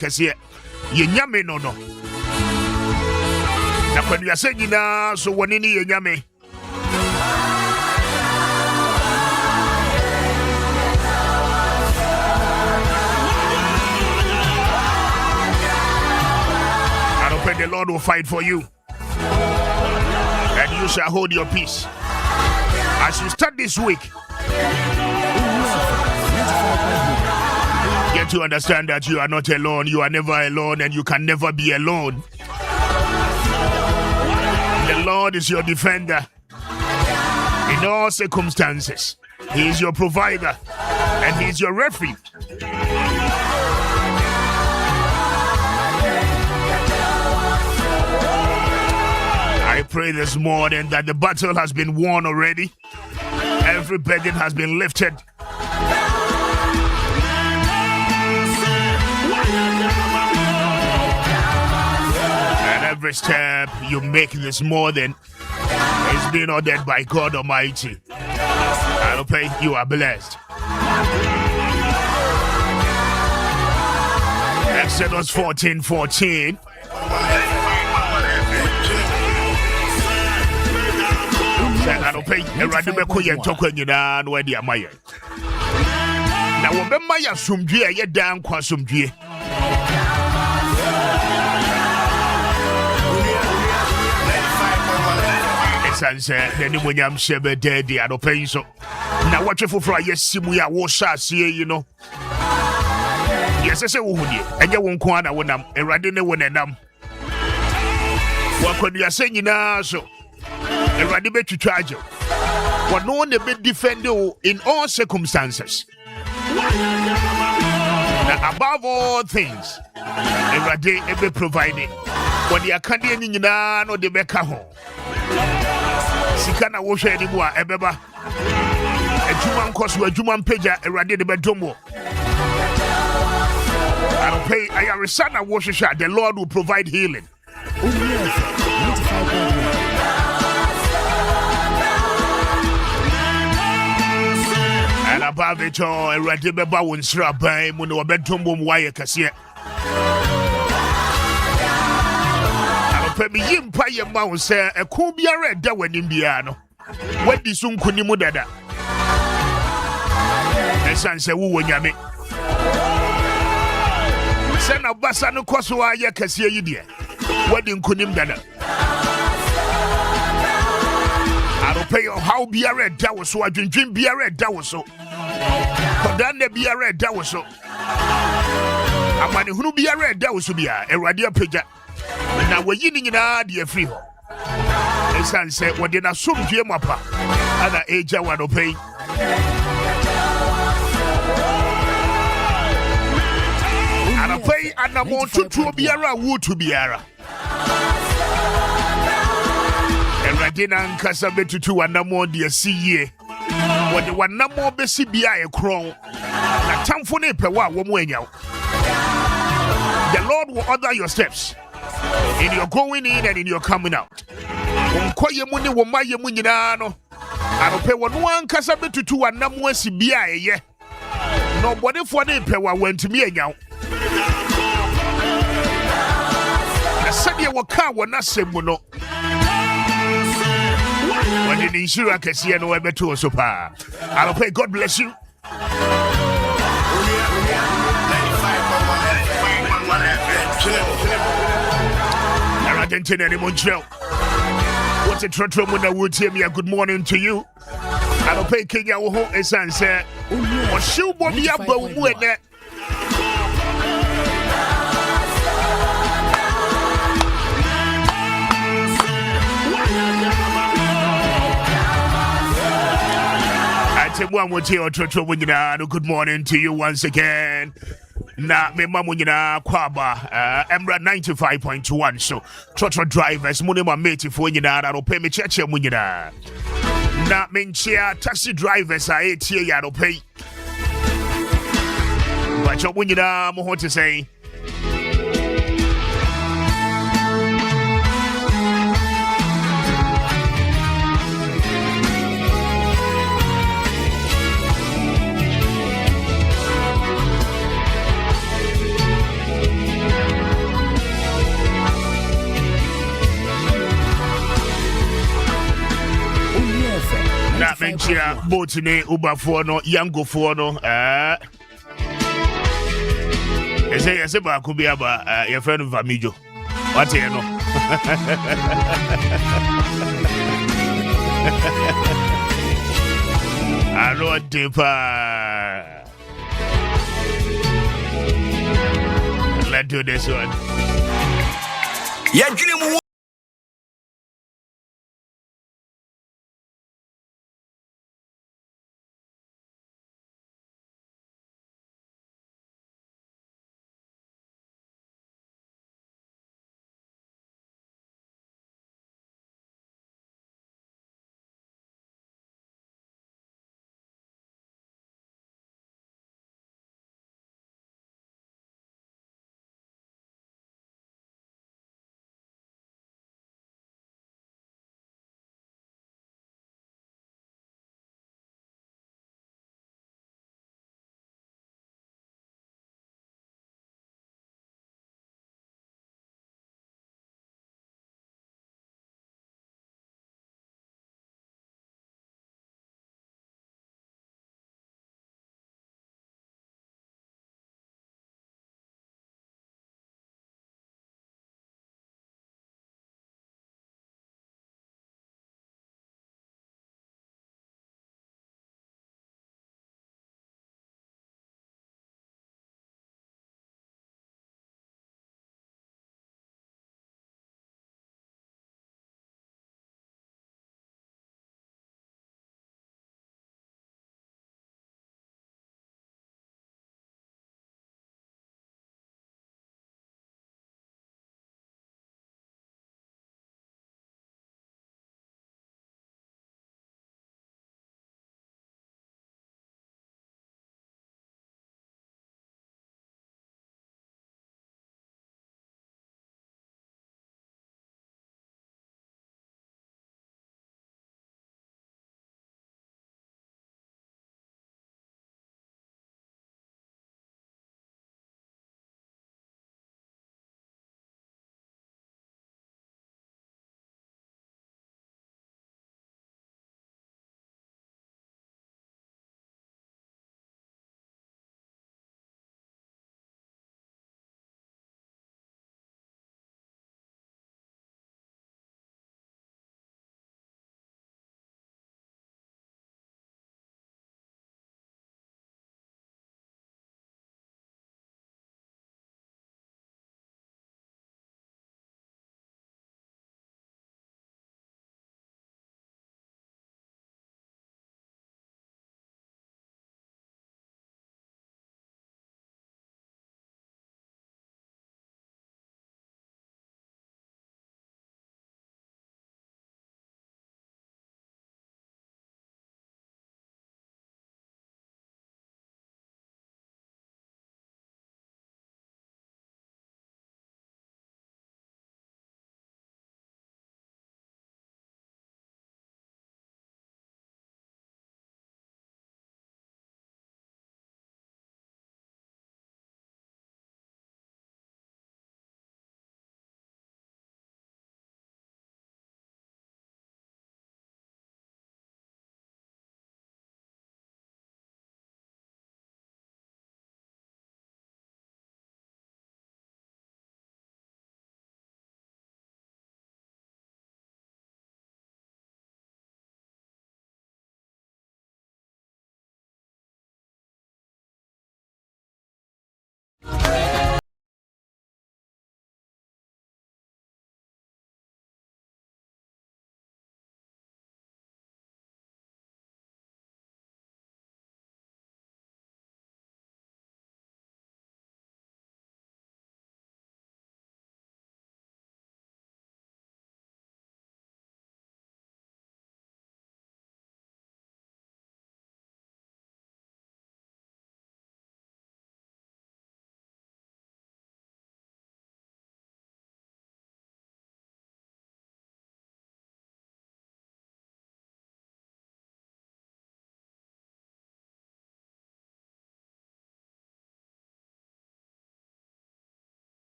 kese ye nyame no no na kwadu ase nyina so woni ni ye nyame and the Lord will fight for you and you shall hold your peace as you start this week. Get to understand that you are not alone, you are never alone, and you can never be alone. The Lord is your defender in all circumstances. He is your provider and He is your refuge. I pray this morning that the battle has been won already. Every burden has been lifted. And every step you make this morning is being ordered by God Almighty. I pray you are blessed. Exodus 14:14. I don't pay a random coin token in an way the Amaya. Now, when Maya sum dear, yet down quasum dear. It's answer, then when I'm Shebe dead, I don't pay so. Now, what if for yes, Simuya was see, you know. Yes, I say, and you won't corner when I'm a random one and what could you say now? So. A radical to charge you. What no one be defend you in all circumstances. Now, above all things, a radical be provided. When you are candy in no the Becca home. Sikana wash anymore, a beba. A Juman cost you a Juman pager, a radical bedroom. I'll pay. I am a son of Worcestershire. The Lord will provide healing. And above it all, a radical bound strap by Muno bedroom wire cassia. I'll pay me in Paya Mouse, a Kubia red Dawan Indiano. What the soon Kunimudada? The son said, who will yammy? Send a Bassano Kosua Yakasia Idia. Wedding Kunim Dada. I don't pay how be a red that was so I drink beer red that was so. But then there be a red that was so. I'm money who be a red that was to be a radio pager. Now we're eating in our dear free. The son said, what did I soon dream up? Other age I want to pay. And I pay and I want to be a wood to be a. And Radina and Casabetu to one more dear see when the one more Bessie be a crown. A town for Nepewa, the Lord will order your steps in your going in and in your coming out. Quite money will my Yamunino. I don't pay 1 Casabetu to one more CBI, yeah. Nobody for Nepewa went to me now. I said you were car when I said, no. When the insurance can see no ever to us, I'll pay. God bless you. Argentina and Montreal. What's a trotro when I would tell me a good morning to you? I'll pay Kenya Oho and say, or shoe Bobby up with that. One would hear good morning to you once again. Na me mamunyina kwaba Emra 95.1 so trotro drivers munima mate for nyina ro pay me cheche munyina na menchia taxi drivers a etie ya ro pay but you munyina mo to say Enchia Botine Uba no Yango Fono Ese ba kubi aba your friend Vamijo. What you know? Hello, Deepa. Let's do this one. Yeah,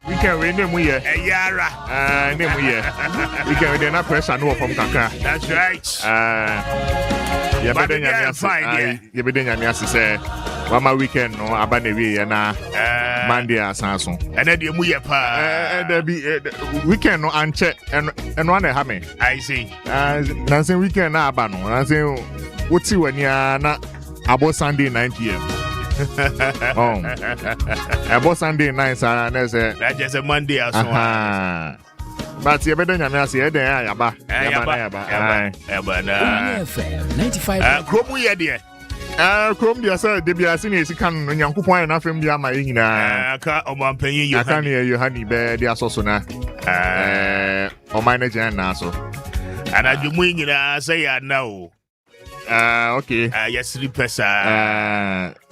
Weekend we name we Yara. Name we weekend we na pressure no from kakra. That's right. You better nyame say Mama weekend no abane we na Monday asanso. And then you muye pa. There be weekend no anche and one ha me. I see. Nansen weekend na aba no. Nansen woti wani na about Sunday 9 p.m. About Sunday 9 sa na say that just a Monday aso. But you better nyame ase e den yaba. Yaba na. 95. Kromu ye de. Chrome dia say de bia se na esika no Nyankopon na fam dia ma nyina. Aka omampanyin Yohani. Aka ne Yohani be dia soso na. O manager na so. Anadwumu nyina say ya na o. Okay. Yes, pesa.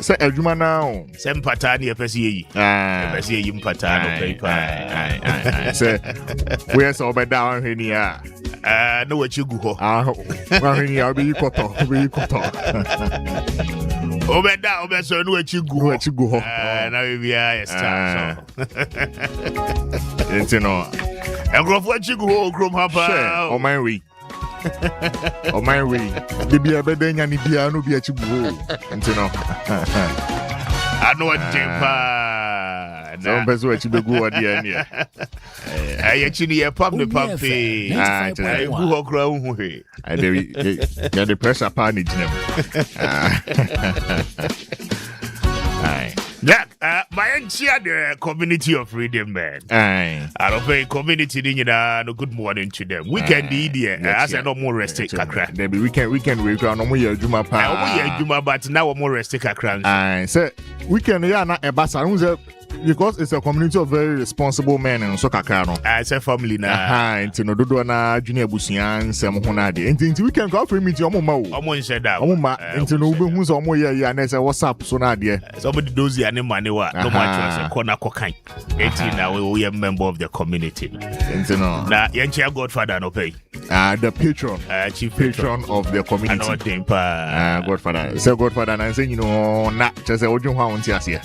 Say adwuma na o. Say mpata na pesa yi. Pesa yi mpata no paper. Say we say obeda on heni a. No wachi gu ho. Wa heni a obi koto. Obeso no wachi gu ho. Na we bia start so. Entino. Engrofo wachi gu ho krom hapa. O man we. O my way. The beer better than the beer no be a chibu. Entino. I know what Nsempa. Some person what you go at the end. I actually a pump the pumpy. I who grow who. I get the pressure panic. Yeah, my entire the community of freedom, man. I don't pay community no good morning to them. Weekend idiot. I said no more rest kakra. There be weekend we go no more juma pa. Juma but now more rest kakra. Aye, say weekend ya na e basa because it's a community of very responsible men and so kakra no. I say family na. Nti no dodo na junior busia nsem ho na de. Nti weekend go for meet omo ma o. Omo nse da. Omo ma nti no be hu so omo ye na say WhatsApp so na de. Somebody dozy ani mane wa no much say corner kokan. Enti na we are member of the community. Nti no. Na yenche godfather no pay. The patron. Chief patron of the community. I know Nsempa. Godfather. Say godfather na say na just say odun ho won ti ase.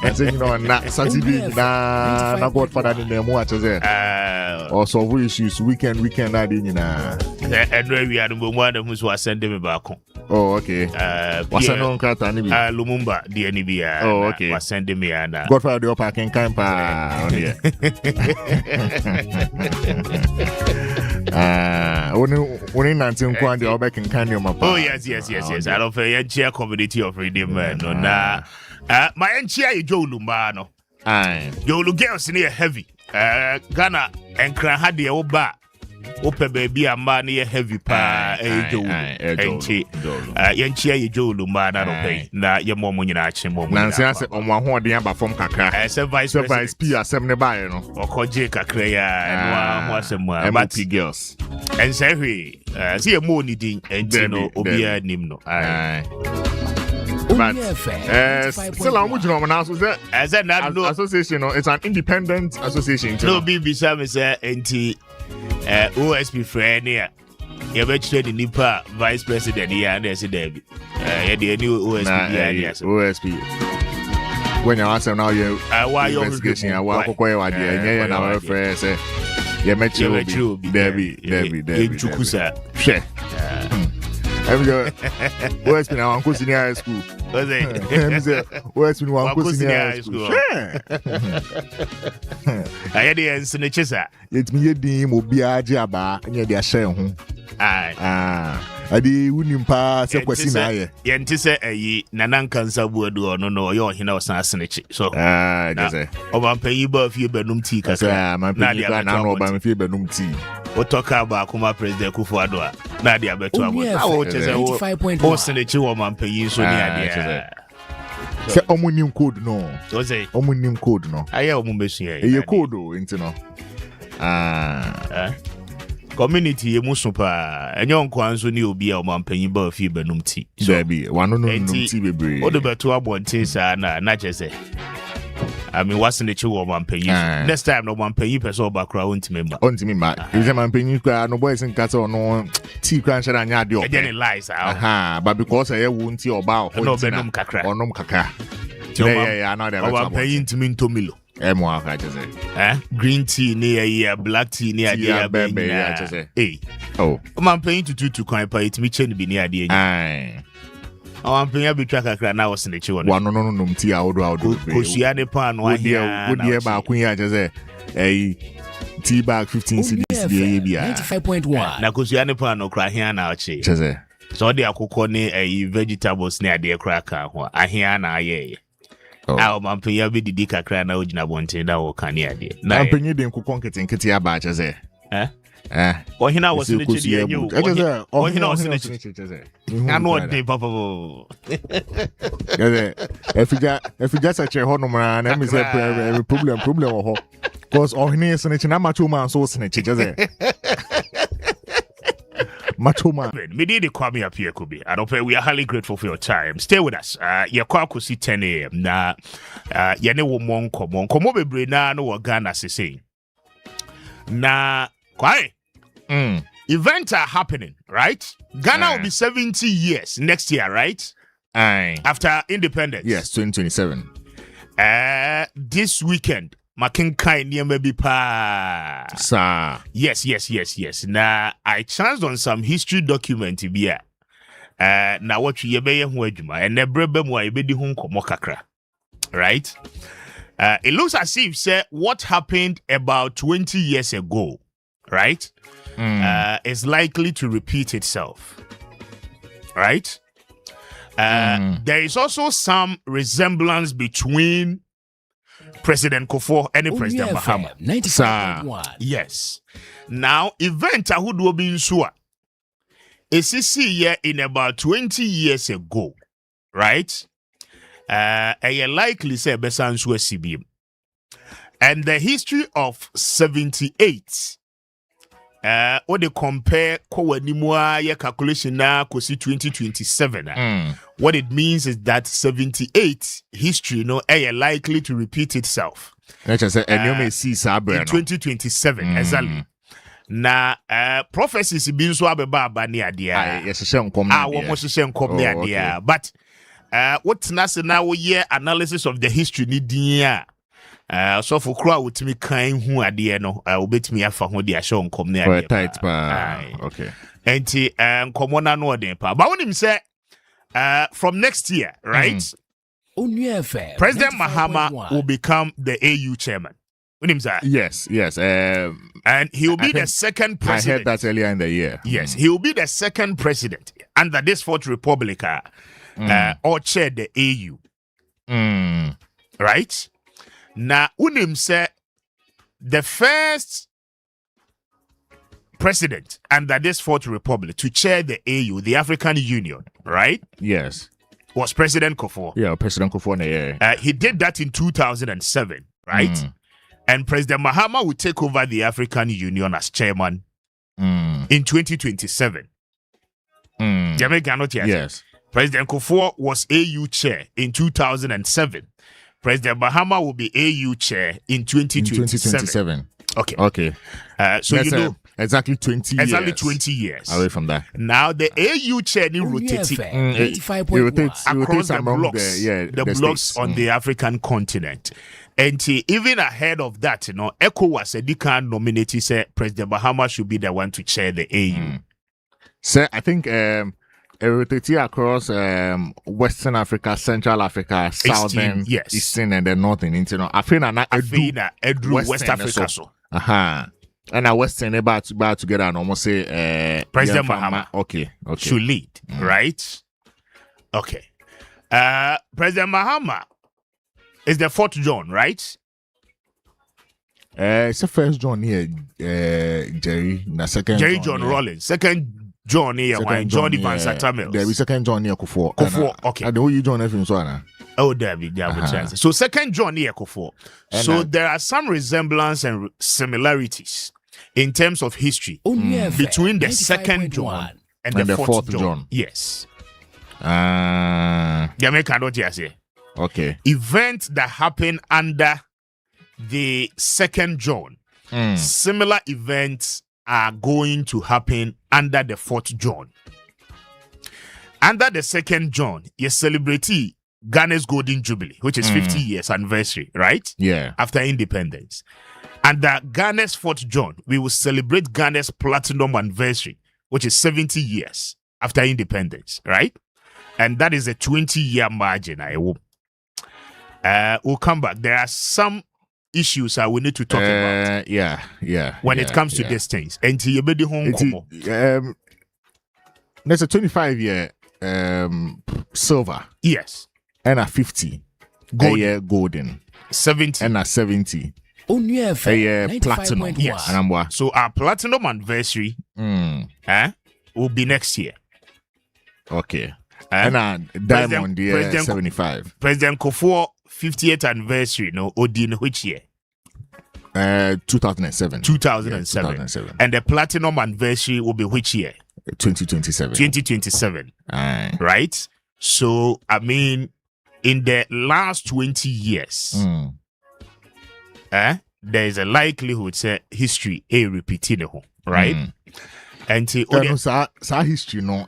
I say na Saturday na godfather ni name wa chose. Also we issues weekend na dey nyina. And we are the one who was sending me back. Oh, okay. What's on Kata ni bi? Lumumba the Nibia. Oh, okay. Was sending me and godfather the parking campa on here. Only 19 kwandi oba can you ma. Oh yes. I don't feel a community of freedom man. No na. My enchia Joe Lumbano. Aye. Joe girls near heavy. Ghana and Kran the oba. Ope baby a man near heavy pa Joe. Yenchia Joe Lumbana no pay. Na your mom when you achi mom. Nancy answer on one horn the amber from Kakra. As a vice P as 7 by no. Or Koje Kakrea and one was some MT girls. And say we see a more needing and Tino Obia Nimno. But still I'm with you as an association, it's an independent association. No BBC is NT OSP friend here. You bet the Nipa vice president here and there's a Debbie. The new OSP. When you answer now, you why your investigation, I walk away with you, and our friends say, you met you, Debbie. Share. I'm going. Where's been our uncle in high school? Where's been our uncle in high school? I had the answer. It's me, Dim, will be a jabba, and you're share. I did wouldn't pass a question. Yentise a Nanan cancer would or no, you're in our snatch. So, over pay you both you benum tea, my Nadia, now by my benum tea. What talk about Kuma President Kufuadua? Nadia Beto, I just 5.4 woman pay you so near. Say omonium code no. So say omonium code no. I am Mumbesia. A code into no. Community Musupa, and young Kwanzu new be a man paying both few benum tea. So be one no tea be. What about 2 1 things are not just say. I mean, what's in the 2 1 pay? Next time, no one pay you per so background to member. On to me, man. Is a man paying you no boys and cats or no tea crunch and yadio. Again, lies out. But because I won't see or bow, no benum kakra or nom kaka. Yeah, I know that. I'm paying to mean to Milo. Green tea near black tea near the hey. Oh, I'm paying to coin pay it me chain be near the aye. Oh, I'm paying a bit track now was in the children. One no tea out Kusiane pan one here. Would you ever queen just a tea bag 15 CDs 95.1. Na kusiane pan no cry here now che. So they are cooking a vegetables near the cracker. I hear na ye. Our man pay a bit the dick cry now. Ujina wanted that or can ye. Now, I'm paying them cook and kitty about as or he now was in the chili. Or he knows in the chili. I know what they papa. If you just a chair, Honoman, and me say problem or because all he needs and it's not much man so snitch. Macho man. Me did the Kwame Appiah Kubi. I don't pay. We are highly grateful for your time. Stay with us. Your call could see 10 a.m. Na yane wo mon komo bebre na no Ghana say. Na kwai. Events are happening, right? Ghana will be 70 years next year, right? After independence. Yes, 2027. This weekend. Makinkai near maybe pa. Sir. Yes. Now I chanced on some history document here. Now what you be and nebrebe mo ibedi hun komo kakra. Right? It looks as if say what happened about 20 years ago, right? Is likely to repeat itself. Right? There is also some resemblance between President Kufuor and President Mahama. 95.1. Yes. Now, event who do be in Sua. Here in about 20 years ago, right? I likely say Besan Sua CBM. And the history of 78. What they compare your calculation now kosi 2027. What it means is that 78 history likely to repeat itself. Let's just say you may see in 2027 exactly. Na prophecies being so ababa near dia. Yes, but what's now year analysis of the history need so for crowd with me kind who are there no obet me afa ho dia show come near tight pa okay enti komona no den pa but when him say from next year right President Mahama will become the AU chairman when him say yes and he will be the second president. I heard that earlier in the year. Yes, he will be the second president under this fourth republic or chair the AU right. Now, unim said the first president under this fourth republic to chair the AU, the African Union, right? Yes. Was President Kufuor. Yeah, President Kufuor. Yeah. He did that in 2007, right? And President Mahama will take over the African Union as chairman in 2027. Jamaica, not yet. Yes. President Kufuor was AU chair in 2007. President Mahama will be AU chair in 2027. Okay. So that's you know exactly 20 years. Exactly 20 years away from that. Now the AU chair rotates across the blocks on the African continent. And even ahead of that, ECOWAS said they can nominate President Mahama should be the one to chair the AU. So I think rotate across Western Africa, Central Africa, Southern, Eastern, and the Northern. I feel West Africa. So. And Western about together and almost say President Mahama. Okay. Should lead, right? Okay. President Mahama is the fourth John, right? It's the first John here, Jerry. The second John Rollins. Second John here, John Van Satamels. There is second John here, Kufuor. Okay. And the way you John F. Inswana. Oh, David, So second John here, Kufuor. So there are some resemblance and similarities in terms of history between the second John and the fourth John. Yes. Jamaica, don't you say? Okay. Events that happen under the second John. Similar events are going to happen under the fourth John. Under the second John, you celebrate Ghana's Golden Jubilee, which is 50 years anniversary, right? Yeah. After independence. And Ghana's 4th John, we will celebrate Ghana's Platinum anniversary, which is 70 years after independence, right? And that is a 20-year margin. We'll come back. There are some issues we need to talk about. When it comes to these things. And there's a 25-year silver. Yes. And a 50 golden. 70. And a 70. Platinum. Yes. So our platinum anniversary will be next year. Okay. And diamond year 75. President Kufuor 50th anniversary, Odin, which year? 2007. 2007. And the platinum anniversary will be which year? 2027. 2027. Right? So, I mean, in the last 20 years, there is a likelihood say history repeating, right? And sa history no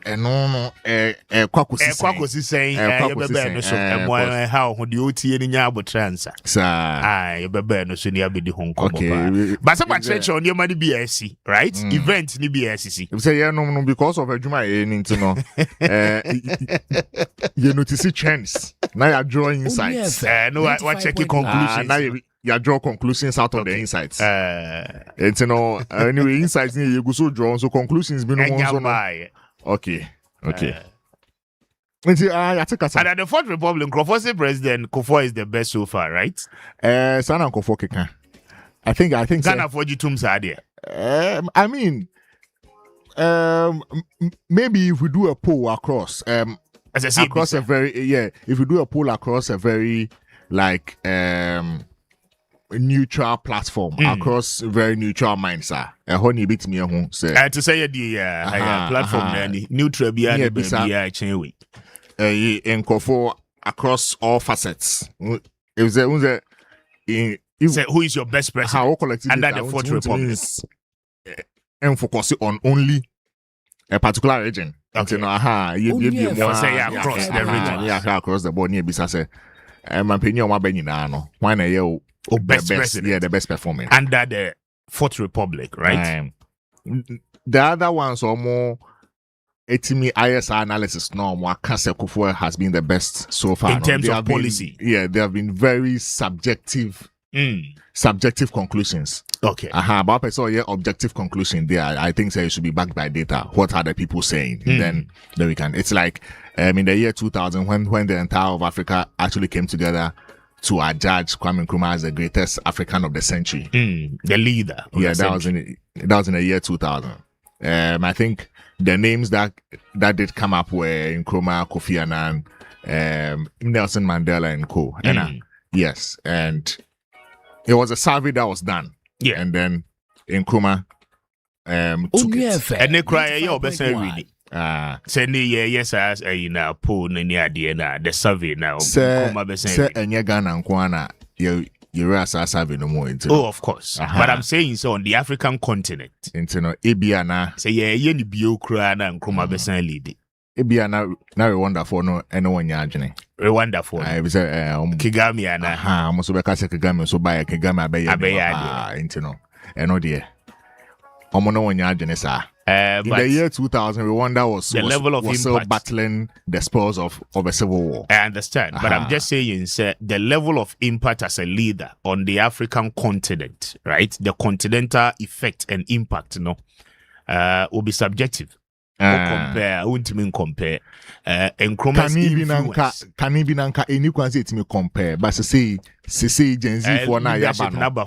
kwakosi saying how the OT ni nya abotransa you bebe no so ni abedi hon komo but some church on your money BSC, right? Event ni BSC say no because of adwuma no you notice trends now you are drawing insights no what check conclusions now you draw conclusions out of the insights. Anyway, insights you go so draw so conclusions be no Okay. And at the Fourth Republic, Kufuor President Kufuor is the best so far, right? Sana Kufuor keka. I think Ghana for Jitum Sadia. I mean, maybe if we do a poll across across a very if we do a poll across a very like neutral platform across very neutral minds honey bit me say to say the platform neutral be in Kufuor across all facets. Who is your best person under the Fourth Republic and focus on only a particular region. Okay. Across the region. Across the board near bisa say my opinion why na you best president. The best performing under the Fourth Republic, right? The other ones are more etimi ISR analysis. No, Mwakase Kufuor has been the best so far in terms of policy. They have been very subjective conclusions. Okay. But I saw objective conclusion there. I think it should be backed by data. What are the people saying? Then we can. It's like in the year 2000 when the entire of Africa actually came together to adjudge Kwame Nkrumah as the greatest African of the century. The leader. That was in the year 2000. I think the names that did come up were Nkrumah, Kofi Annan, Nelson Mandela, and co. Yes, and it was a survey that was done. Yeah, and then Nkrumah took it. And they cry, "Yo, best really." Send yes as a poll the survey now. Say Ghana Nkwana you survey no more into. Oh, of course. But I'm saying so on the African continent. Into no Ebiana. Say ni biokra na Nkrumah besan lead. Ebiana na wonderful no anyone yajene. Wonderful. I say Kigami ana. Mo so be ka say Kigami so buy Kigami abeya. Into no. Eno de. Omo no wonya adwene sa. In the year 2000, Rwanda was still battling the spoils of a civil war. I understand, but I'm just saying, sir, the level of impact as a leader on the African continent, right? The continental effect and impact, will be subjective. Compare. Nkrumah's influence. Can even any can say it me compare, but say Gen Z for na yaba no.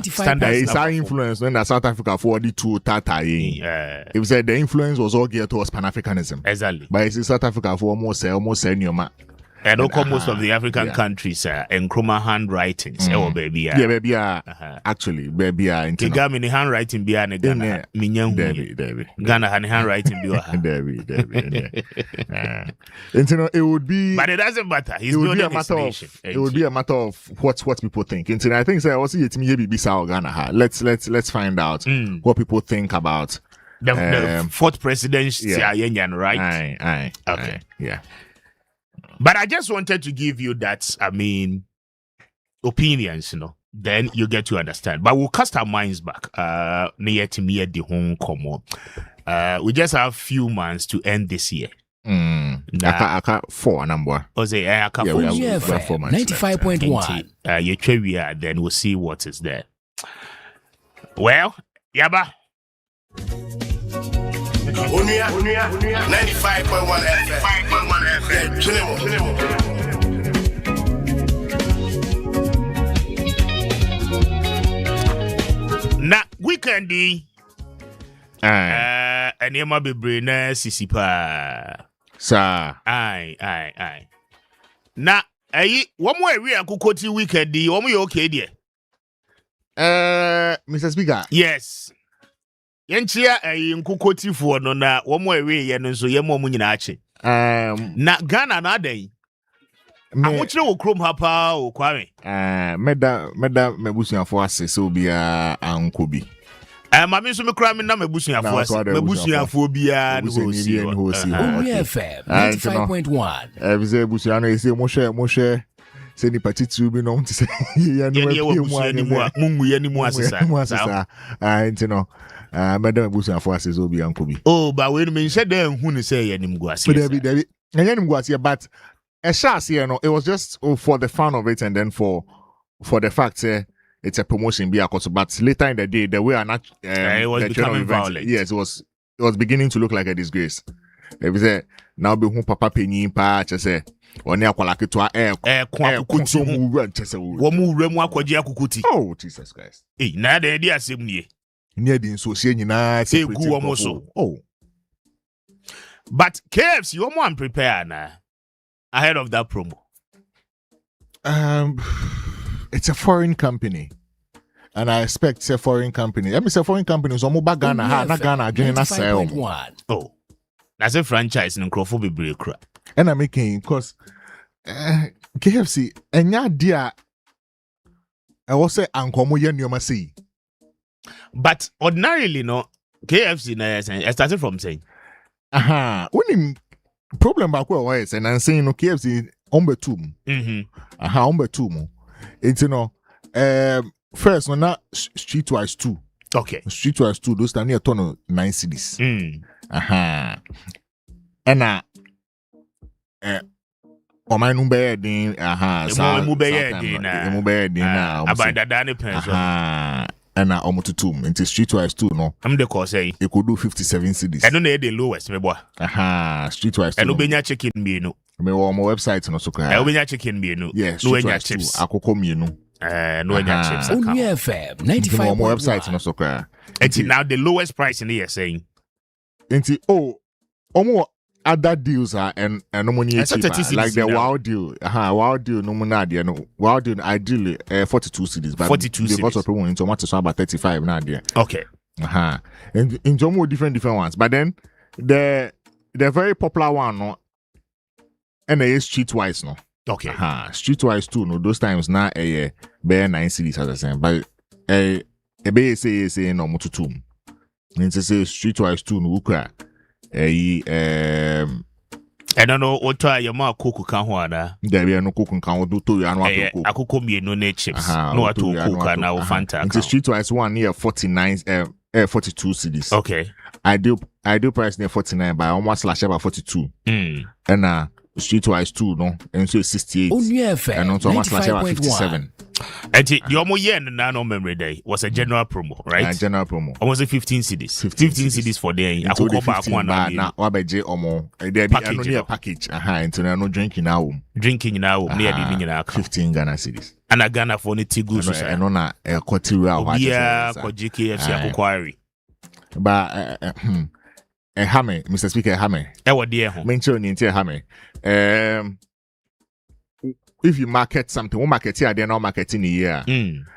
Standard is our influence when the South Africa for the two Tata. If said the influence was all geared towards Pan-Africanism. Exactly. But it's South Africa for almost senior. And most of the African countries Nkrumah handwritings. Baby. Actually, baby. Kigami ni handwriting be ane Ghana. Debbie. Ghana handwriting be Debbie. It would be. But it doesn't matter. It would be a matter of what people think. I think I also yet me be Ghana. Let's find out what people think about the fourth presidency. Right? Aye. Okay. Yeah. But I just wanted to give you that, I mean, opinions, then you get to understand. But we'll cast our minds back. Near to me at the home come we just have few months to end this year. I can't 4 number. I say I can't. We have 95.1. You try we are, then we'll see what is there. Well, Yaba. 95.1 FM. Na weekendi. Eniema bebre na sisi pa. Sir. Aye. Na womo ewi akukoti weekendi, womo ye okay there. Mr. Speaker. Yes. Yenchia nkukoti fo no na womo ewi ye no nso ye mo nyina ache. Na Ghana na adan. Amochire wo krom ha pa o Kwame. Meda mebusuafo ase so bia ankobi. Mami nso me kra me na mebusuafo ase. Mebusuafo bia no hosi. FM 95.1. Bize busuano ese mo hwe se ni partitu bi no mti se ya no mungu ya ni mu asesa. Ntino meda mebusuafo ase so bia ankobi. Oh, ba we no me hye dan hu ne se ya ni mgu ase. David. Ya ni mgu ase but it was just for the fun of it and then for the fact it's a promotion but later in the day the way not it was becoming violent. Yes, it was beginning to look like a disgrace. They say now be who papa penny pa say oni akwala keto akukuti mu chese wo mu wura mu akwaje akukuti. Oh Jesus Christ. Na da dey asem nie. Ni adi nso sie nyina say gu wo mo so. Oh. But KFC you mo unprepared na ahead of that promo. It's a foreign company. And I expect a foreign company. Let me say foreign company so mo ba Ghana ha na Ghana adwene na sell. Oh. That's a franchise in Nkrofo bebre kra. And I'm making because KFC enya dia I was say ankomo ye nneoma sei. But ordinarily no KFC na I started from saying when problem back where is and I'm saying no KFC ombetum. Ombetum. It's first no na streetwise 2. Okay. Streetwise 2 those stand near ton 9 cedis. And my number din abadadane pension and omotutum into streetwise 2 no I'm the cause say it could do 57 cedis. I don't know the lowest me boy. Streetwise 2 and obenya chicken mienu me on my website no so kra obenya chicken mienu yes no enya chips akoko mienu no enya chips FM 95 on my website no so kra and now the lowest price in here saying into omo other deals are and no money like the wow deal wow deal no money no wow deal ideally 42 cedis but 42 cedis because of promo into what so about 35 now there. Okay. And in some more different ones but then the very popular one no and they is streetwise no. Okay. Streetwise too no those times now bare 9 cedis as I say but be say no mututum means say streetwise too no ukra I don't know what try your ma cook can ho ada. There be no cook can do to you and what cook. Akoko mienu na chips. No what to cook na o Fanta. It's streetwise one near 49 42 cedis. Okay. I do price near 49 but almost slash about 42. And streetwise 2 no and so 68. And also almost slash about 57. And the omo yen na no memory day was a general promo, right? General promo. Almost 15 cedis. 15 cedis for day. Akoko ba kwa na wabeje omo. There be a package. Into no drinking now. Drinking now near the nyina 15 Ghana cedis. And a Ghana for ni tigu so say. No na kotiru wa. Yeah, ko GKFC akoko but hame Mr. Speaker hame. Wo de ho. Mention ni ntia hame. If you market something, we market here, they're not marketing a year.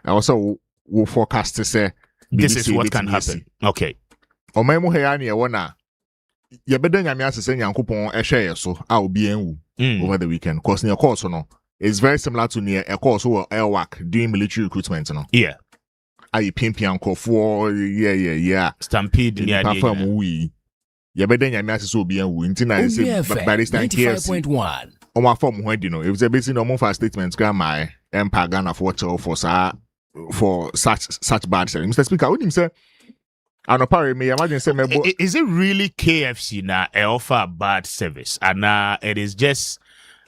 Also, we forecast to say this is what can happen. Okay. O my mo here ni wana. You better nyame asese nyankopon ehwe so a obi enwu over the weekend. Cause near course no, it's very similar to near a course who airwork doing military recruitment no. Yeah. Ayi pimpian for yeah. Stampede near the perform we. You better nyame asese obi enwu. Nti na say by this time KFC. on my form when you know if they basically no for statements my empire Ghana for such bad service. Mr. Speaker, what him say? I know probably me imagine say is it really KFC now offer a bad service and it is just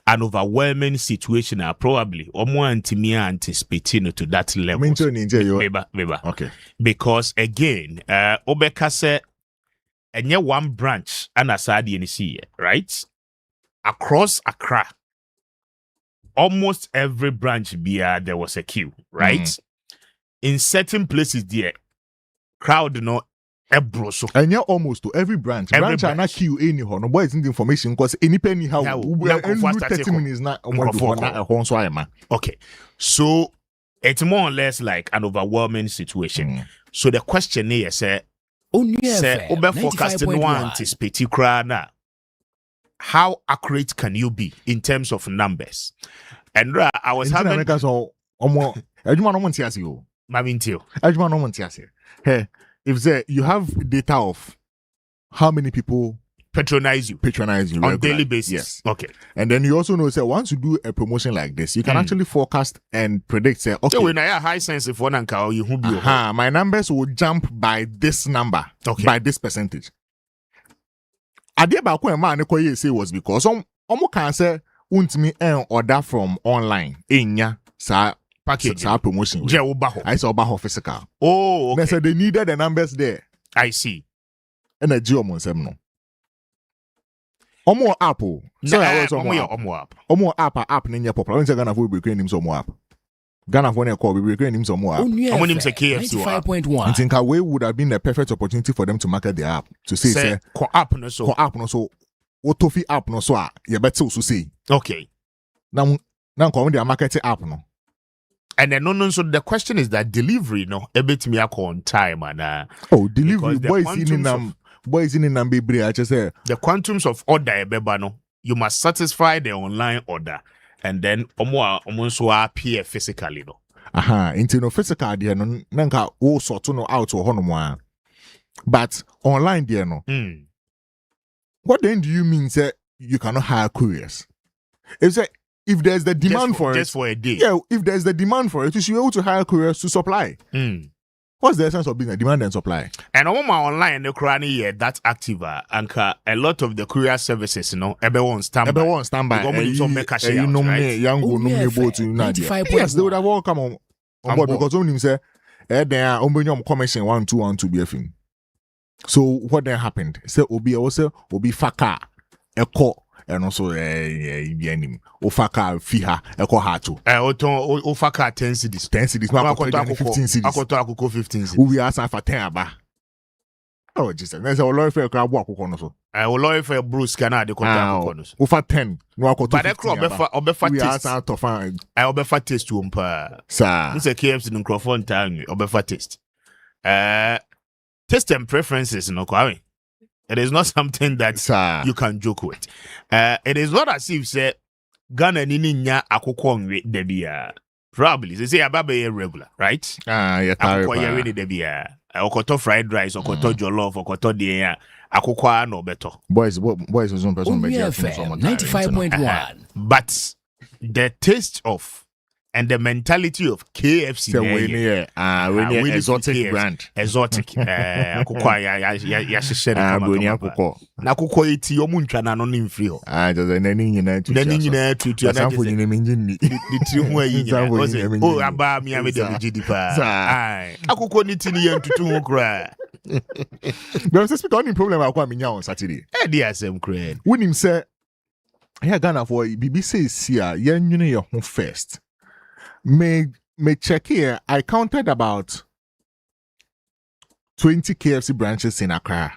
an overwhelming situation probably or more anticipating to that level. Okay. Because again, Obeka said and one branch and aside see right? Across Accra, almost every branch there was a queue, right? In certain places there, crowd ebro so. And yeah, almost to every branch. Branch are not queue anyhow. No boy isn't information because any penny how 30 minutes not okay. So it's more or less like an overwhelming situation. So the question is say over forecasting one anticipate na. How accurate can you be in terms of numbers? And I was having hey, if you have data of how many people patronize you on daily basis, yes, okay, and then you also know say once you do a promotion like this, you can actually forecast and predict say okay, so when I have high sense if one anka you who be my numbers will jump by this number, okay, by this percentage. Idea about when man say was because almost can say untimi order from online sa package sa promotion. I saw Obaho physical. Oh, okay. They said they needed the numbers there. I see. And a geo mon sem no. Omo Apple. So I was Omo app ninya popular. When Ghana for be creating him some app. Ghana for call be creating him some app. How many say KFC 95.1. I think away would have been the perfect opportunity for them to market the app to say ko app no so. Ko app no so. Otofi app no so you better also say. Okay. Now come the marketing app no. And then no, so the question is that delivery a bit me on time and delivery boys in number I just say the quantums of order you must satisfy the online order and then almost appear physically into no physical there no nanka all sort no out or hono but online there no. What then do you mean say you cannot hire couriers? If there's the demand for it, just for a day. Yeah, if there's the demand for it, you should be able to hire couriers to supply. What's the essence of business? Demand and supply. And on my online, the cranny that's active, and a lot of the courier services, everyone standby. Yes, they would have all come on board because only say, there are commission 1 2 be a thing. So what then happened? Say Obi Faka, Eko. And also, Ofaka Fiha, Eko Hatu. Ofaka 10 cities. 10 cities, 15 cities. Akotako 15 cities. We ask for 10 aba. Oh, Jesus. There's a lawyer for a crab walk on us. I will lawyer for Bruce Canada. Over 10. No, but I crop we ask out to find. I obefa taste to sir. This a KFC in microphone time. Obefa taste. Taste and preferences, no, Kwame. It is not something that you can joke with. It is not as if say Ghana nini nya akukongwe debia. Probably they say ababe regular, right? Yeah, akukwa really debia. Okoto fried rice, okoto jollof, okoto de akukwa no better. Boys was one person 95.1. But the taste of and the mentality of KFC when exotic brand. Exotic. Akukwa ya shishene kama. Na kuko iti omuntwa na no nimfri ho. Just nani nyina tutu na sanfo nyina menjini. Di tri ho ayi nyina. Oh aba mi ame de gidi pa. Akukọ ni ti ni yan tutu ho kra. But speak on the problem akwa menya on Saturday. Di asem kra. When him say here Ghana for BBC sia yan nwene your home first. Me check here. I counted about 20 KFC branches in Accra.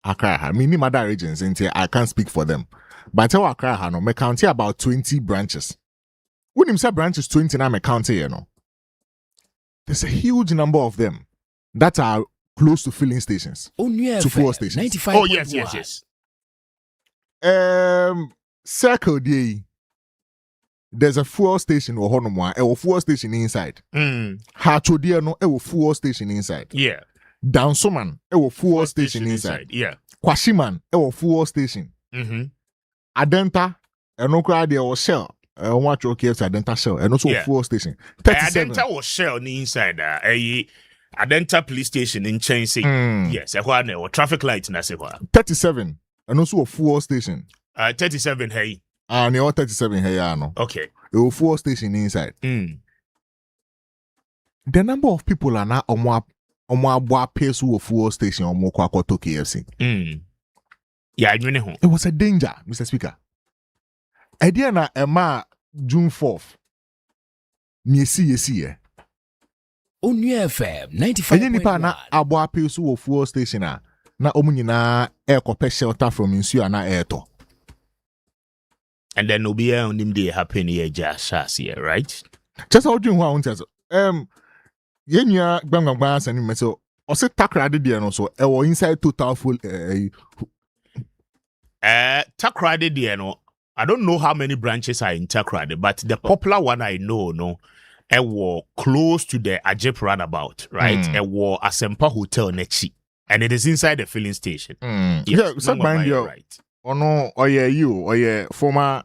Accra. I mean, other regions, I can't speak for them. But tell Accra, no, me count here about 20 branches. When you say branches 20, now me count here, there's a huge number of them that are close to filling stations. To fuel stations. 95. Oh, yes. Circle D. There's a fuel station or Honoma, a fuel station inside. Hacho dear no, a fuel station inside. Yeah. Downsoman, a fuel station inside. Yeah. Kwashiman, a fuel station. Adenta, And no crowd there was Shell. Watch KFC Adenta Shell. And also fuel station. 37. Adenta was Shell inside Adenta police station in Chelsea. Yes, a traffic light na se 37. And also a fuel station. 37 hey. And you 37 hey no. Okay. A fuel station inside. The number of people are now on pace of fuel station or more to KFC. Yeah, I know. It was a danger, Mr. Speaker. Idea na Emma June 4th. Yesi. Only FM Enye nipa na 95.1. abo apesu wo fuel station na omu nyina air shelter from insu na air to. And then obi on him dey happen here just here, right? Just how do you want to yenya gbangba sani me so o se takra de no so e wo inside total full Takrade there no. I don't know how many branches are in Takrade, but the popular one I know, it was close to the Ajip roundabout, right? It was Nsempa Hotel Nechi, and it is inside the filling station. Yeah, so mind you, right? Oh no, former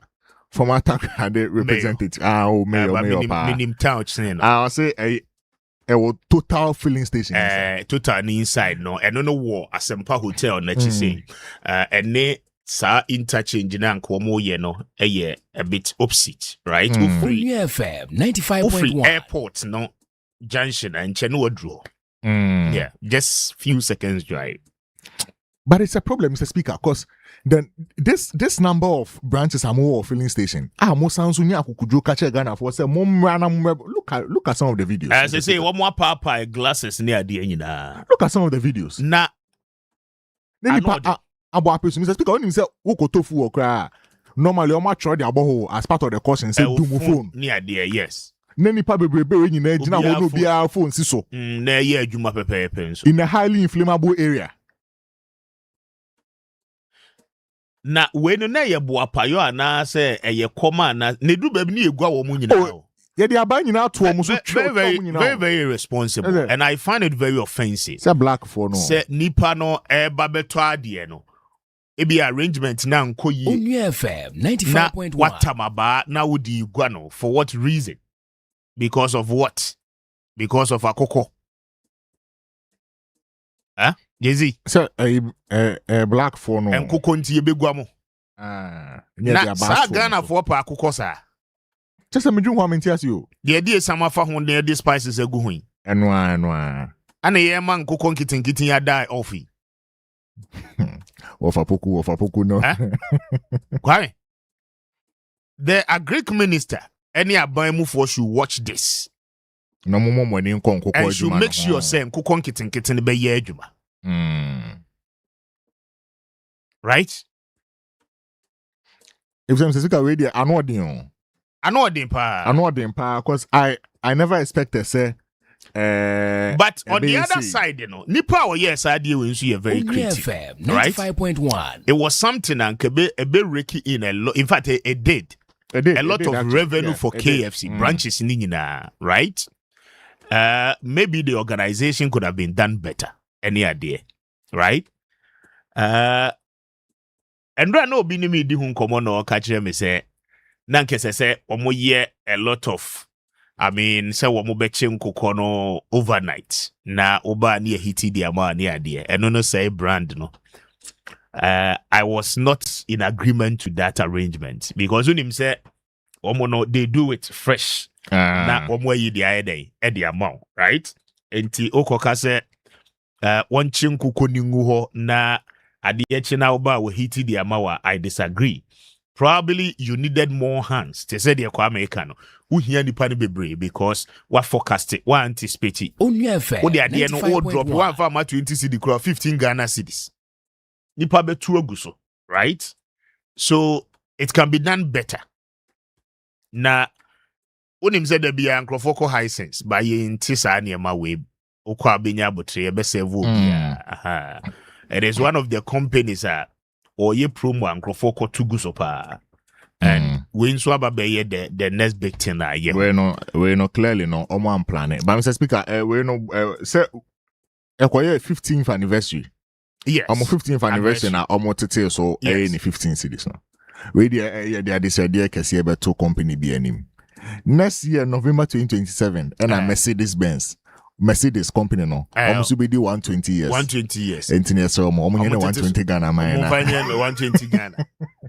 Takrade representative. Mayor. Minim town, I'll say a total filling station. Total inside, no, and no war Nsempa Hotel Nechi saying, and they. Sa interchange na nkomo ye no a bit opposite, right? Only FM 95.1. Airport no junction and Cheno draw. Yeah, just few seconds drive. But it's a problem, Mr. Speaker, because then this number of branches are more filling station. Mo sounds unya kukujo kache Ghana for say look at some of the videos. As I say, one more papa glasses near the end. Look at some of the videos. Na Abo apesu Mr. Speaker, when you say wokotofu okra normally omo try the abo as part of the caution say do mo phone near there, yes. Nani pa bebrebe we nyina gina wo no bia phone si so. Na ye adwuma pepepe so. In a highly inflammable area. Na we no na ye boapayo ana say ye koma na ne du baby ni egua wo mu nyina. Yeah, they are buying out to almost very irresponsible, and I find it very offensive. Say black for no. Say nipa no babeto adie no. Ebi arrangement na nkoyi. Only FM 95.1. Watamaba na wudi guano for what reason? Because of what? Because of akoko. Huh? Jezi. Say a black for no. Enkoko nti ebegwamo. Na sa Ghana for pa akoko sa. Just a medju hwa mentias you. The idea some afa ho na the spices egu ho. Enwa. Ana ye man nkoko nkitinkitin ya die ofi. Ofapoku no. Kwame. The Greek minister, any abamu for should watch this. No more money nkoko and should make sure say nkoko nkitinkitin be ye adwuma. Right? If some say we dey anodin. I know them pa because I never expected say but on the other side, you know, nipa or yes, I deal with you very critical. Right? 95.1. It was something and kebe a bit Ricky in a lot. In fact, it did a lot of actually, revenue for KFC branches in Nina, right? Maybe the organization could have been done better. Any idea, right? And right now, be me di hun komo no catch me say. Nankese say omo ye a lot of say omo beche nkoko no overnight na oba na hiti di ama na ade eno no say brand no I was not in agreement to that arrangement because when him say omo no they do it fresh na omo yi di ade e di ama right enti okoka say one chinkoko ni ngu ho na ade eche na oba we hiti di ama I disagree. Probably you needed more hands. They said, Kwame Appiah Kubi hear the pani bebre because what forecasted, what anticipated. Only FM. What the idea no all drop one farmer 20 cedi crowd 15 Ghana cedis. Nipa be two aguso, right? So it can be done better. Na unim said there be an crofoko high sense by in tisa niema web. Okwa benya botre be servo. It is one of the companies or ye promo and crofoko to gusopa. And we so about the next big thing we no clearly no omo planet. But Mr. Speaker, we no say 15th anniversary. Yes. Almost 15th anniversary na almost tete so any 15 cities no. We they decided kasi ebe to company be anim. Next year, November 2027, and a Mercedes company no. Almost be 120 years. 120 years. Engineer so mo 120 Ghana man. 120 Ghana.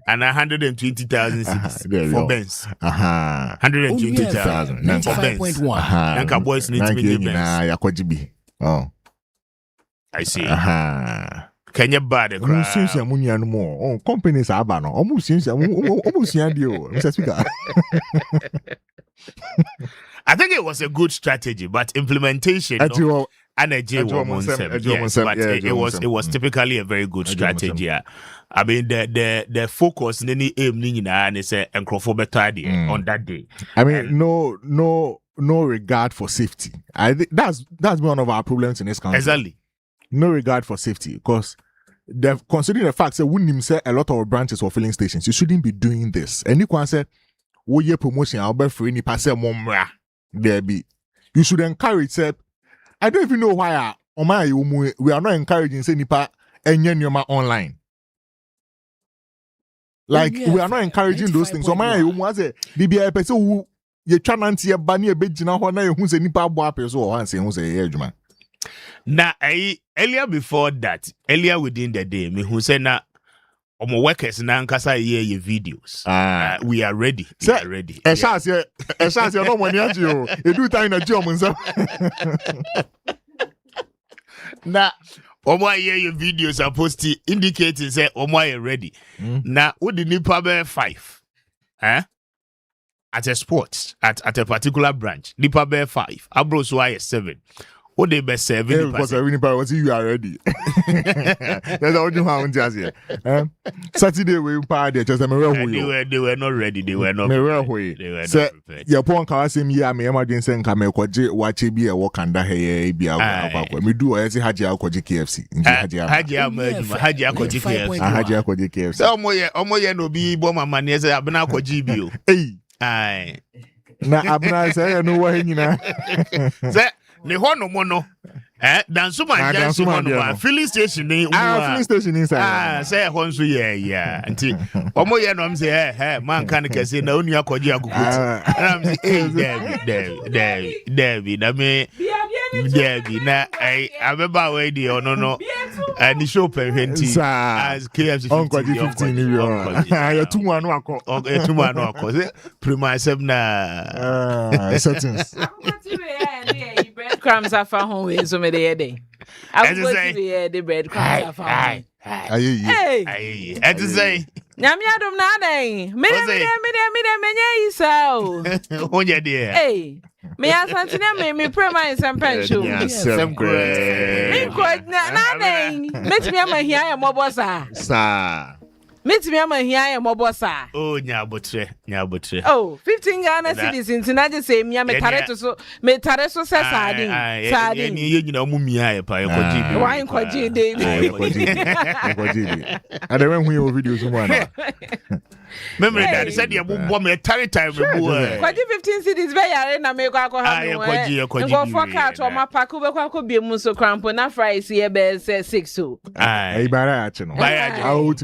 And 120,000 cities for Benz. 120,000 for Benz. Nanka boys need to be Benz. Yakojibi. Oh. I see. Kenya bad cry. Since ya munya no more. Oh, companies aba no. Almost since ya dio. Mr. Speaker. I think it was a good strategy, but implementation it was typically a very good strategy. I mean the focus in any aim and it's a better on that day. I mean no regard for safety. I think that's one of our problems in this country. Exactly. No regard for safety because considering the fact that wouldn't say a lot of branches or filling stations, you shouldn't be doing this. And you can say, "Oh, your promotion, I'll be free." Ni pass momra there be. You should encourage. Say, I don't even know why. We are not encouraging say nipa enyenyoma online. Like we are not encouraging those things. Omaya yumu ase bibia person who ye twa nanti e ba na e begina ho na ye hu se nipa abo apeso o han se hu se ye adwuma. Now, earlier before that, earlier within the day, me who said na omo workers na nkasa ye videos. We are ready. We are ready. E chance no money aji o. E do time na ji omo nsa. Na omo ye videos are posted indicating say omo are ready. Na wo di nipa be 5. At a sports at a particular branch. Nipa be 5. Abro so are 7. What they best serve because every was you are ready. That's all you have just here. Saturday we party just they were not ready. They were not prepared. Your point can say me am emergency nka me kwaje wache bi e work under here bi akwa. Me do o say haji akwaje KFC. Haji akwaje KFC. Haji akwaje KFC. Omo ye no bi bo mama ne say abena akwaje bi o. Ai. Na abena say no wa nyina. Say ne ho no mo no dansuma jansi ho no filling station ni filling station inside say ho nso yeah nti omo ye no am say man kan kese na onu akoji agukoti am say David na me David na abeba we di ono ni show perhenti as KFC 15 ni ya tumu anu akọ tumu anu akọ say premise na settings crumbs are found home so many day. I was going to be the bread crumbs are found. Hey, and to say, Yamiadum Nade, me so. Oh, yeah, dear. Hey, me ask me premise and pension. Some great. Let me am here, Mobosa. Sir. Meet me, I'm here, Mobosa. Oh, Nyabutre. Oh, 15 Ghana citizens, and I just say, me, I'm a Tareto, me Tareso Sardine. Sardine, you know, Mumia, why Kwaji, I don't know who videos one. Remember that he said you bomb a time. Kwaji 15 cities, very and I make Kwaji, go for cat or my Paco could be Muso Crampo, not Friday, see a bear says 6 2. Aye, by out to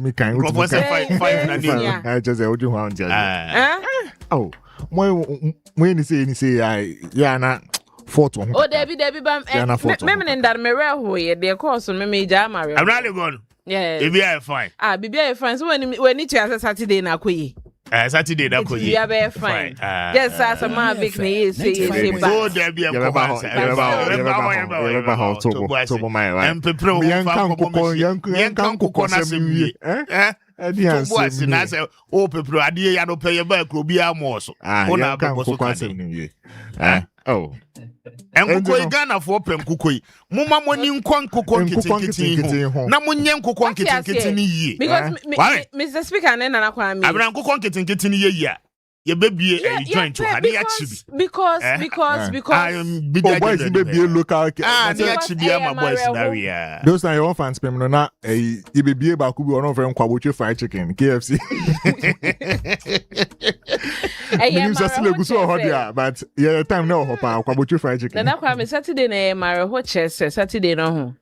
me kind of 5 I just hold you on. Oh, when you say, I, not 4 to 1. Oh, Debbie, Bam, and that Mirror, their course on me, Jama. I'm not going. Yeah, if you are fine. Be fine. So when it is Saturday, na kui. Saturday, na kui. You are fine. Yes, as a man, big me say. Oh, there be a command. And people, young can't Boys na say o pepro ade ya no pay back obi amoso ona abekoso kan oh enkuko Ghana for pem kuko mumma moni nkon kuko nkitinkitin na munye nkoko nkitinkitin yie because Mr. Speaker na Kwame abran nkoko nkitinkitin yie ya ye bebie joint to ade ya chibi because boys bebie local ade ya chibi ama boys na ria those are your fans pem no na e bebie ba ku bi ono friend kwabotwe fried chicken KFC you just still go so hot there but yeah time no hopa kwabotwe fried chicken na Kwame Saturday na mare ho chese Saturday no ho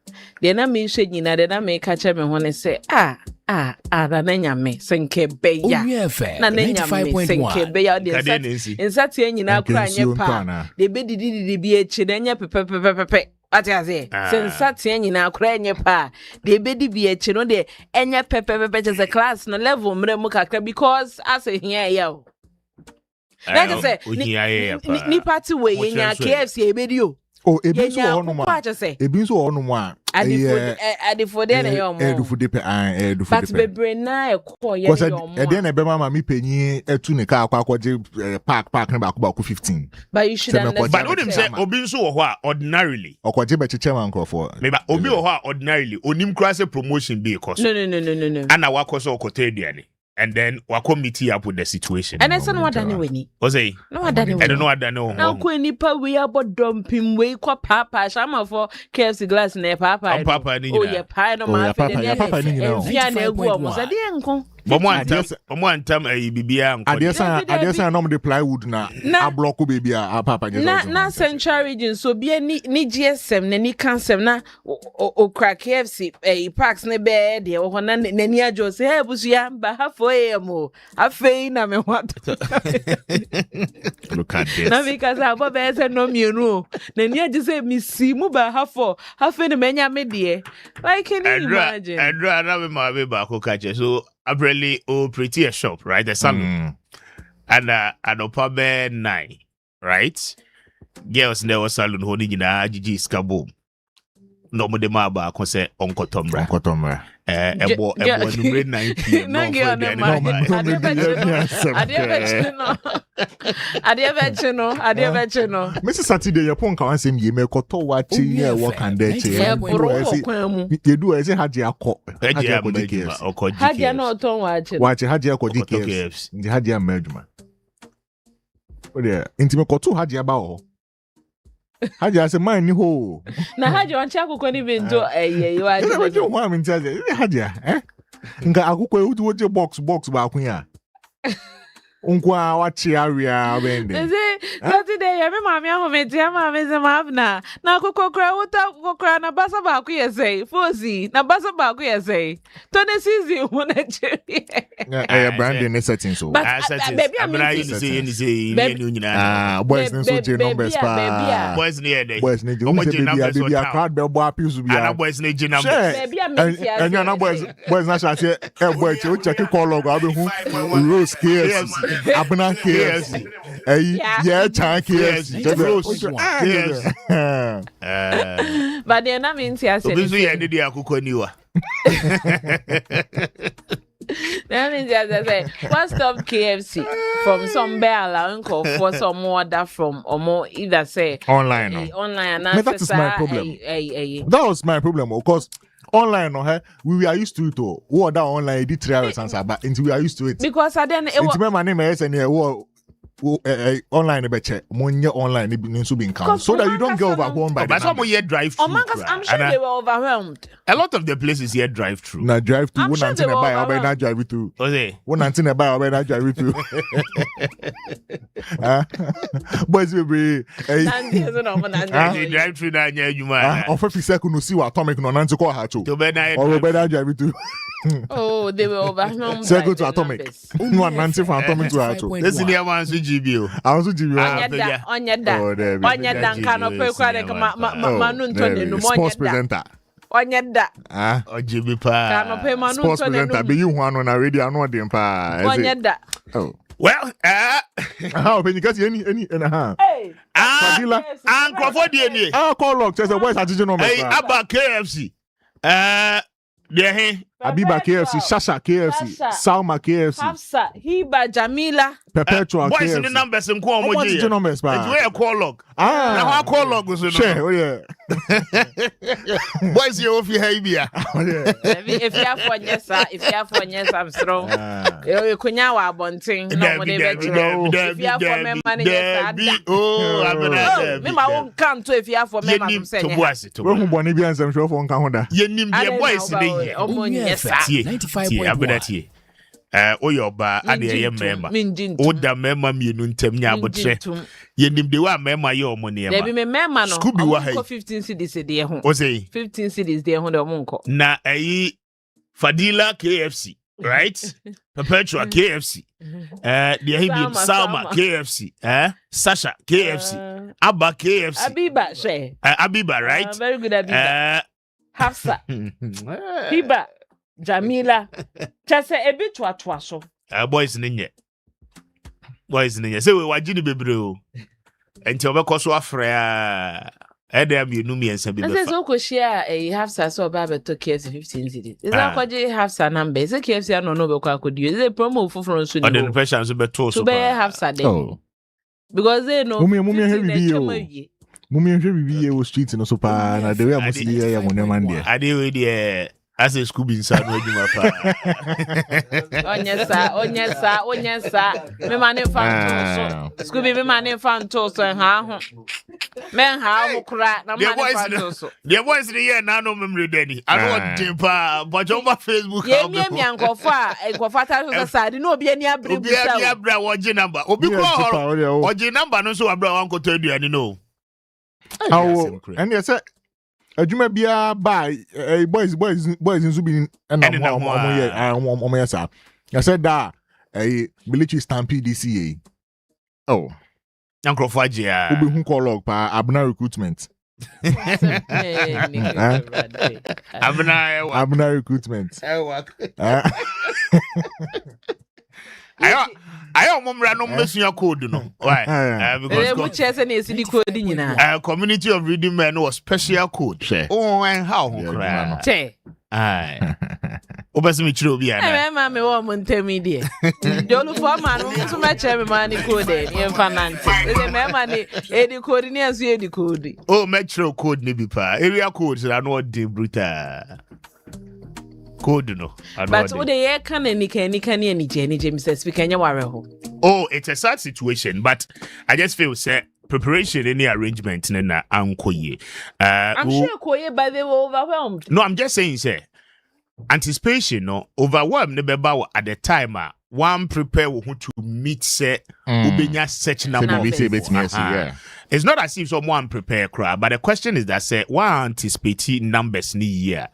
de na me hwe nyina de na me ka che me ho ne se na nanya me senke beya na nanya me senke beya de insati nyina kura anye pa de be didi bi echi na nya pepepepepe ati ase insati nyina kura anye pa de be di bi echi no de enya pepepepe just a class no level mre mu kakra because as here ya o like I say ni party we nya KFC ebedio ebi nso ho no ma ebi nso ho no ma adifo de na yo mo edufu de pe edufu de pe but bebre na ekọ ye yo mo de na be mama mi panyi etu ne ka akwaje park na ba ko 15 but you should understand but onim say obi nso wo ho a ordinarily okwaje be cheche man crofo meba obi wo ho a ordinarily onim kra say promotion be cost no ana wakoso okoto aduane and then we committee up with the situation. And I said, what done we was I? No, I don't know what I know. Now, Nipa, we are about dumping way qua papa, shama for KFC glass near papa. Papa, oh, yeah, pie no my papa, one time a BBM. I guess I know the plywood now. A block baby, a papa. Na central region, so be a ni GSM, ni cancel na o crack KFC, a parks ne bed, or Nania Jose, hey, was ya, but half mo. I feign I mean what? Look at this. Now because I have better no me no. Nania just say me see mo by half in the menya media. Why can you imagine? I'd rather have my way back, so I'm really pretty a shop, right? The salon. And upper bed 9, right? Girls never salon holding in a GG scabo. No more the maba concert Uncle Tombra. Ebo number 19. No girl, I didn't know. Mrs. Saturday, your punk can say you make koto wachi ye work and there. You do as a Hadia co. Hadia no ton watching. Watch Hadia ko DKFs. The Hadia Mergema. Oh, yeah. Intimate koto Hadia bao. Haja se man ni ho na haja wancha akụkọ ni be ndo you are you know what I'm telling you haja nga akụkọ ewu wo box ba akun ya unkwa wachi area bende Saturday ya me mama ahụ meti ama ameze mabna na akụkọ kra wuta kokra na basa ba akụ yesei fozi na basa ba akụ yesei to ne season wo na cheri branding ne setting so baby I'm boys ne so je numbers pa boys ne dey boys ne je baby a crowd be bo appeals be a boys ne je numbers baby I'm and you na boys na sha say boy che check call log abi hu rose KFC abuna KFC yeah chan KFC but then I mean see I said obi so ye dey akụkọ ni wa that means what stop KFC from some bear allowing for some order from or more either say online and that is my problem. That was my problem because online we are used to it all. What that online did 3 hours answer but we are used to it because I then it was my name is online beche monye online so that you don't get overwhelmed by but some here drive through I'm sure they were overwhelmed. A lot of the places here drive through na drive through one antenna buy or na drive through one antenna buy or na drive through boys we drive through na nya adwuma of 50 seconds no see what atomic no nanti call her to or be na drive through oh they were overwhelmed circle to atomic no nanti from atomic to her to this is the one so GBO I also GBO onyeda nka no pe kwa de manu ntone no sports presenter onyeda ojibi pa ka no pe manu sports presenter be you hu na radio anu odin pa onyeda well how when you get any hey Crawford dey call log say boys ajije no hey aba KFC there Abiba KFC, Shasha KFC, Salma KFC, Hafsa, Hiba, Jamila, Perpetual boys KFC. in the numbers and call what is the numbers, man? It's where a call log. Now our call log was share, oh yeah. Boys, you off your hair. If you have one, yes, sir. If you have one, yes, I'm strong. You could now have one thing. No, if you have for me money, yes, oh, I'm me my own come to if you have for me, I'm saying. We're born Ibian, some show for Canada. You name the boys in the year. Oh, yes, 95.1. Oyoba ade ye mema oda mema mienu ntem nya abotre ye nim de wa mema ye omone Debi me mema no Scooby wa 15 cedis de ho o say 15 cedis de ho de omonko na Fadila KFC right Perpetua KFC the him Salma KFC Sasha KFC Abba KFC Abiba she Abiba right very good Abiba Hafsa Biba Jamila chase ebi toa so boys ninye say we wagini bebre o enti obekoso afra ede am yenu mi ensa bi befa so ko share Hafsa so ba be to KFC 15 cedis is that kwaje Hafsa number is KFC no be kwa akodi is promo fufuro nso ni o the pressure so be to so be Hafsa dey because they know mummy hwe bibi o street no so pa na the way am see ya mo man there ade we there as a Scooby inside no adwuma pa onyesa me mane fan to so Scooby me mane fan to so ha ho men ha mo kura na mane fan to so the boys the year na no memory dani I don't temper but on Facebook ye mi ankofo a ta so side na obi ani abre busa obi abra woje number obi ko oje number no so abra wan ko to aduani no awo and you say adwuma bia ba boys nso bi na omo ye sa I said that military stampede this year oh Nkrofo agea obi hu call log pa abna recruitment abna recruitment ayo momra no mesua code no why because community of reading men was special code oh and how kra obese mi chiro bi ana ma me wo montemi die jolu for man so ma che me man code e fanante e me ma ni edi code ni asu edi code oh me chiro code ni bi pa area code so na no dey brutal code no but what they can any Mr. Speaker nya ware ho oh it's a sad situation but I just feel say preparation any arrangement na ankoye I'm sure koye but they were overwhelmed no I'm just saying say anticipation no overwhelmed ne beba at the time one prepare who to meet say ubenya search number yeah. It's not as if someone prepare crowd but the question is that say one anticipate numbers ni year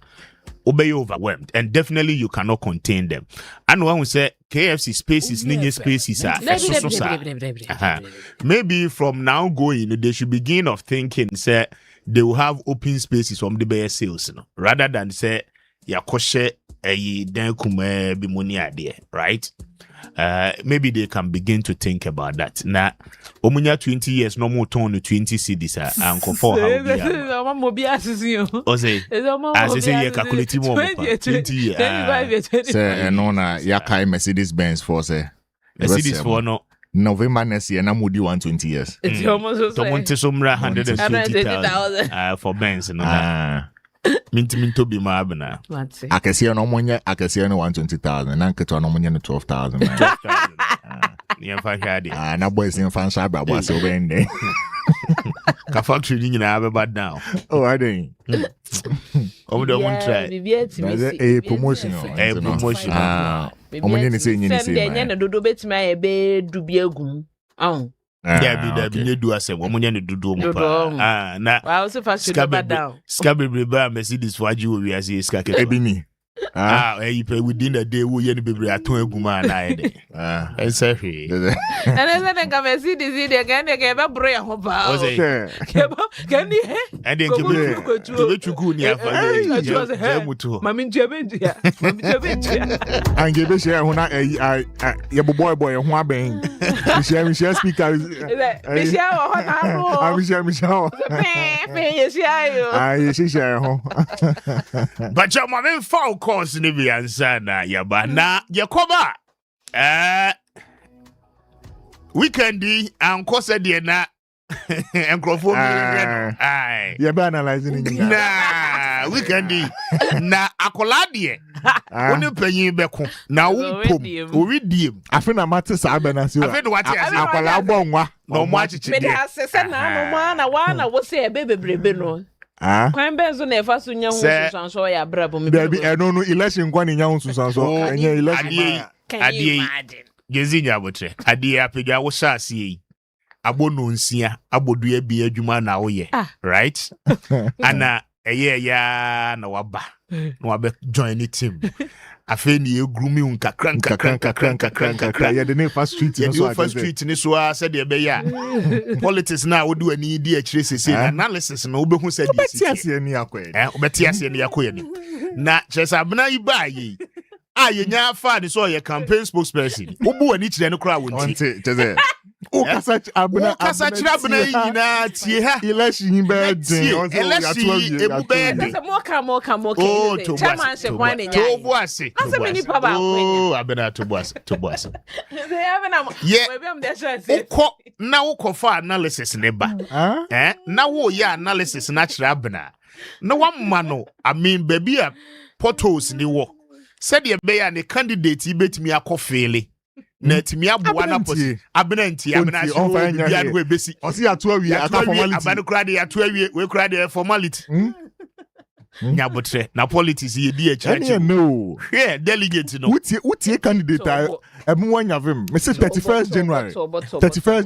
obey overwhelmed and definitely you cannot contain them. And when we say KFC spaces, ninja spaces are maybe from now going they should begin of thinking say they will have open spaces from the bear sales, you know, rather than say yakoshe den kume bi money idea, right? Maybe they can begin to think about that. Now, omunya 20 years no more turn 20 cedis and for how be o say as say you calculate more 20 years say no na yakai Mercedes Benz for say Mercedes for no November next year na mudi 120 years it's almost so monte somra 120,000 for Benz no minto bi ma abna akese no monye akese no 120,000 na nketo no monye no 12,000 ni fa hade na boys in fan sha bra boss obende ka factory ni nyina abeba down oh I dey omo won try a promotion omonye ni say nyini say dem na dodo betima e be dubi agum yeah be ne do asem omonye ne dodo mo pa na wa so factory ba down skabebre ba Mercedes for agi we as ska ke ebini within a day we yen bebre aton aguma na ede say hwe and I said can see this dey can dey be bro ya ho ba can ni and then ke chuku ni afa mami ntia and ge be share ho na ye boy ho aben mi share speaker mi share ho na mi share pe ye share yo ye share ho but your mama fall course ni bi ansa na yaba na yekoba weekendi ankosa de na enkrofo mi ai ye be analyzing ni na weekendi na akola de woni panyin beko na wo pom oridiem afi na mate sa be na si afi do wate akola bo nwa no mo achichi de me asese na no ma na wo se bebrebe no kwan benzo na efa so nya hu susanso ya brabo me baby eno no election kwa ni nya hu susanso enye election Can you imagine? Gezinya botre. Adi apega wo shasi yi. Abono nsia, abodua bi adwuma na wo ye. Right? Ana eye ya na waba. Na wabe join the team. Afe ni egrumi unkakran. Yeah, the name first street. Yeah, first street ni so said e be ya. Politics na wo do ani di akire sese analysis na wo be hu said di. Obetiase ani akoye. Obetiase ani akoye ni. Na chesa abna yi ba yi. Ye nya fa ni so ye campaign spokesperson. Wo bu ani kire no kra wonti. Chese. O kasa abna yi na tie ha. Election be den. Election ebu be den. More come. Oh, chairman se kwan nya. To boase. Asa me ni pa ba kwenya. Oh, abena to boase. They have na. Yeah. We am there say. Na wo for analysis ne ba. Na wo ya analysis na kire abena. Na wamma no, I mean baby a potholes ni wo. Said ye be ya ne candidate betimi akofele. Na timi aboa na posi abenanti so bia no ebesi osi ato awie aka formality abanu kra de ato awie we kra de formality nya botre na politics ye di church no yeah delegate no utie candidate emu wanya vim me say 31st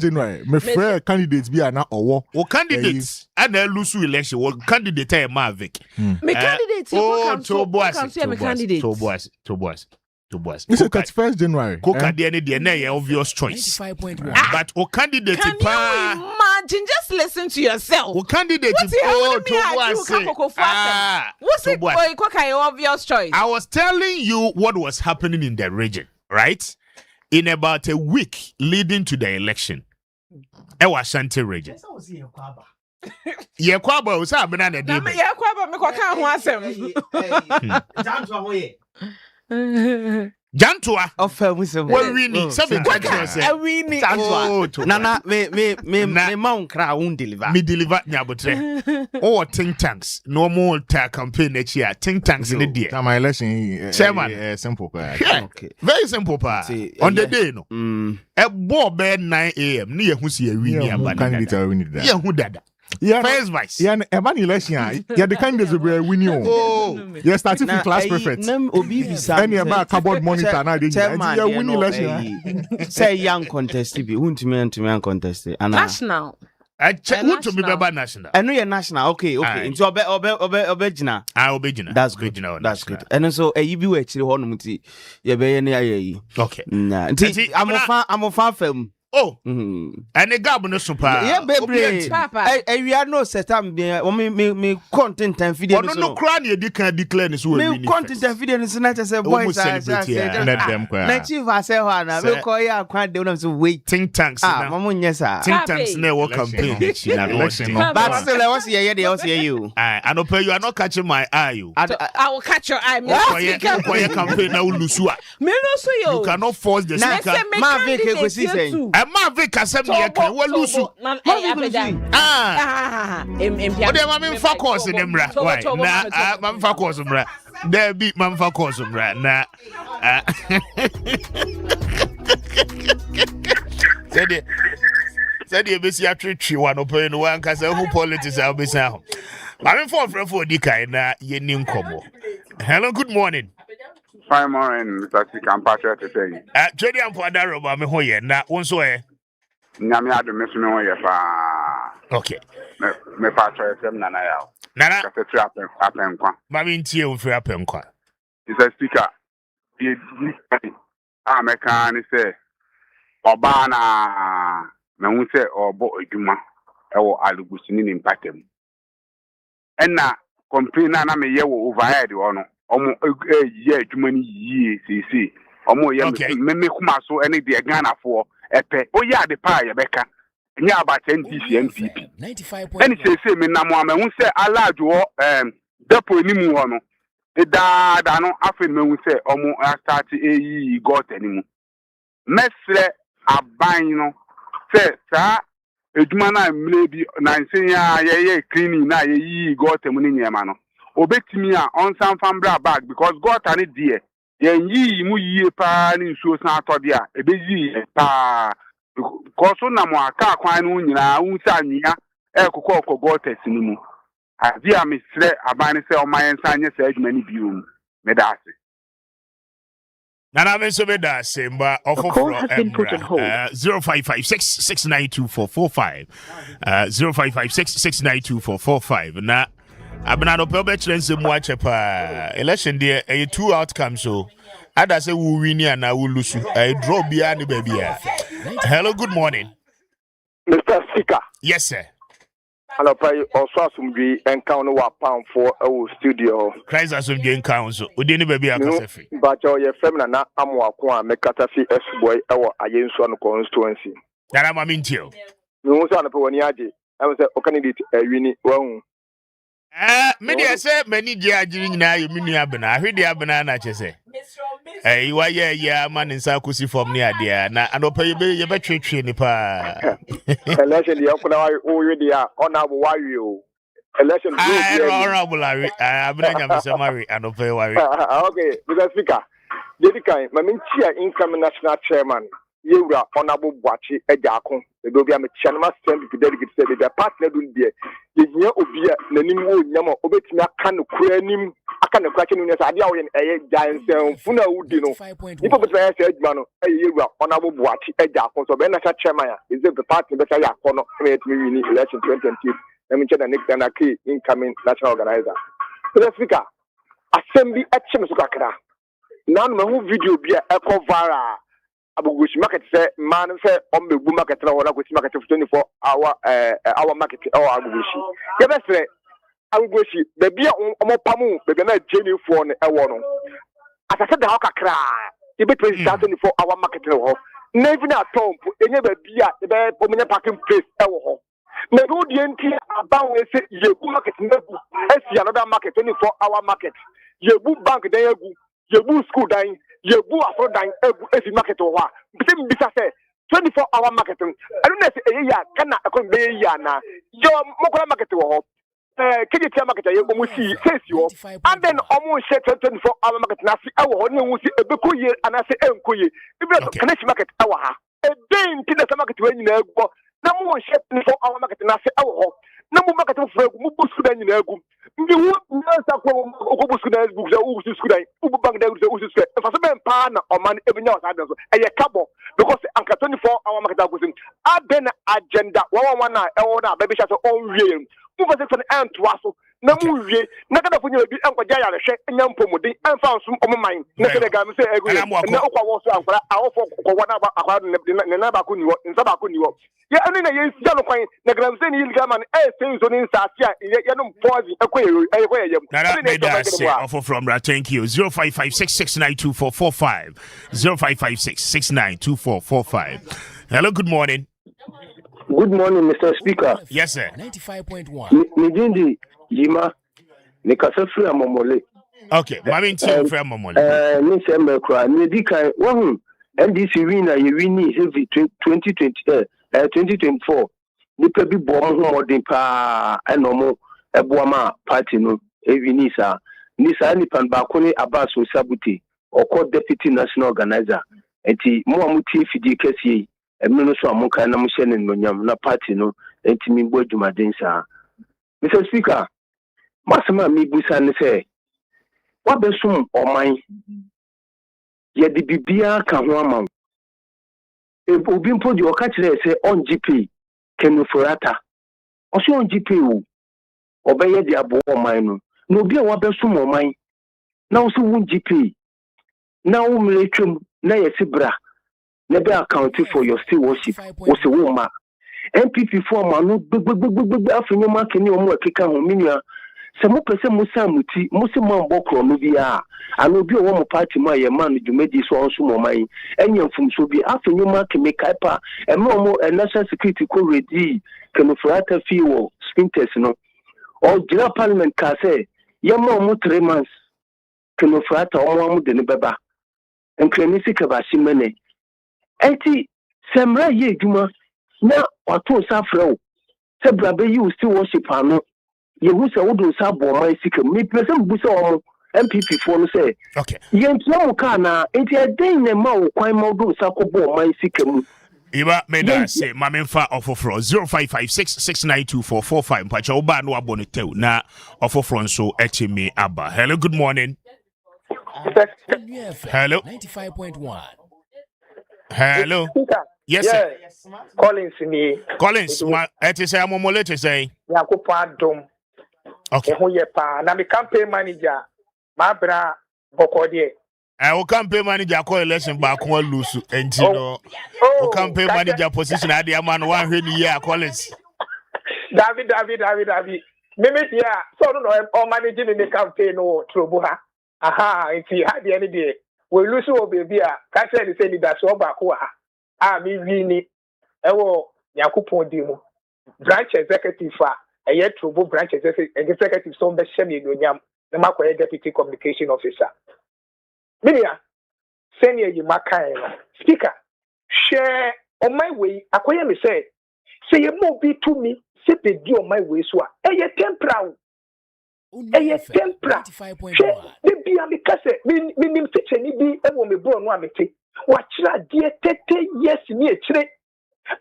January me free candidate bi na owo o candidates ana lusu election o candidate e Mavic me candidate to boss. It's 31st January. Coca the na obvious choice. 95.1. But o candidate can you imagine? Just listen to yourself. O candidate what's it obvious choice? I was telling you what was happening in the region, right? In about a week leading to the election. Ashanti region. Kwaba was abena na dey. Kwaba me kwa kan ho asem. Jantua ofemusem we wini seven wini nana me mount kra won deliver nyabotre o think tanks normal ta campaign echi a think tanks in the day my election chairman simple okay very simple pa on the day no e bo be 9 am ni yehu si wini abana candidate wini da yehu dada first vice eban election the candidates will win you you starting from class prefect obi bisa any about cardboard monitor na dey you win election say young contest bi huntumi contest national want to be national eno ye national okay nti obegina obegina that's good and so eyi bi we chire ho no muti ye be ye na ayi okay nti amofa fam oh and the gab no super yeah baby papa we are no set am me content and video no cry na dey can declare so we me content and video so na say boys let them kwa na chief ase ho na me call ya kwan dey na so wait think tanks na mama nyesa think tanks na work campaign but still I was here they was here you I no pay you are not catching my eye you I will catch your eye me campaign na ulusu a me lusu yo you cannot force the speaker ma vek ko si sen Mavic asem ye kan we lusu o de ma me focus in mra why na ma focus mra there be ma focus mra na said you be see atwetwe one open no one kasa who politics are be say ma me for di kai na ye ni nkomo. Hello, good morning. Fine morning, Mr. Nsempa to say. Jodi ampo adaro ba me ho ye na wonso e. Nyame ado me so me ho ye fa. Okay. Me pa try sem nana ya. Nana. Ka se apenkwa. Ma me ntie o firi apenkwa. Mr. Speaker, the American say oba na me hu say obo adwuma e wo alugusini ni mpatem. Enna complain na me ye wo overhead wo no. Omo ye adwuma ni yie sisi omo ye me kuma so ene de Ghana for epe o ya de pa ye beka nya aba NDC NPP ene sisi me na mo hu se alajo depo ni mu ho no da no afi me hu se omo start eyi got ani mu mesre aban no se sa adwuma na mle bi na nsen ya ye cleaning na ye yi got mu ni nyema no obetimi a on san fambra bag because God ani die yen yi mu yie pa ni nsuo san atode a ebeyi pa koso na mo aka kwan no nyina unsa nwia kokko gotes ni mu adi a mesre abane se o mayen sanye se adwuma ni biom me da ase Nana me so be da same ba offer 0556692445 0556692445 na abena no pe obetren se mu ache pa election there two outcomes so ada say we win and we lose draw bia ni ba bia. Hello, good morning Mr. Speaker. Yes sir. Hello, pay also asumdwe encounter wa pound for our studio. Christ asumdwe council. Odi ni baby akasefi. But your family na amwa kwa mekatafi S-boy ewo ayensu an constituency. Dara ma mintio. No so an pe woni age. I was a candidate wini wa. Me dey say many je agiri nyina ye menu abena. Ahwede abena na chese. Iwa ye man nsa kosi form ni ade na anopa ye be twetwe ni pa. Election dey okuna wa we dey honorable wawi o. Election dey honorable abena nyam se mari anopa ye wari. Okay, Mr. Speaker. Dedi kan mamintia incoming national chairman Yewura honorable Bwachi Ejakon. The Dobia me chanma send to delegate say the partner do there. Ye obi nanim wo nyama obetimi aka no kura nim aka no kura chenu ne sa ade a wo ye giant funa wudi no ipo betimi ya say adwuma no Yewura honorable Bwachi Ejakon so be national chairman is the party better ya kono me yetimi win election 2020 na me chena next time na incoming national organizer. So speaker assembly etchim so kakra nan ma hu video bi a cover abugushi market say man say on the market na wona gushi market for 24 hour market or abugushi ye be say abugushi be bia omo pamu be na jeni for no e wo no asase da ho kakra ye be 24 hour market no ho na even at home enye be bia ye be omenye parking place e wo ho na do die nti aban we say ye bu market na bu esi another market 24 hour market ye bu bank den egu ye bu school dan Yebu afro dan esi market ho a bisa say 24 hour market I don't know say ya kana akon be ya na yo mokola market ho kiji tia market ye omo si face yo and then omo share 24 hour market na si awo ho ne wu si ebekoye anase enkoye ibe kana si market awo ha e den ti na market we nyina egbo na mo share 24 hour market na si awo ho na mo market fo egu mo busu dan nyina egu ndi wu nsa ko busu dan egu za wu busu dan wu bank dan egu za wu fa so ben pa na oman ebinya wa sa so e kabo because anka 24 hour market agusin aben agenda one na e wo na baby sha so on wie mu fa se fan to aso na mu wie na kada fo nya bi enkwaja ya rehwe nya mpomuden emfa nso omoman na kada ga me se egu na okwa wo so ankwara awofo ko wana ba akwara ne na ba ko niwo nsa ba ko niwo ye anu na ye sia no kwan na gram se ni illegal man senzo ni nsasi a ye no mpozi ekoye yem offer from that. Thank you. 0556692445 0556692445. Hello, good morning. Good morning, Mr. Speaker. Yes, sir. 95.1. Nijindi Jima Nikasafri Amomole. Okay, mami nti from Amomole. Nsempa kra nidika wahu NDC winner you win heavy 2024. Nipa bi bom ho modern pa enomo eboama party no evinisa nisa nipa ba ko ni Abbas Osabuti oko deputy national organizer enti mo amuti fidi kese emno so amuka na mo hye no nyam na party no enti mi bo adwumaden sa. Mr. Speaker, masama mi busa ne se wabesum oman ye de bibia ka ho ama obi mpo di oka kire se on GP kenu forata oso on GP o obeye di abo oman no na obi a wabesum oman na oso won GP na wo mletwem na yesibra na be account for your stewardship oso wo ma MPP form no gbegbegbegbe afenyo keni omo akeka ho minua se mo pese mo samuti mo se man bokro no bia ana obi wo mo party ma ye man dwumedi so onso mo man enya mfumso bi afenyo ma keme kaipa emo mo national security ko ready kenu frata fi wo spinters no o gira parliament ka se ye mo 3 months kenu frata o mo de ne beba enkreni sika ba shimene enti semra ye dwuma na wato safrao se brabe you still worship ano yehu se wodo sa bo mai sika me pese mbusa omo MPP for no say okay yentua mo ka na enti eden ne ma wo kwan ma wodo sa ko bo mai sika mu Iba meda say mamemfa ofofro 0556692445 mpacha oba no abonetew na ofofro nso etimi aba. Hello, good morning. Hello. 95.1. Hello. Yes, sir. Collins me. Collins, it is a momole to say. Yakupa dom. Okay. Who ye pa? Na me campaign manager. My bra Bokodie. I will campaign manager call election back one loose and you know. Campaign manager position at the man 1 year, Collins. David. Mimi yeah. So no, I'm managing in the campaign no Trubuha. Aha, if you had the any day. We lose your baby. Can't say the same that's all back. Me really. Ewo Yakupon Dimo. Branch executive a yet Trubu branch executive so be shemi nyam the Makoye deputy communication officer. Minia, senior you makai speaker. Share on my way. Akoye me say you move be to me. Say be on my way so. Tempera. Tempera. The be amikase. Minim teacher ni bi ewo me bro no amete. Wachira die 30 years ni echire.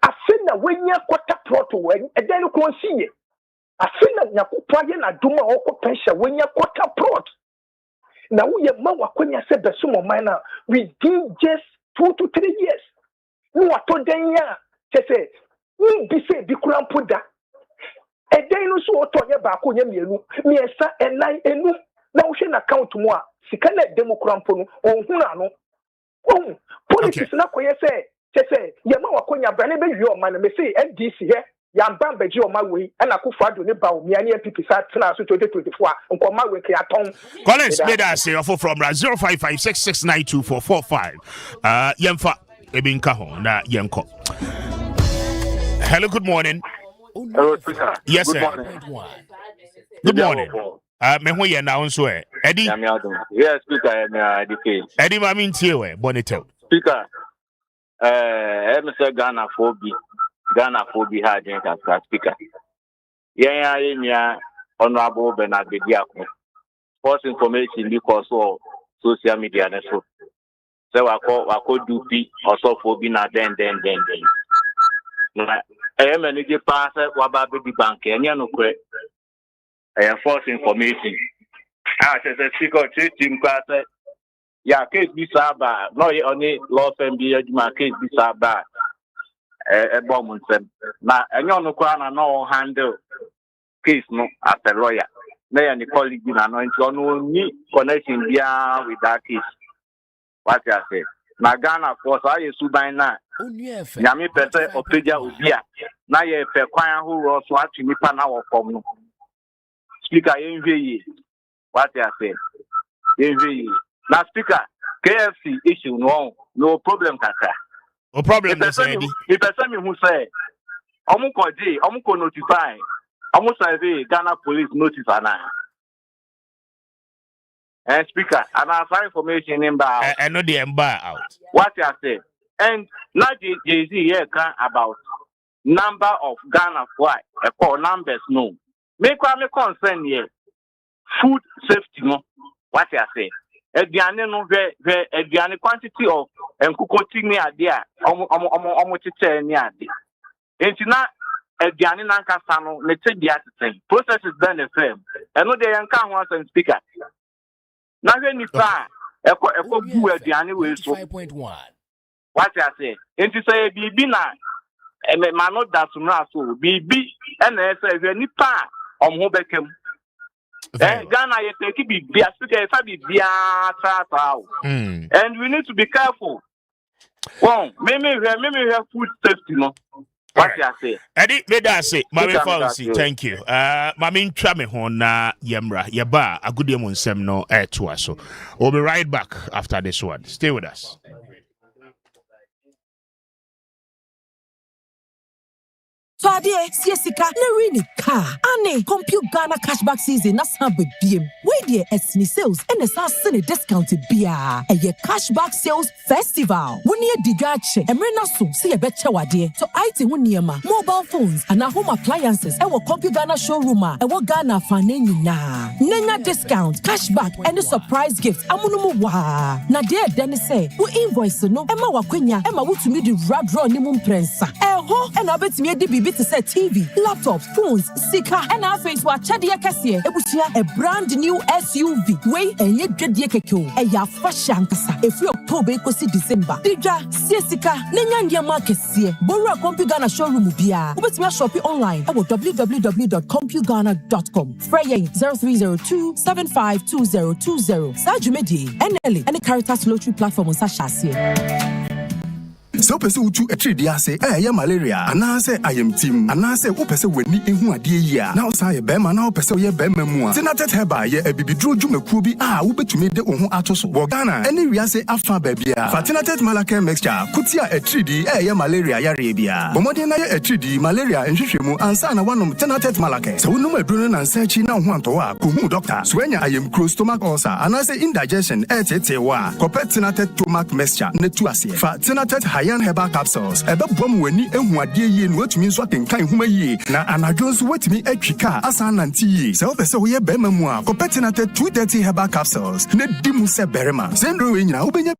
Afena wenya kwata plot wen e den ko nsiye. Afena nyakupa ye na duma okọ pension wenya kwata plot. Na wo ye ma wakonya se besumo man na within just 2 to 3 years. No atodenya chese ni bi se bi kurampo da. E den no so otonye ba ko nya mienu. Miesa enai enu na wo hwe na account mu a sika na demo kurampo no onhuna no. Politics na koye se chese ye ma wakonya brane be wi o man me say NDC here yamba beji o ma we na Akufo-Addo ne ba o mi ani MPP sa tena so 2024 nko ma we ke aton. Collins made us say offer from 0556692445 yemfa ebinka ho na yenko. Hello, good morning. Hello, speaker. Yes, good sir. Morning. Good morning. Me ho ye na unso e. Eddie. Yes, speaker, Eddie ma min tie we bonitel. Speaker. Mr. Ghana Phobi had as speaker. Yeah, Honorable Bernard Bediako. False information because of social media network. So I could do P also Phobi na then. I am a new passer waba baby bank and you know correct. I have false information. I said the speaker team class. Yeah, case be saba. No, only law firm be my case be saba. A bomb now, and you know, no handle case no as a lawyer. Nay, and the colleague in anointing on me connection with that case. What I say? Now, Ghana, of course, I used to buy now. Yami Pete or Pedia Ubia. Now, you have a choir who was watching me now from Speaker envy. What I say? Envy. Now, speaker, KFC issue no problem, Kaka. No problem, the person who say, Omuko notify, survey Ghana police notice and speaker, and I find information in bar. I know the embar out. What I say, and now Jay-Z here can about number of Ghana fly, call numbers no. Make me concern here. Food safety no. What I say. Ediane no ve ediane quantity of enkukoti ni ade a omo tete ni ade enti na ediane na nkasa no ne tedi ateten processes done the firm eno de yanka ho asan speaker na hwe nipa eko bu ediane we so 5.1 what I say enti say bibi na ma no that no aso bibi na say hwe nipa omho bekem Ghana, you take it be speaker, and we need to be careful. Well, maybe we have food safety, no. What I say, Eddie, let us say, Mami Fancy, thank you. Mami Trame Hona Yemra, Yaba, a good demon semno air to us. So we'll be right back after this one. Stay with us. So adie siesika na really car ane compute Ghana cashback season na sambe biem we dey esni sales and the sane discount bia eye cashback sales festival woni edigache emre na so se ye beche wade so IT ho niema mobile phones and home appliances e wo compute Ghana showroom e wo Ghana fane nyina nenya discount cashback and surprise gifts amunumu wa na dey den say wo invoice no e ma wakwenya e ma wotumi di draw ni mu prensa ho and obetumi edi bibi to say TV, laptops, phones, sika and our face wa chade kase ebusia a brand new SUV. Wey enye dwedie keke e ya fashion kasa. Efi October ekosi December. Dija sika nenya ndiama kese. Boru Computer Ghana showroom bia. Obetumi shop online at www.compugana.com. Frey 0302752020. Sajumedi NLA and the Caritas Lottery platform on Sashasi. So person utu etridi say ya malaria ana say ayam team ana say wo person wani ehu ade yi a na say be ma na wo person ye be ma mu a tinatet heba ye abibidro dwumakuo bi a wo betumi de wo ho atoso wo Ghana any wi ase afa ba bia fatinatet malake mixture kutia etridi ya malaria yare bia bomode na ye etridi malaria nhwehwemu ansa na wanom tinatet malake so wonum aduro na nsachi na ho anto a kohu doctor so anya ayam cross stomach ulcer ana say indigestion etete wa kopet tinatet stomach mixture na tu ase fatinatet Iron herbal capsules. Ebe bom weni ehu ade ye no atumi nso atenkan huma ye na anadwo nso watumi atwika asa nanti ye. Se opese wo ye bema mu a Copetinate 230 herbal capsules. Ne dimu se berema. Sendro we nyina obenya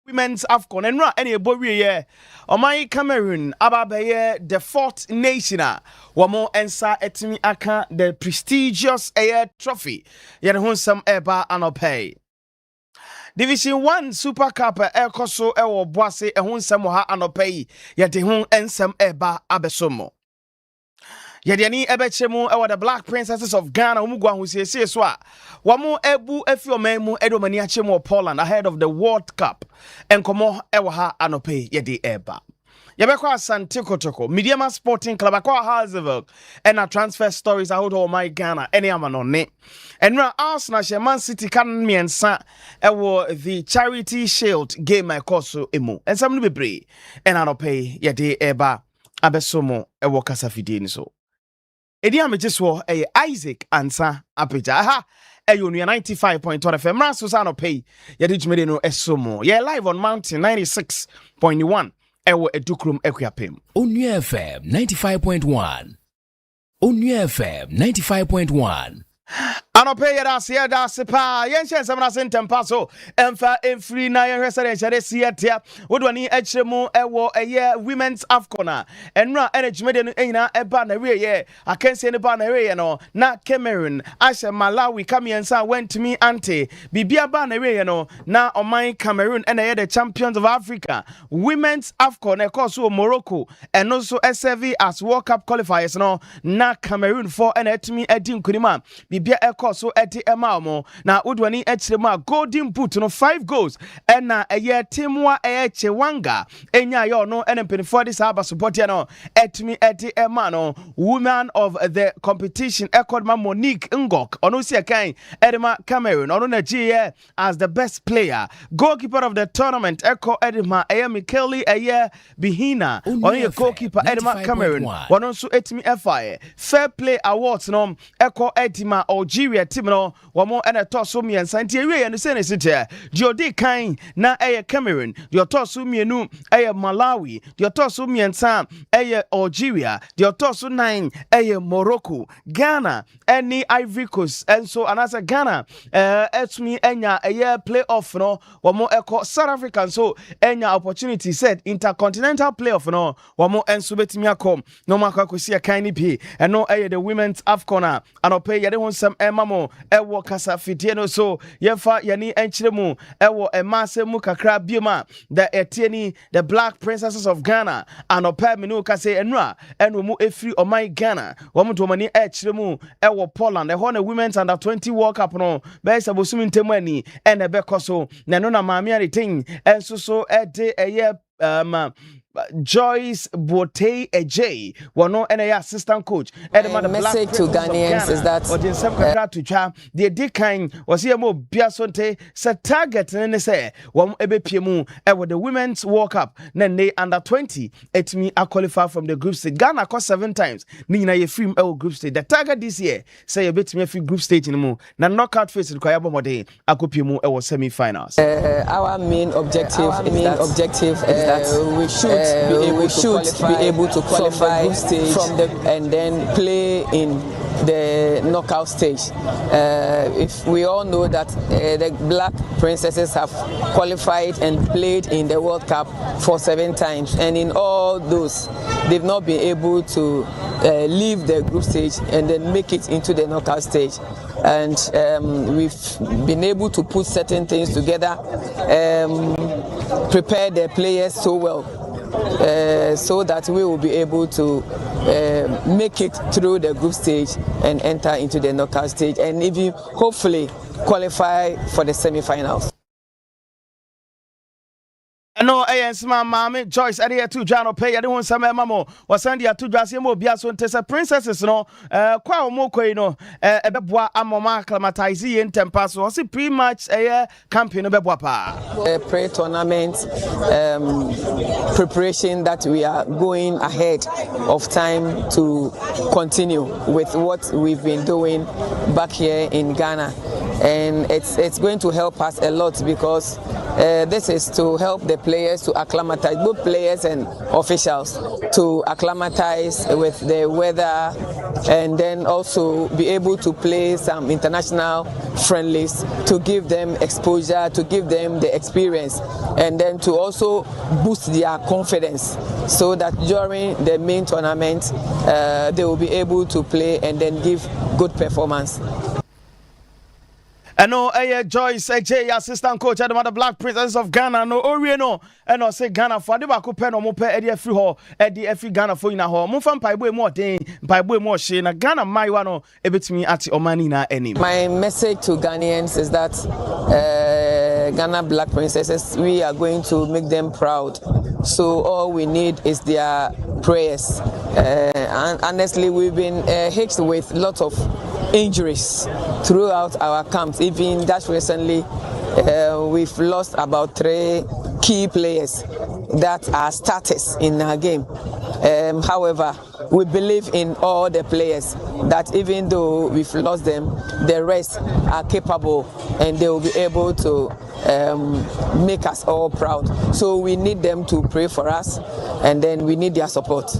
Women's AFCON and any boy yeah. My Cameroon ababaye the fourth nation wamo ensa etimi aka the prestigious air trophy. Yet won some eba anopay. Division 1 Super Cup ekoso ewo boase ehun nsem ha anopai yede hun ensem eba abesomo. Yede ani ebechemu ewo the Black Princesses of Ghana umugwa husiesie so a wamo ebu efiomemu edomani achemu Poland ahead of the World Cup. Enkomo ewo ha anopai yede eba. Yabekwa Asante Kotoko, Mediama Sporting Club, Akwa Hazelberg, and our transfer stories out of my Ghana, any amanone. And now Arsenal, Man City, can me and Sa, the Charity Shield game, my course, emo, and some be brave, and I'll pay Yade Eba, Abesomo, a Wakasa Fidin so. Ediame just war a Isaac Ansa Apija, aha. Ayo 95.1 FM Rasusano pay Yadich Medino Esomo. Yeah, live on Mountain 96.1. Ewo edukrum ekwapem. Onua FM 95.1. Onua FM 95.1. Anope yada da sepa yenche samna Nsempa so emfa emfiri na yehwesere chere siatia wodwani echiremu ewo eye women's afcon enra enejimede no enyina eba na wiye akense ne ba na wiye no na Cameroon ashe Malawi kamiensa went to me ante bibia ba na wiye no na oman Cameroon ena ye the champions of Africa women's afcon e course Morocco and also serve as World Cup qualifiers no na Cameroon for ena etimi edi nkunima bibia so eti emamo na udwani echirema golden boot no 5 goals ena eye timwa chewanga enya yo no enempeni this aba support ya no etimi eti emano woman of the competition ekodma Monique Ngok ono si akan edema Cameroon ono na GE as the best player goalkeeper of the tournament eko edema eye Mikeli eye Bihina ono ye goalkeeper edema Cameroon ono so etimi FI fair play awards no eko edema Algeria team no wamo ena toso miensa nti ewie no se ne site Jodi kan na eye Cameroon the toso mienu eye Malawi the toso miensa eye Algeria the toso 9 eye Morocco Ghana any Ivory Coast and so anasa Ghana etumi enya eye playoff no wamo eko South Africa so enya opportunity said intercontinental playoff no wamo enso betimi akom no makwakosi kan ni bi eno eye the women's AFCON anope yede honsam mamo ewo kasa fidie no so yefa yani enchiremu ewo emase mu kakra bioma the etieni the Black Princesses of Ghana anopa minu kase enra eno mu efri oman Ghana womu to mani echiremu ewo Poland e hona women's under 20 World Cup no be sabosumi ntemu ani ene be koso na no na maami aritin enso so ede eye Joyce Bote Ej wano ena assistant coach my message to Ghanaians is that the dekan was here mo biasonte se target ne say wam ebepiemu with the women's World Cup then they under 20 etimi a qualify from the group stage Ghana cost 7 times ni na ye film group stage the target this year say ebetimi fi group stage ni mu na knockout phase require bomode akopiemu semi finals. Our main objective is that we should be able to qualify from the and then play in the knockout stage. If we all know that the Black Princesses have qualified and played in the World Cup for 7 times, and in all those, they've not been able to leave the group stage and then make it into the knockout stage. And we've been able to put certain things together, prepare the players so well. So that we will be able to make it through the group stage and enter into the knockout stage and even hopefully qualify for the semi-finals. No, mama Joyce ade to Jano pay ade won some mamo wasandi atu dwase mo bia so ntesa princesses no kwa mo koi no ebeboa amoma acclimatize ye Nsempa so was pre-match campaign beboa pa pre-tournament preparation that we are going ahead of time to continue with what we've been doing back here in Ghana, and it's going to help us a lot because this is to help the players to acclimatize, both players and officials, to acclimatize with the weather and then also be able to play some international friendlies to give them exposure, to give them the experience, and then to also boost their confidence so that during the main tournament they will be able to play and then give good performance. I know Joyce AJ assistant coach at the Black Princess of Ghana no Orieno and I say Ghana for the back pen or mope Eddie free hall Eddie every Ghana for in a hall Mufan Paibo more day Paibo more shane a Ghana my one a bit me at Omanina any. My message to Ghanaians is that Ghana Black Princesses, we are going to make them proud. So all we need is their prayers. And honestly, we've been hit with lots of injuries throughout our camps. Even that recently, we've lost about 3 key players that are starters in our game. However, we believe in all the players that even though we've lost them, the rest are capable and they will be able to make us all proud. So we need them to pray for us and then we need their support.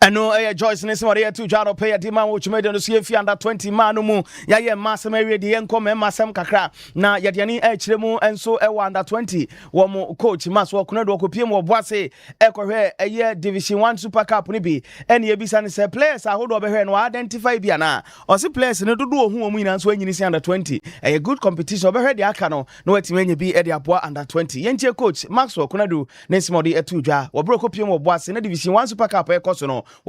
I know Joyce Nsempa to Jano pay a demand which made the CFI under 20 manumu. Ya massam area the encome and massam kakra. Na yadiani hremu and so under 20. One coach Mas Wakuno Kopim or Boise Echo a year Division 1 Super Cup nibi. And ye bisan say players I hold over here and identify Biana. Or see players no do who win and so when you see under 20. A good competition over here the Akano. No it when you be Eddie Apua under 20. Yenche coach Maxwell Kunadu Nsempa Etuja or Bro Kopim or Boise in Division 1 Super Cup Ekosono. So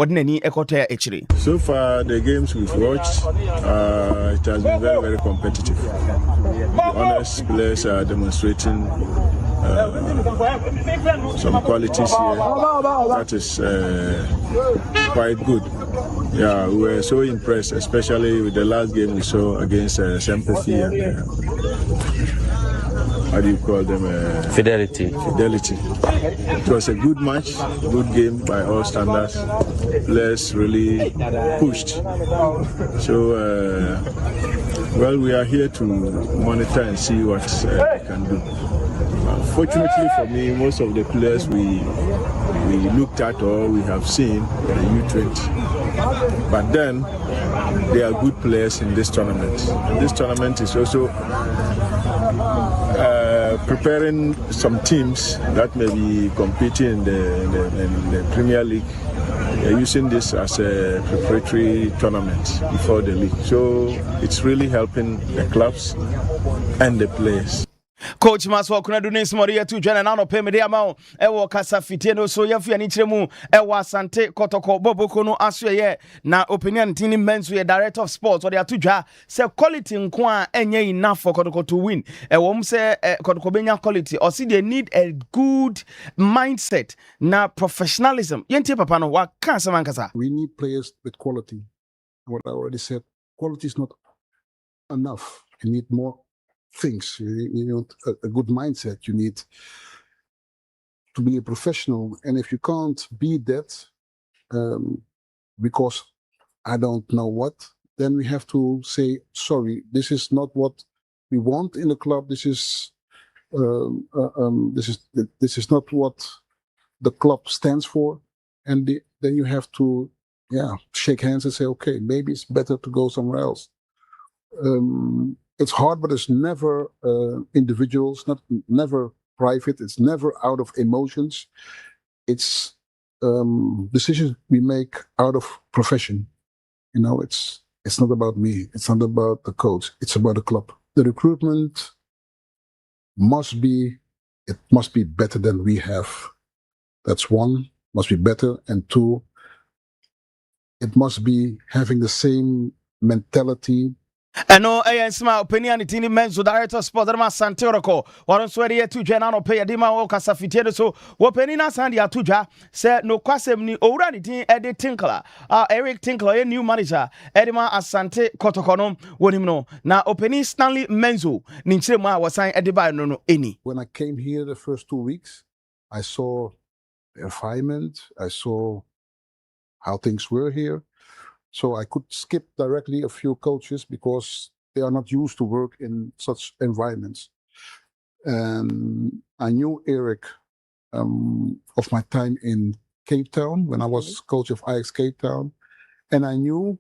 far, the games we've watched, it has been very, very competitive. The honest players are demonstrating some qualities here that is quite good. Yeah, we were so impressed, especially with the last game we saw against Nsempa and how do you call them? Fidelity. It was a good match, good game by all standards. Players really pushed. So, well, we are here to monitor and see what we can do. Fortunately for me, most of the players we looked at or we have seen the U20. But then, they are good players in this tournament. And this tournament is also preparing some teams that may be competing in the Premier League. They're using this as a preparatory tournament before the league. So it's really helping the clubs and the players. Coach Maswa kuna do Nsempa to join na no pay me dey amount e wo kasa fitie no so yafu ani kiremu e wo asante kotoko boboko no aso ye na opinion tini men's we director of sports or they atudwa say quality nko a enye enough for kotoko to win e wo say kotoko benya quality or see they need a good mindset na professionalism yenti papa no wa kan se mankasa. We need players with quality. What I already said, quality is not enough. You need more things. You need a good mindset. You need to be a professional. And if you can't be that, because I don't know what, then we have to say, sorry, this is not what we want in the club. This is not what the club stands for. And then you have to, shake hands and say, okay, maybe it's better to go somewhere else. It's hard, but it's never individuals, never private. It's never out of emotions. It's decisions we make out of profession. You know, it's not about me. It's not about the coach. It's about the club. The recruitment must be better than we have. That's one, must be better. And two, it must be having the same mentality. I know Nsempa opinion tini men's director of sports ma Santiago waron so dey to jena no pay dima wo kasa fitie so wo penny na san dia to say no kwasem ni owura ni tin Eddie Tinkler Eric Tinkler new manager Edima Asante Kotoko no wonim no na opinion Stanley Menzo ni chire mu a wasan Ediba no any. When I came here the first 2 weeks, I saw the environment, I saw how things were here. So I could skip directly a few coaches because they are not used to work in such environments. I knew Eric of my time in Cape Town when I was coach of Ajax Cape Town. And I knew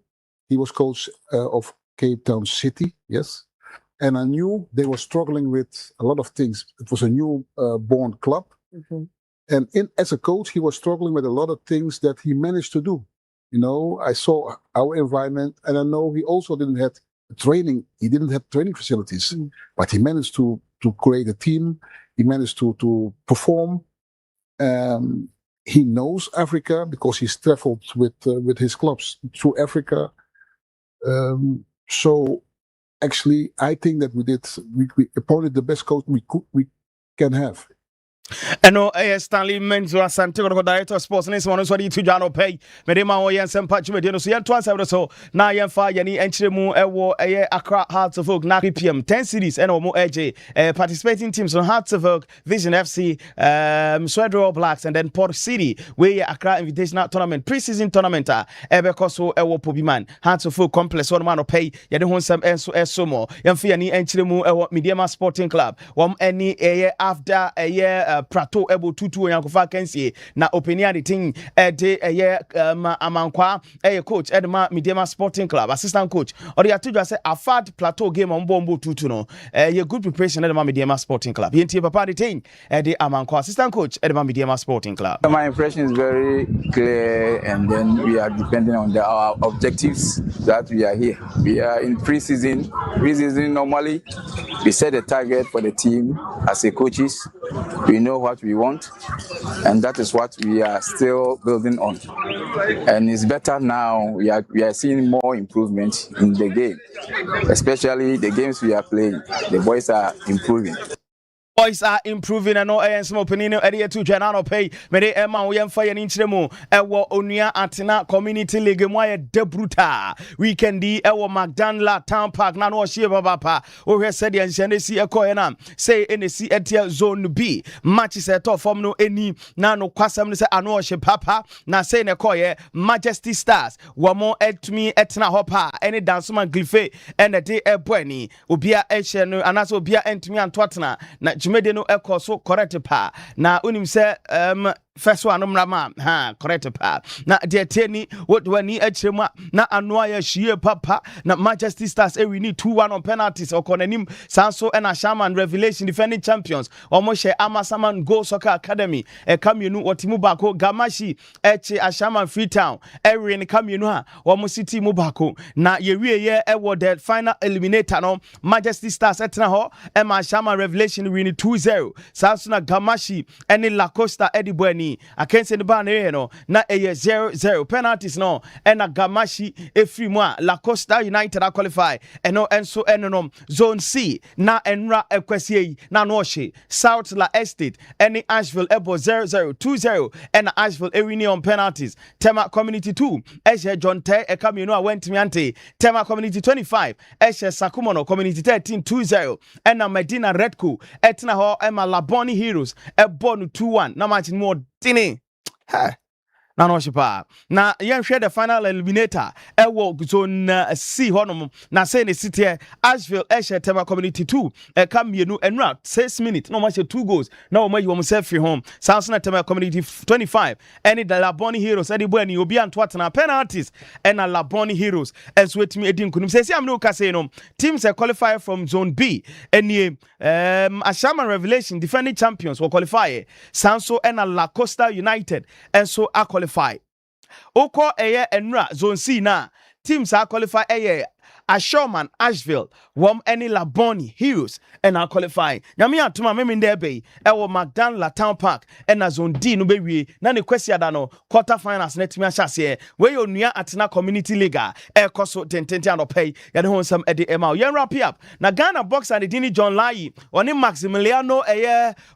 he was coach of Cape Town City, yes. And I knew they were struggling with a lot of things. It was a new born club. Mm-hmm. And as a coach, he was struggling with a lot of things that he managed to do. You know, I saw our environment, and I know he also didn't have training. He didn't have training facilities, but he managed to create a team. He managed to perform. He knows Africa because he's traveled with his clubs through Africa. So actually, I think that we appointed the best coach we can have. Eno Stanley Menzo Asante ko director of sports ne so no so di tu dwa no pay me de ma wo Nsempa chimede no so yen to answer so na yen fa yani enchire mu ewo eye Accra Hearts of Oak na PPM 10 cities eno mo AJ participating teams on Hearts of Oak, Vision FC, Swedro Blacks and then Port City we Accra Invitational Tournament pre-season tournament ebe ko so ewo Pobiman Hearts of Oak complex one man pay ye de honsam enso mo yen fa yani enchire mu ewo Mediama Sporting Club wom any eye after eye Prato ebo tutu yankofa kensie na opinion the thing de amankwa coach edema Mediama Sporting Club assistant coach or the atudwa say afad Plateau game on bombo tutu no ye good preparation edema Mediama Sporting Club yenti papa the thing de amankwa assistant coach edema Mediama Sporting Club. My impression is very clear, and then we are depending on our objectives that we are here. We are in pre-season normally we set a target for the team as a coaches. We know what we want, and that is what we are still building on. And it's better now. We are seeing more improvement in the game, especially the games we are playing. The boys are improving. Boys are improving and no some opinion area to Janano pay. Mede Emma we am fire in Chilemo. Ewo Onia Atina Community League Moya Debruta. Weekend di Ewo Magdanla Town Park Nano Shiva Papa. O said the Shanesi Ekoena. Say in the C Zone B. Matches at top from no any Nano Quasam say Anoche Papa. Na say Nekoye Majesty Stars. Wamo et me etna hopper. Any dance man Glife and a day Ebweni. Ubia Echenu and also Bia Entmi and Twatna. Na Jumede no eko so correct pa na unim se first one mrama correct pa na de teni what wani achirema na anoa ya hie papa na Majesty Stars we need 2-1 on penalties okonanim sanso and Shaman Revelation defending champions omo she Amasaman Go Soccer Academy kamienu otimu bako Gamashi eche Shaman Freetown erin kamienu ha omo city mu bako na yewie ye ewo the final eliminator no Majesty Stars etna ho Shaman Revelation we need 2-0 sanso na Gamashi eni La Costa Edibweni against the ban no na 0-0 penalties no and Gamashi efri mu La Costa United are qualify eno enso enonom zone C na enra ekwesie na no hye South La Estate any Asheville ebo 0-0 2-0 and Asheville ewini on penalties Tema Community 2 Eshe John Te ekamino a went miante Tema Community 25 Eshe Sakumono Community 13 2-0 and Medina Redco etna ho Emma Laboni Heroes ebo 2-1 na match more tini na no shipa na yen hwe the final eliminator ewo zone C honom na say ne city Asheville Eshe Tema Community 2 come mienu enra 6 minutes no match 2 goals na o mayi wo self home Samson Tema Community 25 any the Laboni Heroes edi bo ani obi antwatena penalties and Laboni Heroes as wetimi edin kunum say am no ka say no teams qualify from zone B any Shaman Revelation defending champions will qualify Sanso and La Costa United and so are qualified. Oko eye enra zone C na teams are qualified eye Ashoman Asheville wom any Laboni Heroes and are qualifying. Nyame atuma meme ndebe ewo Magdanla Town Park and zone D no bewie na ne kwesi adano quarter finals netimi ahase we onua Atena Community League ekoso tententi anopay ya de honsam ede ema yen wrap up na Ghana boxer and Dini John Lai oni Maximiliano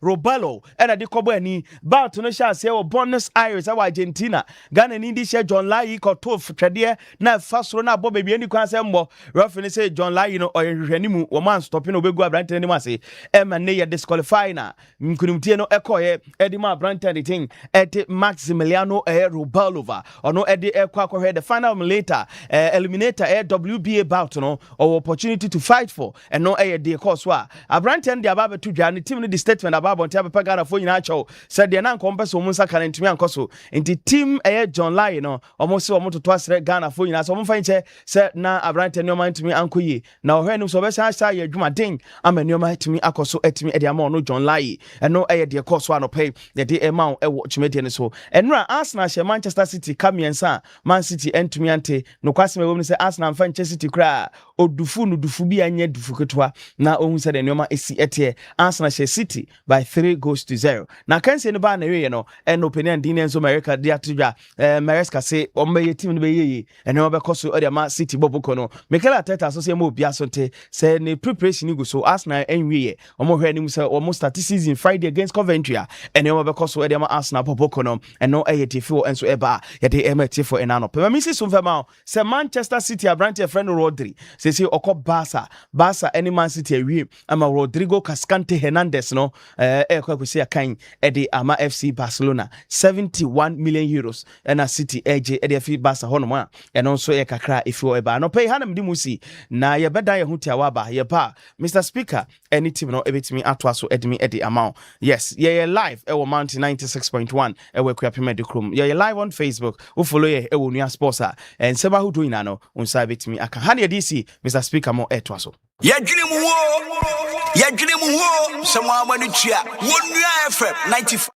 Robelo and de kobo ani bout no hase wo Buenos Aires awa Argentina Ghana ni di share John Lai ko to twede na fasoro na bobe bi ani kwan se mbo referee say John Lai no oyehwanimu wo man stopping obegu abrante ni mase emane ye disqualify na nkunimtie no ekoye edima abrante the thing ede Maximiliano Robelova ono ede ekwa the final later eliminator WBA bout no or opportunity to fight for and no de course wa abrante and the ababa to dwa team no the statement ababa ntia papa Ghana fo nyina chaw said de na nkompeso mu nsa kan ntimi ankoso nti team John Lai no almost omo to asre Ghana fo nyina so mo fa nche se na abrante nneɛma ntumi ankɔ yie na ɔhwɛ no so ɔbɛsan ahyɛ ayɛ adwumaden ama nneɛma ntumi akɔ so atumi de ama ɔno John Lai ɛno ɛyɛ deɛ kɔ so anɔpɛ yɛde ɛma wo ɛwɔ dwumadie no so ɛnora Arsenal hyɛ Manchester City ka mmiɛnsa a Man City ntumi ante nokwasɛm ɛwɔ mu no sɛ Arsenal mfa nkyɛ City koraa odufu no dufu bi anyɛ dufu ketewa na ohun sɛ de nneɛma esi ɛteɛ Arsenal hyɛ City by 3-0 na kanse no ba na ɛwɛyɛ no ɛno opinion din nso America de atodwa Maresca se ɔmbɛyɛ team no bɛyɛ yi ɛno ɔbɛkɔ so ɔde ama City bɔbɔkɔ no Mikel Arteta so sɛ mo obi asonte sɛ ne preparation ni go so Arsenal ɛnwiɛ ɔmo hwɛ anim sɛ ɔmo start season Friday against Coventry a ɛno ɔbɛkɔ so ɔde ama Arsenal bɔbɔkɔ no ɛno ɛyɛ tifo ɛnso ɛba yɛde ɛma tifo ɛnano pɛma mi si so mfɛma sɛ Manchester City abrante friend Rodri sɛ ɔkɔ Barca any Man City awie ama Rodrigo Cascante Hernandez no ɛkɔ akɔsi akan ɛde ama FC Barcelona 71 million euros ɛna City ɛgye ɛde afi Barca hɔ nom a ɛno nso yɛ kakra efi hɔ ɛba no pɛi ha na mede mu si na yɛbɛda yɛ ho tiawa aba yɛba Mr Speaker any team no ɛbɛtumi atoa so ɛde me ɛde ama wo yes yɛyɛ live ɛwɔ Mountain 96.1 ɛwɔ Akuapem de krom yɛyɛ live on Facebook wo follow yɛ ɛwɔ Nua Sports a nsɛm ahodoɔ nyinaa no wo nsa bɛtumi aka ha ne yɛde si Mr Speaker mo ɛtoa so yɛdwene mu wo sɛ mo amanu tua wo Nua FM 95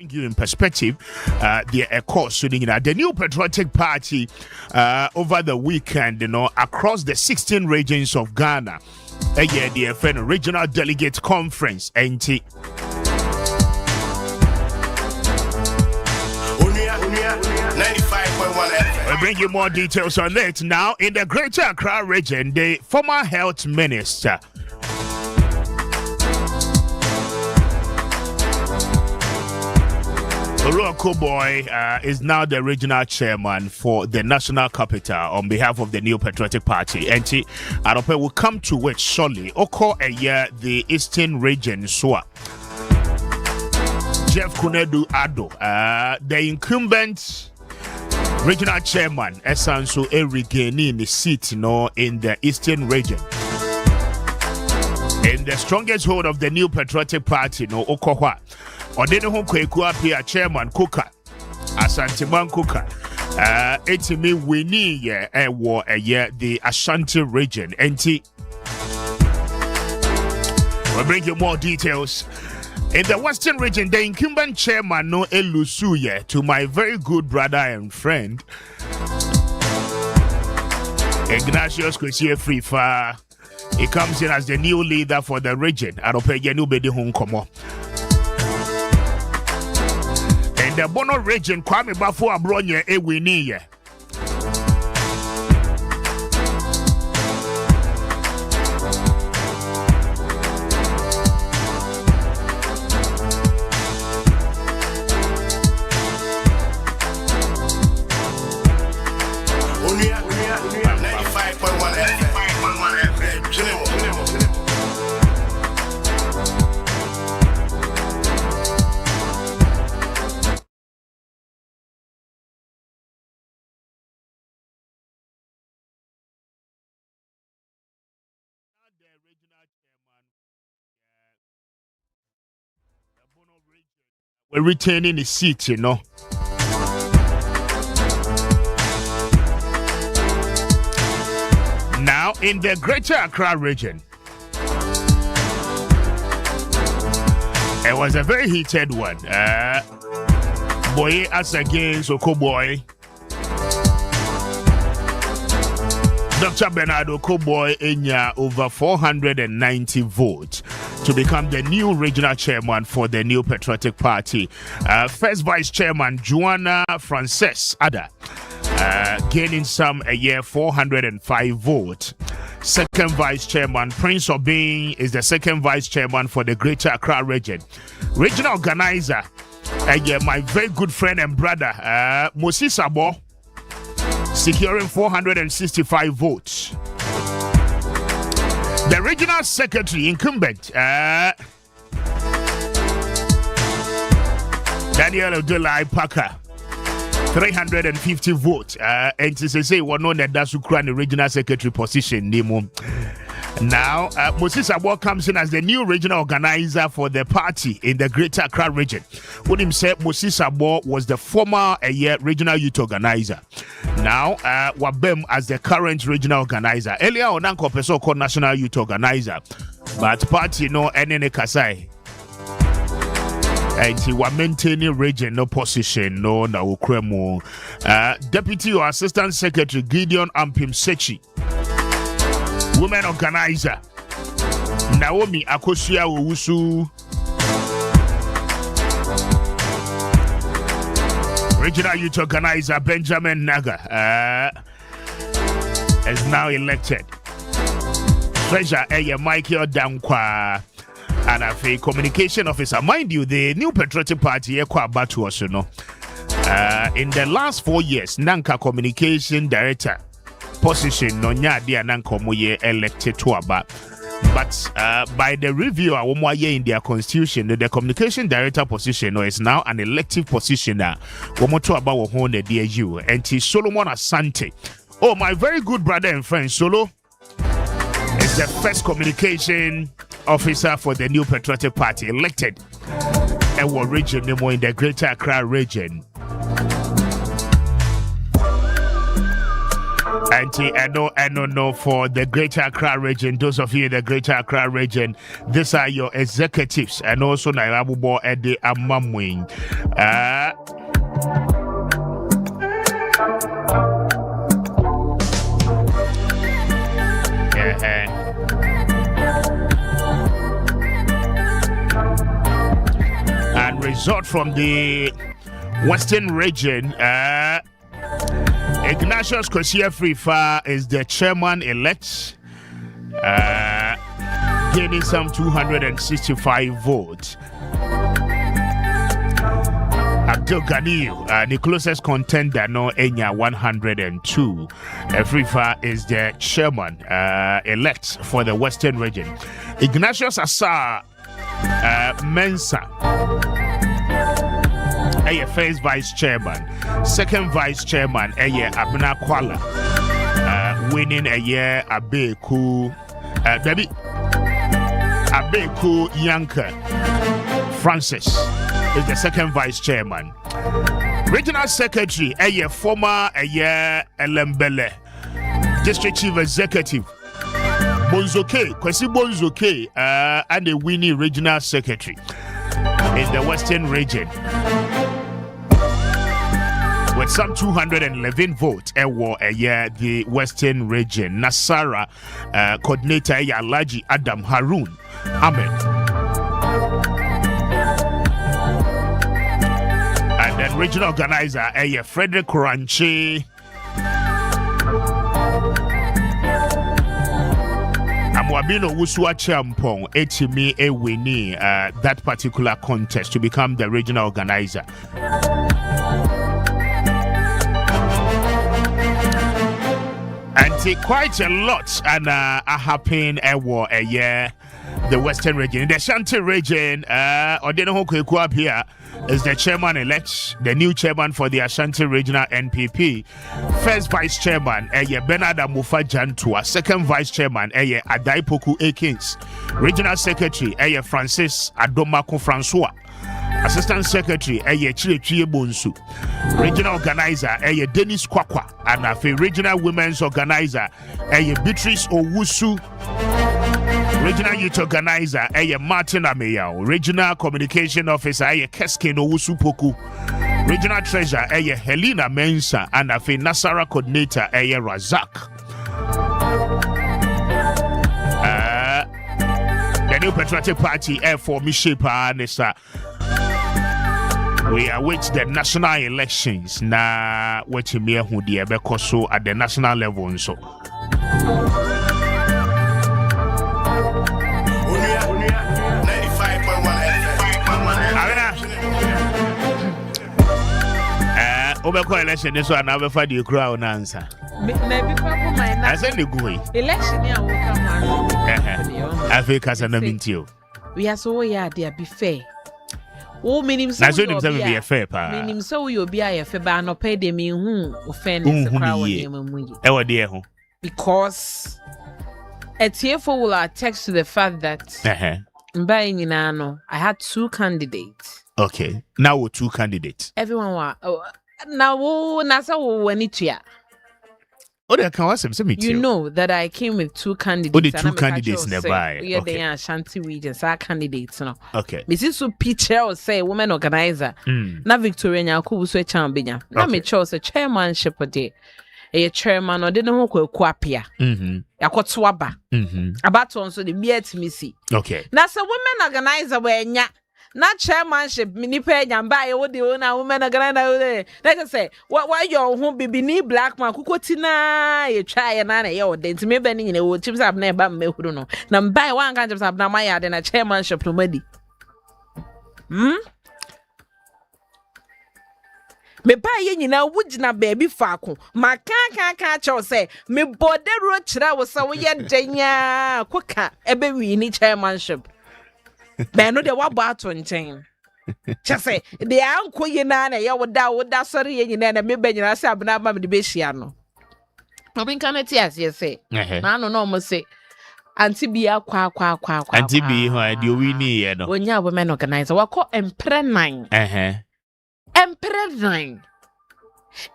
you in perspective, the course the New Patriotic Party over the weekend, across the 16 regions of Ghana, the FN Regional Delegate Conference, NT. We'll bring you more details on it. Now, in the Greater Accra region, the former health minister, Kubi, is now the regional chairman for the national capital on behalf of the New Patriotic Party. And Arope will come to it shortly. Oko the Eastern region, Swa. Jeff Kunedu Ado, the incumbent regional chairman, Esanso regaining the seat in the Eastern region. In the strongest hold of the New Patriotic Party, Okohwa. Odene Kwame Appiah chairman Kuka Asanteman Kuka etimi wini the Ashanti region. We'll bring you more details. In the Western region, the incumbent chairman no Elusuye, to my very good brother and friend Ignatius Kwesi Frifa. He comes in as the new leader for the region. In the Bono region, Kwame Appiah Kubi Ewini. We're retaining his seat, Now, in the Greater Accra region, it was a very heated one. Boy as against Okoboy. Dr. Bernardo Okoboy Enya over 490 votes to become the new regional chairman for the New Patriotic Party. First vice chairman Joanna Frances Ada gaining some 405 votes. Second vice chairman Prince Obin is the second vice chairman for the Greater Accra region. Regional organizer, my very good friend and brother Moses Abo, securing 465 votes. The regional secretary incumbent Daniel Odelai Parker, 350 votes. And to say one known that that's the regional secretary position. Now, Moses Abo comes in as the new regional organizer for the party in the Greater Accra region. What him said, Moses Abo was the former regional youth organizer. Now, Wabem as the current regional organizer. Earlier on, Uncle Peso called national youth organizer, but party any Kasai. And he was maintaining region no position no na ukremo. Deputy or Assistant Secretary Gideon Ampim Sechi. Women organizer Naomi Akosia Owusu. Regional youth organizer Benjamin Naga is now elected. Treasurer Michael Dankwa. And a communication officer. Mind you, the New Patriotic Party in the last 4 years, Nanka communication director position no dia Nanka moye elected to aba. But by the review in their constitution, the communication director position is now an elective position. Womoto about the DAU and Solomon Asante. Oh, my very good brother and friend Solo is the first communication officer for the New Patriotic Party elected in what region in the Greater Accra region. And no for the Greater Accra region. Those of you in the Greater Accra region, these are your executives, and also Nairobi at the Amamwing. And result from the Western region, Ignatius Kosia Frifa is the chairman-elect, gaining some 265 votes. Abdul Ganiyu, the closest contender, Enya 102. Frifa is the chairman-elect for the Western region. Ignatius Asa Mensa, first vice chairman. Second vice chairman, Abna Kwala, winning a year Abeku, baby Abeku Yanka Francis is the second vice chairman. Regional secretary, former Elembele, district chief executive Bonzoke, Kwesi Bonzoke, and the winning regional secretary in the Western region. With some 211 votes, the Western region. Nasara coordinator Alaji Adam Harun Ahmed. And then regional organizer Frederick Ranche. Amwabino Wusua Champong Etimi Ewini that particular contest to become the regional organizer. And quite a lot and happened a year the Western region. In the Shanti region, Odeno Kwame Appiah is the chairman-elect, the new chairman for the Ashanti Regional NPP. First vice chairman, Bernard Amufa Jantua. Second vice chairman, Adaipoku Akins. Regional secretary, Francis Adomako Francois. Assistant Secretary, Chilechi Bonsu. Regional Organizer, Dennis Kwakwa. And a Regional Women's Organizer, Beatrice Owusu. Regional Youth Organizer, Martin Ameyao. Regional Communication Officer, Keskin Owusu Poku. Regional Treasurer, Helena Mensa. And a Nasara Coordinator, Razak. The New Patriotic Party, for Mishipa Nessa. We await the national elections na wetime hu de ebekoso at the national level nso. Obeko election nso ana befa the crowd answer. Maybe papa my na. I said the go. Election ya wo come Africa sana mintio. We are so ya there be fair. Oh, meaning so be a fair pa. Meaning so you be a fair ba no pay dem hu offend the crowd e wo de ho. Because Etiefo will attest to the fact that by no, I had two candidates. Okay. Now we're two candidates. Everyone now nasa when it ya. You know that I came with two candidates. The two candidates nearby. Yeah, they are Ashanti regions. Our candidates, no. Okay. Mrs. So picture or say woman organizer. Na Victoria Nyakubu so champion. Na me chose a chairmanship a day. A chairman or didn't know Kwapia. Yakotwaba. About also the beard me see. Okay. Now so women organizer where nya. Not chairmanship, mini pay and buy what the owner woman are gonna like I say, why your home be ni black man kukotina you try and I then to me bending in a chips up never me who don't know. Now buy one kind of have now my yard and a chairmanship to muddy. Me buy you now would na baby fako. My can't say me body road chira was so yet jenya quaka a baby in chairmanship. But no, they were bought on chain. Just say, the uncle Yanana, ya would that sorry, and then maybe I said, but I'm the Bessiano. I mean, can it yes, say? I don't know, must say, Auntie be a quack. Auntie be who I do we need, when you women organizer, what call Emperor 9. Emperor 9.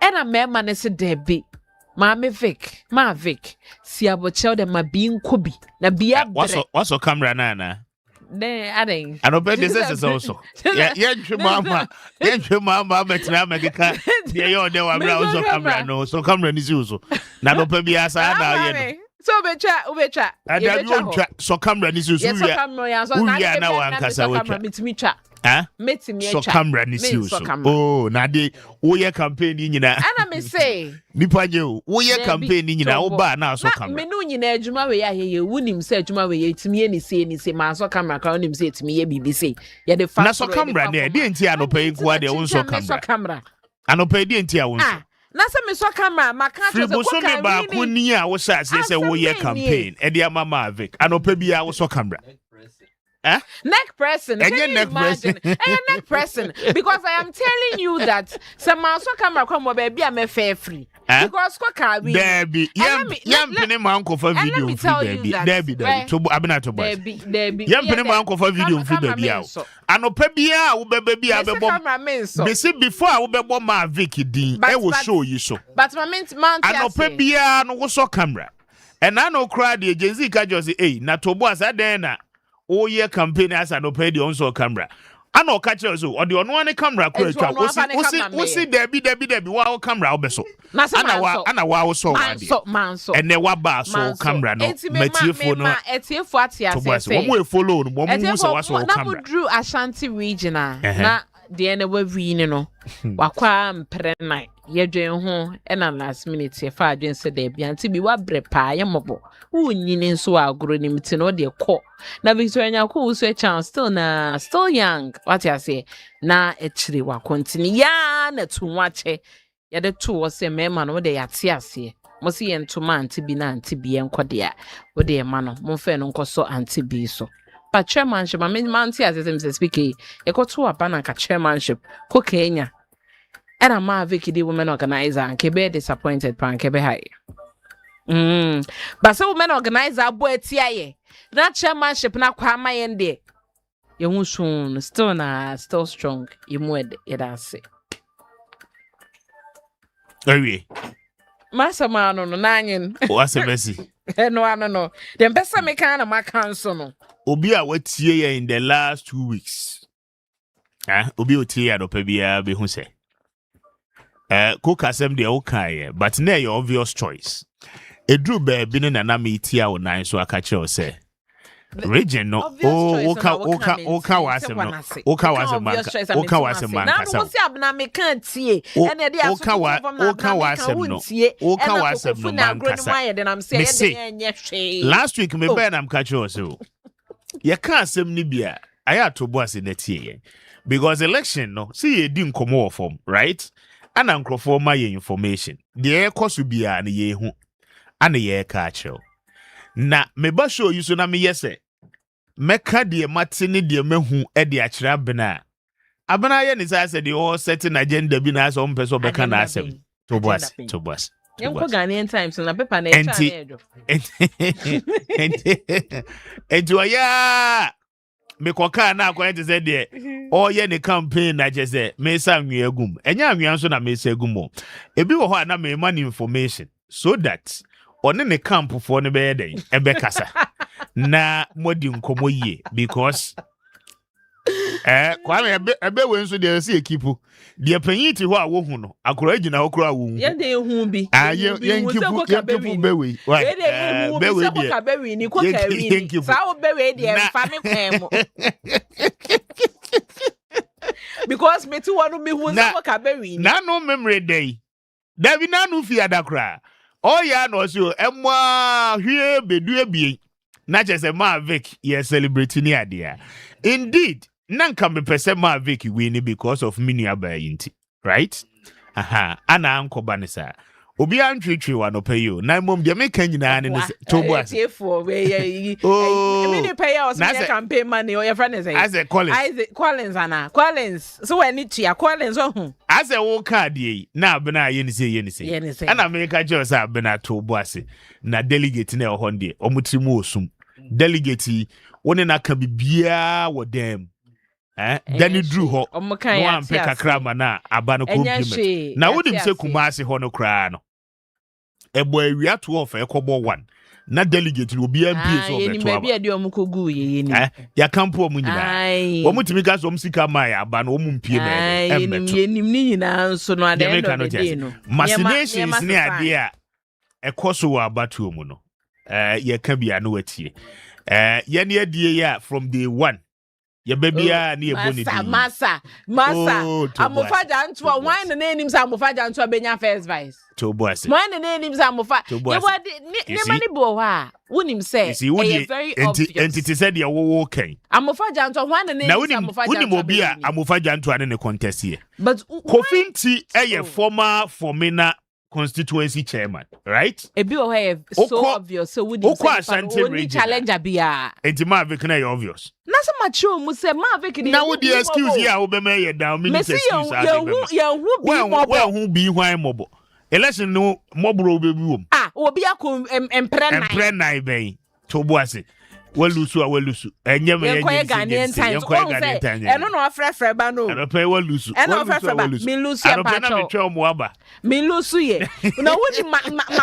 And a man is a Debbie. Mame Vic, Ma Vic, si abochel de ma being Kubi, na bia. What's your camera nana? Ne, I think. I don't bet this is also. Yeah, mama, betra megika. Yeah, you there wa bra also camera no, so camera ni uso. Na no pe bia sa na ye. So ubecha. So camera ni uso. Yes, so camera ya so na wa nkasa we twa. So camera ni uso. Oh, na de wo ye campaign ni nyina. Ana me say. Nipa je wo ye campaign ni nyina wo ba na so camera. Me no nyina adwuma we ye wunim say adwuma we ye timi ye ni say ma so camera ka onim say timi ye bibi say. Ye de fa. Na so camera na de nti anopa nko de wo so camera. Anopa de nti a wo so. Na se me so camera maka cho se ko ka ba ko ni a wo sa say wo ye campaign e de mama Vic anopa bia wo so camera. Neck pressing. Can you imagine? Neck pressing. Because I am telling you that some also camera come baby I'm a fair free. Because Debbie, yam penny my uncle for video Debbie. To abina to boy. Debbie. Yam penny my uncle for video for baby out. Ano pebia wo baby abebo. Me see before I wo bebo ma Vic din. I will show you so. But my man ano pebia no wo so camera. And I no cry the agency ka just say na to boy say den na oh yeah campaign as an opedi on so camera. I know catch us so or the one camera creator. We see Debbie wow camera obeso. Ana wow so man so. And ne wa ba so camera no. Metiefo no. Etiefo atia say. One follow no. One so camera. Drew Ashanti regional. Na the na we win no. Wakwa mpre night. Yedwen ho na last minute ye fa adwen se da bia nti bi wa bre pa ye mobo unyini nso agoro nim ti no de kọ na Victoria Nyako so chance still young what you say na echiri wa continue ya na tunwache ye de to wo se mema no de yate ase mo se ye ntoma anti bi na anti bi enkode a wo de ma no mo fe no nkoso anti bi so pa chairmanship ma anti as them speak e ko to apa na ka chairmanship ko Kenya. And I'm a Vicky the women organizer and Kebe disappointed pan Kebe high. But so women organizer boy tiaye. Not chairmanship na Kwame yende. You soon still strong. You mwed it say. Oye. Masa man no nanyin. What's a messy? No. Then best me kind of my council no. Obi a wetie in the last 2 weeks. Obi otie ya do pebia be hu say. Cook asem de okay, but na your obvious choice. Edru baby no na me tia o nan so aka che o say. Region no oka wasem no. Oka wasem man kasa. Na no si abna me kan tie. Ene de aso oka wasem no man kasa. Last week me be na am catch o so. Ye kan asem ni bia. Aya to bo ase na tie. Because election no, see ye di nkomo form, right? Ana nkrofo ma ye information. De ekoso bia na ye hu. Ana ye ka acho. Na me ba show you so na me yese. Meka de matini de mehu e de akira abena. Abena ye ni say de all certain agenda bi na so mpeso beka na asem. To boss. Yenko Ghanaian Times na paper na edo. Enti oya me koka na akwa ente se de o ye ne campaign na je se me sa nwe agum enya nwe so na me sa agum ebi wo ho na me man information so that one ne camp for ne be den e be kasa na modi nkomo yie because Kwame ebe we nso de se ekipu de panyin ti ho a wo hu no akora agina ho kora wo hu ye de hu bi ye ekipu be we be we de ka be we ni ko ka we sa wo be we de fa me kwan mo because me ti wonu me hu sa ko ka be we na no memory day da bi na no fi adakra o ya no so emwa hwie bedu ebie na chese ma Vic ye celebrate ni ade indeed nanka me pese ma Vic win because of mini abayinti right ana anko banisa obi antwetwe wa no pay you na mom de meka nyina ne to bo as mini pay us me campaign money or your friend is Isaac Collins so when it ya Collins hu as a wo card ye na bena ye ni say ana me ka just bena to bo as na delegate na ho ndie omutrimu osum delegate woni na ka bibia wo dem Danny drew ho no am peka krama na aba no compliment na wodim se Kumasi ho no kra no boy we are 12 1 na delegate will be MP so be maybe a dio mukogu ye ni ya campo mu nyina wo mutimi ka so msika mai aba na wo mpie na ye nim ni nyina nso no ade ndo de no machinations ni ade a ekoso wa abatu mu no ye ka bia no watie ye ne adie ya from day 1 ye babia na ye boni masa amofaja nto wan na enim sa amofaja nto benya first vice to boss wan na enim sa amofa ye wadi ne mani bo ha wonim say very obvious entity said ye wo kan amofaja nto wan na enim sa amofaja wonim obi a amofaja nto ane ne contest here but Kofinti former Formina constituency chairman, right? Ebi o he so obvious so would you challenge abia. Enti Mavic na obvious. Na so macho mu say Mavic dey. Na wo the excuse here obema ye down minister excuse. Who be hwan mobo. Election no mobro obebi wom. Obi akom empre nai ben. To boase. Walusu enye me Ghanaian times eno no afrefre ba no eno pay walusu eno afrefre ba mi lusu e pa cho me twa mo aba mi lusu ye na wodi ma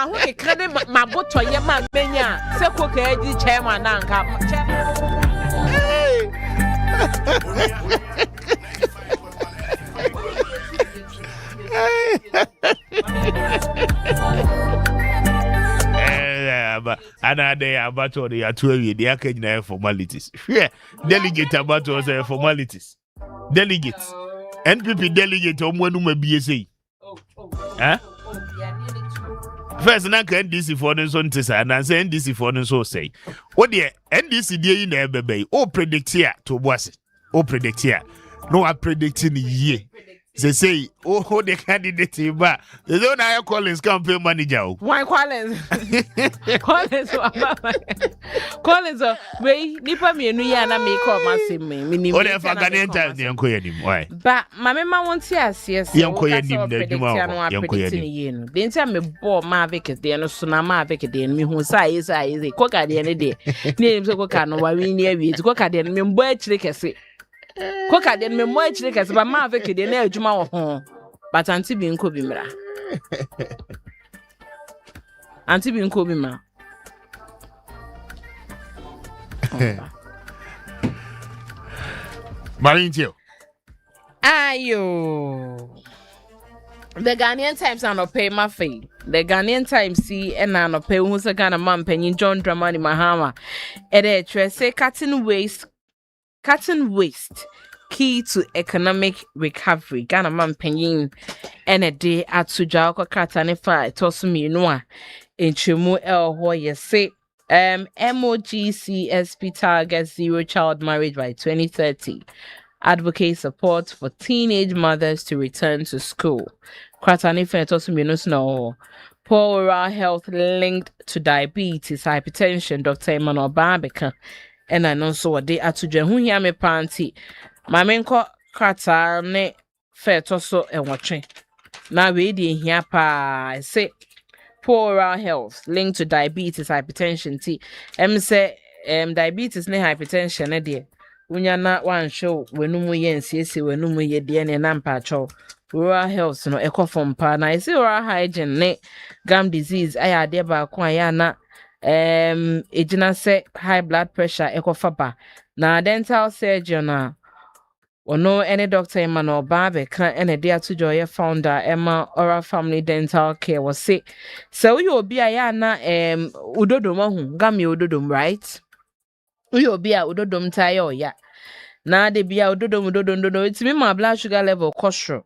ho ke krede ma boto ye ma menya se ko ka edi chairman na nka another about all the 12 the akenya formalities. Yeah, delegate about all the formalities. Delegates. NPP delegate omwenu mabie Huh? First na NDC for the son tesa na say NDC for the so say. What the NDC dey na ebebe. O predict here to boss. O predict here. No I predicting ye. They say, oh, the candidate, but they don't have Collins campaign manager. Why Collins? Collins, we nipa me nu ya na me call my same me. Oh, they for Ghanaian time they enko yanim. Why? But my mama wants yes. Yanko yanim na djuma. Yanko yanim. The entire me bo Mavic dey no so na Mavic dey me hu sai ko ka dey ne dey. Name so ko ka no wa wi ni awi. Ko ka dey me mbo akire kese. Koka den me mo akire kase ba ma aveke de na adwuma wo ho but anti bi nko bi mra Marintio ayo the Ghanaian Times are not pay my fee. The Ghanaian Times see and no pay who se Ghana man penny John Dramani Mahama ede say cutting waste key to economic recovery. Ghana man penyin and a day at Sujako Katanifa Tosumi Noa in Chimu El Hoye say MOGCSP targets zero child marriage by 2030. Advocate support for teenage mothers to return to school. Katanifa Tosumi no poor oral health linked to diabetes, hypertension. Dr. Emmanuel Barbeka and I know so they are to Jehunya me panty. My menko krata ne fair toso and watching. Now we did here pa say poor oral health linked to diabetes, hypertension. Say diabetes ne hypertension ne dear. Unya na one show when no yen see when no ye dear ne nampa cho. Oral health no echo from pa na I say oral hygiene ne gum disease aya de ba kwa ya na ejina say high blood pressure ekofaba na dental surgeon na ono any doctor Emmanuel Barbeka ene dia to joy founder Emma Oral Family Dental Care was say so you obi aya na udodom hu gami udodom right you obi a udodom tayo ya na de bia udodom itimi ma blood sugar level kosro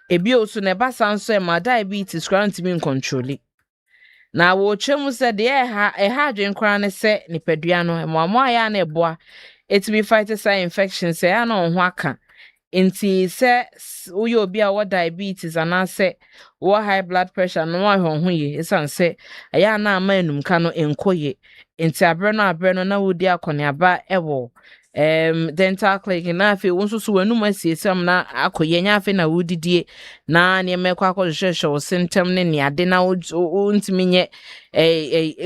ebi osu ne basa nso ma diabetes grant me control. Na wo twem se de ha adwen kran ne se nipadua no moamo ya na eboa etimi fight say infection se ya na ho aka enti se uyo obi a wo diabetes ana se wo high blood pressure no wa ho ye esan se ya na ama enum ka no enkoye enti abre no na wo di akoniaba ewo dental clinic na afi wonso so wanum asiesam na akoye nya afi na wodidie na ne mekwa akohwehwe symptom ne ne ade na wontimi nye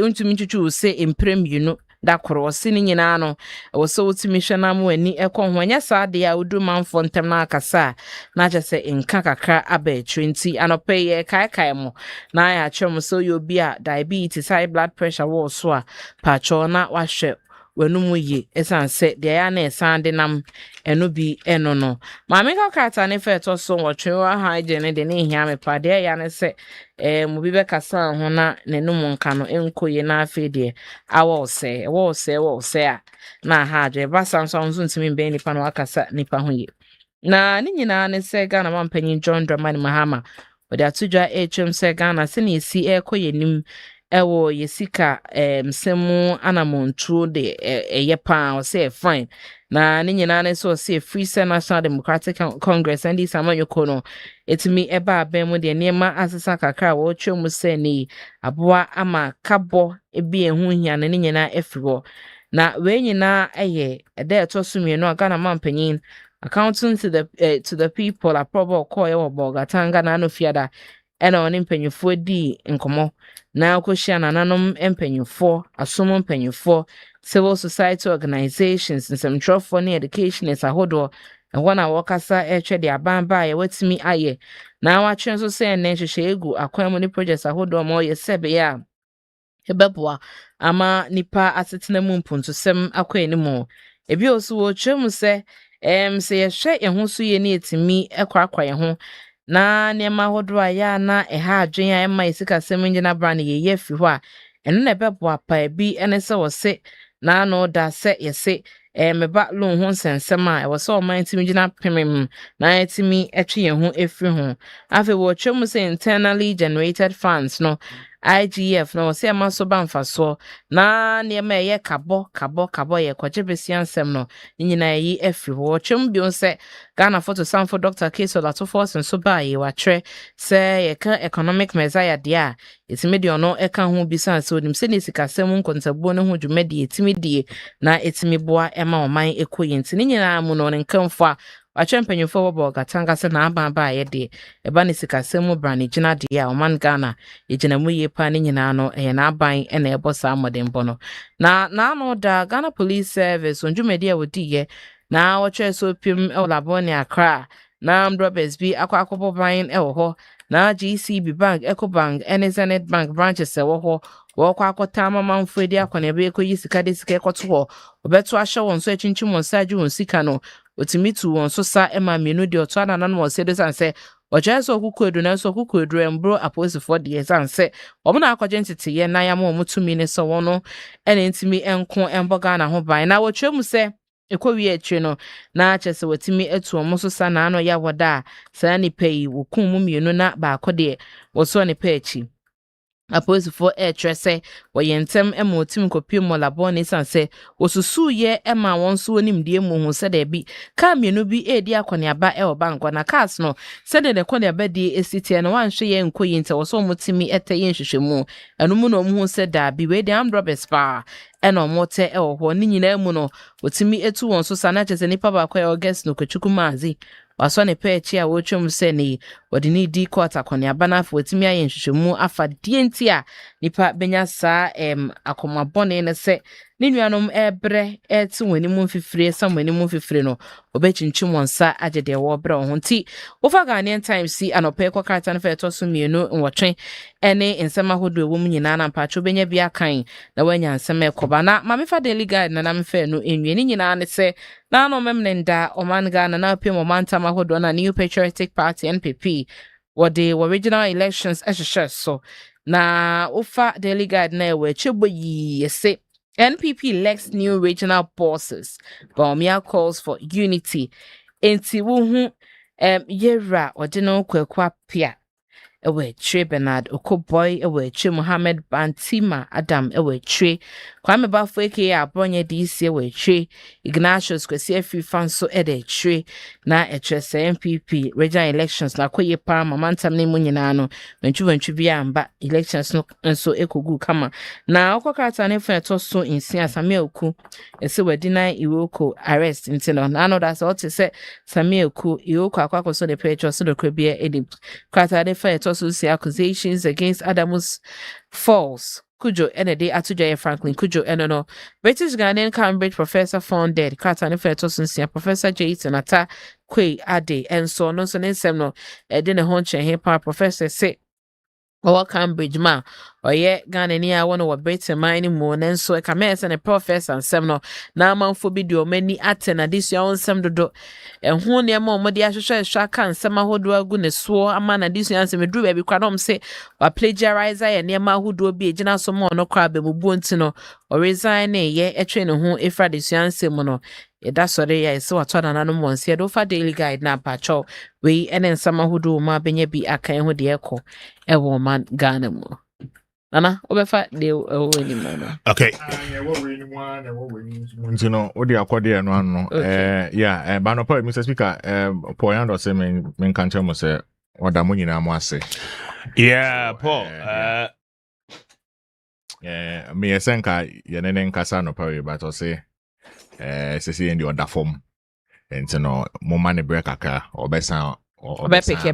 wontimi twetwe se imprem you know da koro ɔse ne nyinaa no ɛwɔ sɛ wotumi hwɛ na mo ani ɛkɔ ho ɛnyɛ saa de a wodu manfo ntɛm na akasa na kyɛ sɛ nka kakra aba atwire nti anɔpɛ yɛ kaekae mo na ayɛ akyerɛ mo sɛ ɔyɛ obi a diabetes high blood pressure wɔ so a paatwɔ na wahwɛ w'anum yi ɛsan sɛ deɛ ya na ɛsan de nam ɛno bi ɛno no maame kakata ne fɛ ɛtɔ so wɔtwe wɔ ha agye ne de ne hia me pa deɛ ya ne sɛ mo bi bɛkasa ho na n'anum nka no ɛnkɔ yie na afei deɛ awɔ ɔsɛ a na ha agye ba sanso nso ntumi mbɛn nipa no akasa nipa ho yie na ne nyinaa ne sɛ Ghana mampanyin John Dramani Mahama wɔde atodwa ɛtwam sɛ Ghana sɛ ne esi ɛkɔ yɛ nim ɛwɔ yɛsika nsɛm anamontuo de ɛyɛ paa ɔsɛ fine na ne nyinaa ne so ɔsɛ Free National Democratic Congress ndi samanyoko no etimi ɛba abɛn mu de nneɛma asesa kakra wɔtwe mu sɛ ne aboa ama kabɔ ebi ehu hia ne nyinaa efiri hɔ na wee nyinaa ɛyɛ ɛda ɛtɔ so mmienu a Ghana mampanyin accounting to the people aprɔbɔ ɔkɔɔ ɛwɔ Bɔgatanga na anofiada ɛna ɔne mpanyinfoɔ di nkɔmɔ na akɔhyia nananom mpanyinfoɔ asom mpanyinfoɔ civil society organizations nsɛmtwerɛfoɔ ne educationists ahodoɔ ɛhɔ na wɔkasa ɛtwɛ de abanba a yɛwatumi ayɛ na watwe nso sɛ ɛnɛ nhyehyɛ egu akwan mu ne projects ahodoɔ ma ɔyɛ sɛbe a ɛbɛboa ama nipa asetena mu mpuntosɛm akɔ anim ebi oso wɔtwe mu sɛ sɛ yɛhwɛ yɛn ho so yɛ ne yɛtumi ɛkɔakɔ yɛn ho na nneɛma ahodoɔ a yɛ na ɛha adwen a ɛma yɛsikasɛm nyina bra ne yɛyɛ fi hɔ a ɛno na ɛbɛboa paa bi ɛne sɛ wɔse na ano da sɛ yɛse meba loan ho nsɛnsɛm a ɛwɔ sɛ ɔman timi gyina pemem na yɛtumi ɛtwe yɛn ho ɛfiri ho afei wɔtwa mu sɛ internally generated funds no IGF no wɔsɛ ɛma so ba mfasoɔ na nneɛma ɛyɛ kabɔ yɛ kɔgye besia nsɛm no ne nyinaa yi afiri hɔ wɔtwa mu bio sɛ Ghana photo samfo Dr. Keso Latofo nso ba yi watwerɛ sɛ yɛka economic messiah deɛ a yɛtumi de ɔno ɛka ho bisa sɛ onim sɛ ne sikasɛm nkontabuo no ho dwumadi yɛtumi die na ɛtumi boa ɛma ɔman ɛkɔ yɛ nti ne nyinaa mu no ne nkamfo a watwerɛ mpanyinfoɔ wɔ Gatanga sɛ na aba yɛ deɛ ɛba ne sikasɛm mu bra ne gyina deɛ a ɔman Ghana yɛgyina mu yie paa ne nyinaa no ɛyɛ n'aban ɛna ɛbɔ saa mmɔdenbɔ no na n'ano da Ghana Police Service ondwumadi a wɔdiiɛ na wɔtwerɛ so pim ɛwɔ Labone Accra na robbers bi akɔbɔ ban ɛwɔ hɔ na GCB Bank, Ecobank, Zenith Bank branches ɛwɔ hɔ wɔkɔ akɔta amamanfo edi akɔne ebe ekoyi sika de sika ɛkɔto hɔ obeto ahyɛ wɔn so atwintwim wɔn sa agye wɔn sika no otimi tu wɔn so sa ɛma mienu de ɔto anana no wɔn se de sanse ɔgye so okukoedu na so okukoedu embro aposifo de sanse wɔn na akɔgye ntete na ya ma wɔn tumi ne so wɔn no ɛna ntimi ɛnko ɛmbɔga na ho ban na wɔtwe mu sɛ ekowie atwe no na kyese watimi atu wɔn so sa na ano ya wɔda saa nipa yi wɔkum mu mienu na baako de wɔso ne pa akyi aposifo ɛtrɛsɛ wɔyɛ ntɛm ɛma otim kopie mo Labone sanse osusu ye ɛma wɔn so onimdie mu hu sɛ da bi ka mienu bi edi akɔneaba ɛwɔ banko na cars no sɛ de kɔneaba di esitie no wanhwe ye nkoyi nte wɔso motimi ɛtɛ ye nhwehwɛmu ɛno mu no hu sɛ da bi we de amdrobes pa ɛna ɔmɔtɛ ɛwɔ hɔ ne nyinaa mu no otimi etu wɔn so sa na kyese nipa ba kɔ August no kwachuku maazi waso ne pechi a wotwem sɛ ne wɔde ne di court akɔneaba na afɔ otimi ayɛ nhwehwɛmu afa die nti a nipa benya saa akomabɔne ne sɛ ne nuanom ɛbrɛ ɛte wɔn anim mfifire sam wɔn anim mfifire no obɛkyinkyim wɔn sa agye de wɔ brɛ ho nti wofa Ghanaian Times si anɔpɛ kɔ karata no fa ɛtɔ so mienu nwɔtwe ɛne nsɛm ahodoɔ wɔ mu nyinaa na mpacho benya bi akan na wanya nsɛm ɛkɔba na mamefa Daily Guide na nam fa no enwie ne nyinaa ne sɛ na no memnenda ɔman Ghana na pem ɔmantam ahodoɔ na New Patriotic Party NPP wɔde original elections ɛhyehyɛ so na wofa Daily Guide na ɛwɔ akyɛbɔ yi yɛse NPP elects new regional bosses. Bawumia calls for unity. Enti wuhu yera odino Kwame Appiah ewe tre Bernard Okoboy ewe tre Mohammed Bantima Adam ewe tre Kwame Bafo aka Abronye DC ewe tre Ignatius Kwesi Afifa nso ede tre na etrese NPP regional elections na koye pa mamantam ne mu nyina no wantwu bia amba elections no nso ekogu kama na okokata ne fa to so insia Samuel Ku ese wadina Iwoko arrest ntino na no da so te se Samuel Ku Iwoko akwakoso de page so de kwabia edi kata de fa to so accusations against Adamus false Kujo ene de atuja Franklin Kujo eno no British Ghanaian Cambridge professor founded Krata ne feto sunsia Professor Jason Ata Kwe Ade enso no so ne nsem no de ne ho nchen he pa professor say Cambridge ma oye Ghana ni a wono wa Britain mine mu nenso e kamese ne professor nsem no na amanfo bi de o mani atena this your nsem dodo ho ne ma omode ahwehwe hwa kan nsem ahodo agu ne so ama na this your nsem dru ba bi kwa no se wa plagiarizer ye ne ma ahodo bi egina so mo no kwa be mubu ntino o resign ye etwe ne ho efra this your nsem no eda sore ya ese wato na no mo nse do fa daily guide na pacho we ene nsem ahodo ma benya bi akan ho de ekọ ewo man Ghana mu Nana, obefa de ni mana. Okay. Ntino, odi akwade no ano. Yeah, ba no pa Mr. Speaker, Paul Yando say men kan tell mo say oda mo nyina mo ase. Yeah, Paul. Me esenka ye nene nkasa no pa we but o say say in the other form. Ntino, mo mane break aka obesa Obepeke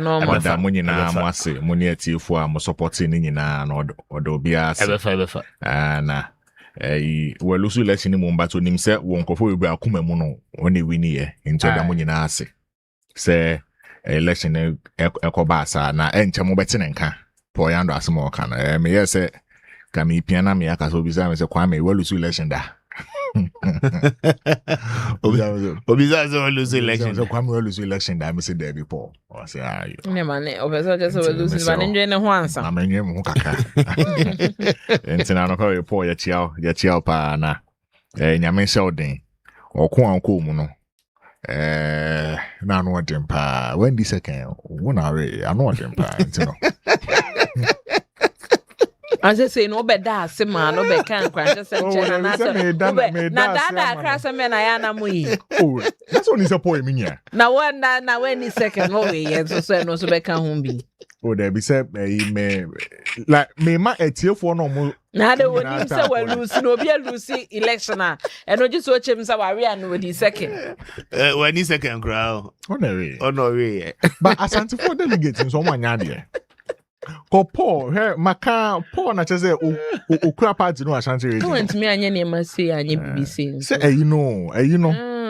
no mo da mo nyina mo ase mo ne atiefo a mo support ni nyina na odo bia ase ebefa na welusu election mo mbato nim se won kofo we bra kuma mu no oni wini ye nti da mo nyina ase se election ekoba asa na enche mo beti nka po yando ase mo kana me ye se ka mi piana me aka so bisa me se Kwame welusu election da Obiza so lose election. So Kwame lose election that me say there before. I say ayo. Ne mane, obeso just lose ba nje ne ho ansa. Na menye mu kaka. Entina no kwa report ya chiao pa na. Nyame sheldon. Okon anko mu no. Na no dem pa. When this second, wona we, I know dem pa, entino. I just say no beda ase man no be kan kwa just say na dada krasa me na ya na mu yi. Oh, that's only support me nya. Na when ni second no we yen so no so be kan ho bi. Oh, there be say me like me ma etiefo no mo. Na de woni say we lose no be lose election a. E no just so chem say we are no the second. When ni second crowd. Oh no way. But Asante for delegates in someone nya there. Ko Paul, maka Paul na cheze okura party no Ashanti region. No ntimi anye ne ma say anye BBC. Say you know.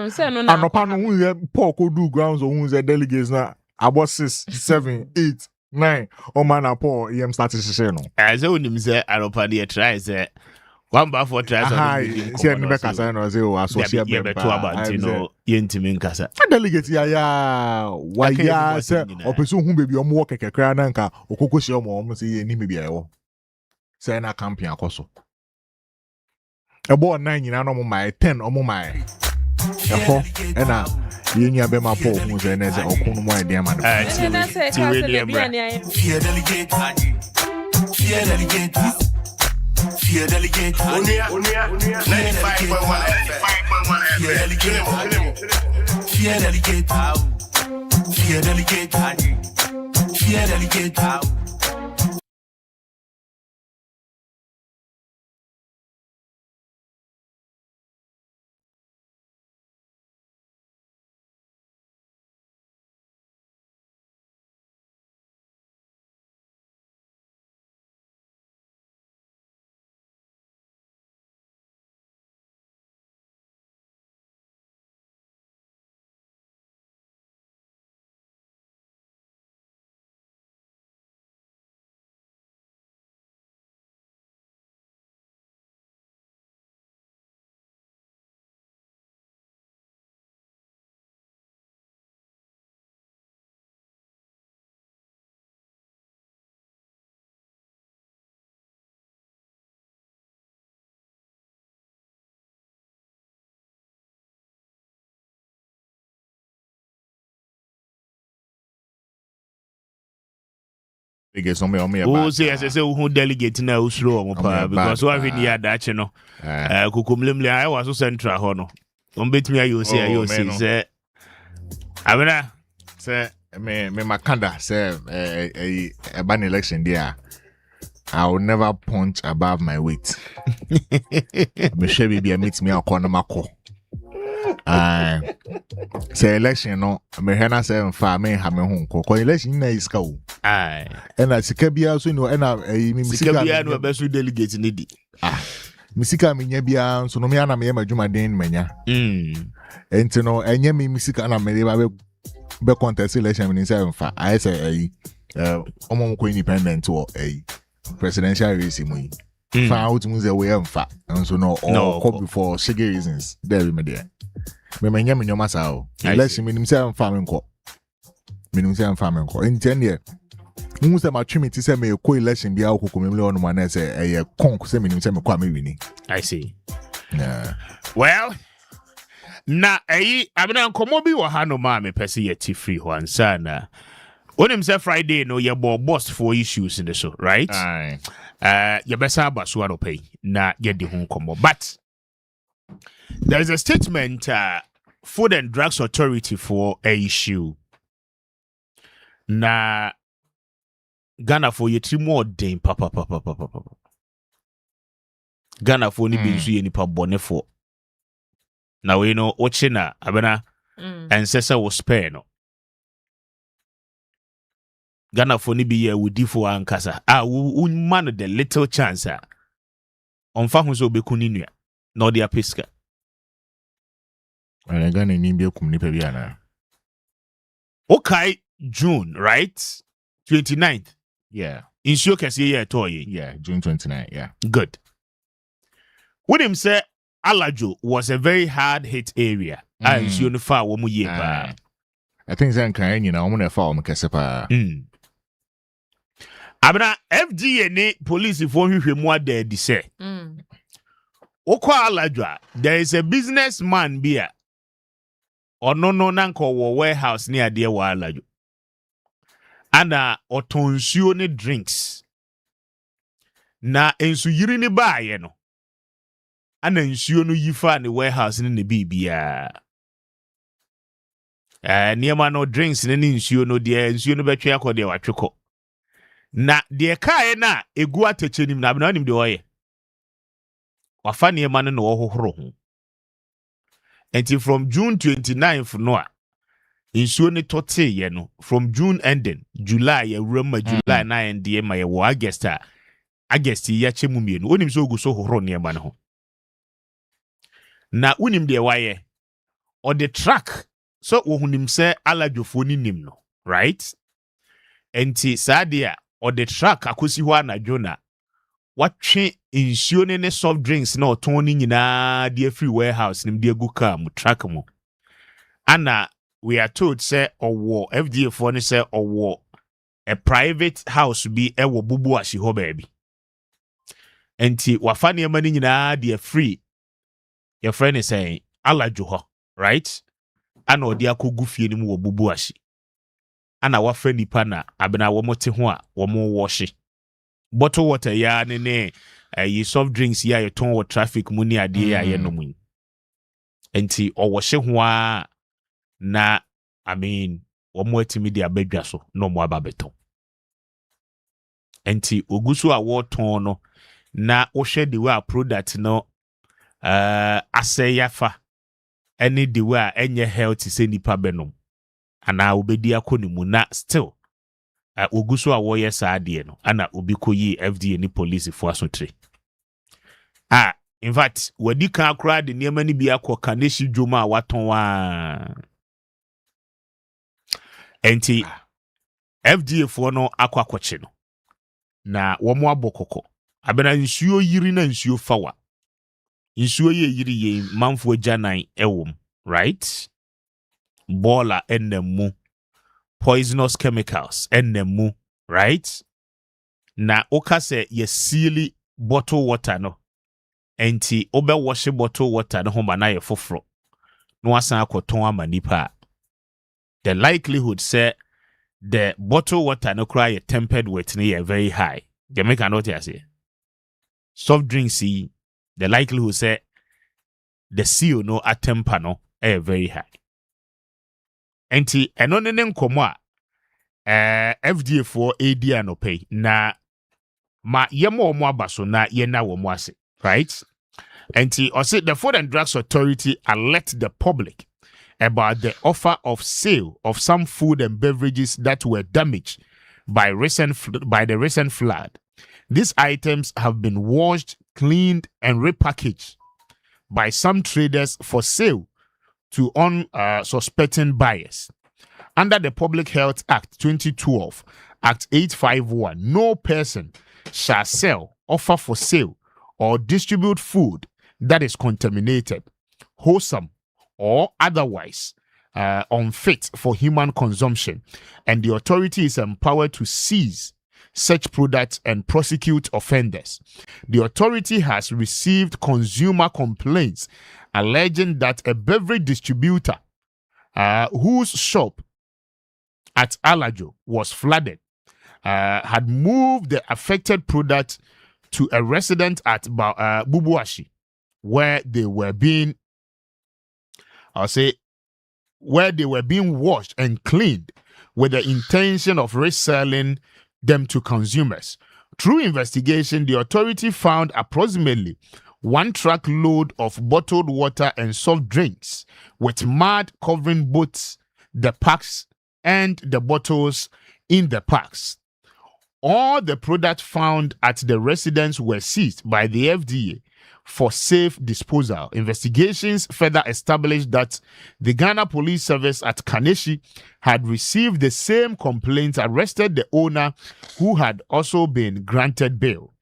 Say no na. Anopa no hu Paul ko do grounds o hu ze delegates na about 6, 7, 8, 9 o man na Paul em start to say no. As onim say anopa dey try say one bar for try so say ni be kasa no say o associate be to about no yentimi nkasa. Delegate ya wa ya say opeso hu bebi o mo kekekra na nka okokoshi o mo say ye ni me bia e wo. Say na campaign akoso. Ebo 9 nyina no mo mai 10 o mo mai. Efo ena yenya be ma po hu say na say okunu mo idea ma. Ti really embra. Fear delegate, Unia, 95.1 Fear delegate, Fear delegate, Fear delegate. Oh, say who delegate na usro mo pa because what we need that no. Kukumlemle I was so central ho no. Betimi ayo say Abena say me makanda say a ban election there. I will never punch above my weight. Me shebe be meet me akọ na mako. Say election no me hena say mfa me ha me ho ko election na iska wo. And I sika bia so no and me sika bia no be so delegate ni di. Misika me nya bia so no me ana me madwuma den manya. Enti no enye me misika na me be contest election me say mfa. I say omo ko independent or presidential race mu yi. Fa out mu say we mfa. So no or before shege reasons. There me there. Me manya me nyoma sa o. Election me nim say mfa me nko. Me nim say mfa me nko. Enti ne mu say ma twimi ti say me ko election bia okoko me le ono na say konk say me nim say me kwa me wini. I see. Yeah. Well, na abena nkomo bi wo ha no ma me pese ye ti free ho ansa na. Onim say Friday no ye boss for issues in the show, right? Ye besa abaso aropay na ye di ho nkomo. But there is a statement Food and Drugs Authority for a issue. Na Ghana for ye 3 more day papa. Ghana for ni binsu ye nipa bone for. Na we know ochina abena ancestor was spare no. Ghana for ni be ye wudi for ankasa. Man the little chance onfa hu so bekuni nua. No dia pesca. And Ghana ni be kum nipa bia na. Okay, June, right? 29th. Yeah. Insure kese ye toye. Yeah, June 29th, yeah. Good. When him say Alajo was a very hard hit area. Insure no fa wo mu ye pa. I think Zan kan you know, I'm gonna fall kese pa. Abna FDA ni police for hwehwe mu ada di say. Okwa Alajo, there is a businessman bia. Ono no nanko wo warehouse ni ade wa Alajo. Ana otonsuo ne drinks. Na ensu yiri ni baaye no. Ana nsuo no yifa ni warehouse ni bibia. Niema no drinks ni nsuo no de nsuo no betwe akode watweko. Na de kae na egu atechenim na abna nim de oye. Wafa niema no wohohoro ho. Until from June 29th no a nsuo ne tote ye no from June ending July ye rema July na endie ma ye wo August ye chemu mienu onim so ogu so hohoro niema no ho. Na unim de waye or the track so wohunim se alajofo ni nim no right enti sadia or the track akosi ho anadwo na watwe nsuo ne soft drinks na oton ni nyina de free warehouse nim de gu car mu track mu ana we are told say owo FDA for ni say owo a private house bi ewo bubu ashi ho baby enti wafa ne ma ni nyina de free your friend is saying alajo ho right ana odi akogu fie ni mu wo bubu ashi ana wafa nipa na abena wo mote ho a wo mo wash bottle water ya ne ye soft drinks ya ye ton wo traffic mu ni ade ya ye no mu enti o wo hye ho a na I mean wo mo atimi de abadwa so no mo ababeton enti ogusu a wo ton no na wo hye de wa product no aseyafa any the way enye health say nipa benom ana obedi akonimu na still ogusu a wo ye saade no ana obi koyi FDA ni police for asotre in fact wadi kan akra de niema ni bi akoka neshi dwoma a waton wa enti FDA for no akwakoche no na wo mo abokoko abena nsuo yiri na nsuo fawa nsuo ye yiri ye manfo janan ewom right bola enemu poisonous chemicals enemu right na okase ye seali bottle water no enti obe wash bottle water no homa na ye foforo no asan akoton amanipa the likelihood say the bottle water no cry ye tempered with ne very high Jamaica not here say soft drinks the likelihood say the seal no atemper no very high. Enti eno ne nkomo a FDA for AD no pay na ma yemo omo abaso na ye na wo mo ase right And the Food and Drugs Authority alert the public about the offer of sale of some food and beverages that were damaged by the recent flood. These items have been washed, cleaned, and repackaged by some traders for sale to unsuspecting buyers. Under the Public Health Act 2012, Act 851, no person shall sell, offer for sale, or distribute food that is contaminated, wholesome, or otherwise unfit for human consumption, and the authority is empowered to seize such products and prosecute offenders. The authority has received consumer complaints alleging that a beverage distributor whose shop at Alajo was flooded had moved the affected product to a resident at Bubuashi, where they were being washed and cleaned with the intention of reselling them to consumers. Through investigation, the authority found approximately 1 truckload of bottled water and soft drinks with mud covering both the packs and the bottles in the packs. All the products found at the residence were seized by the FDA for safe disposal. Investigations further established that the Ghana Police Service at Kaneshi had received the same complaint, arrested the owner, who had also been granted bail.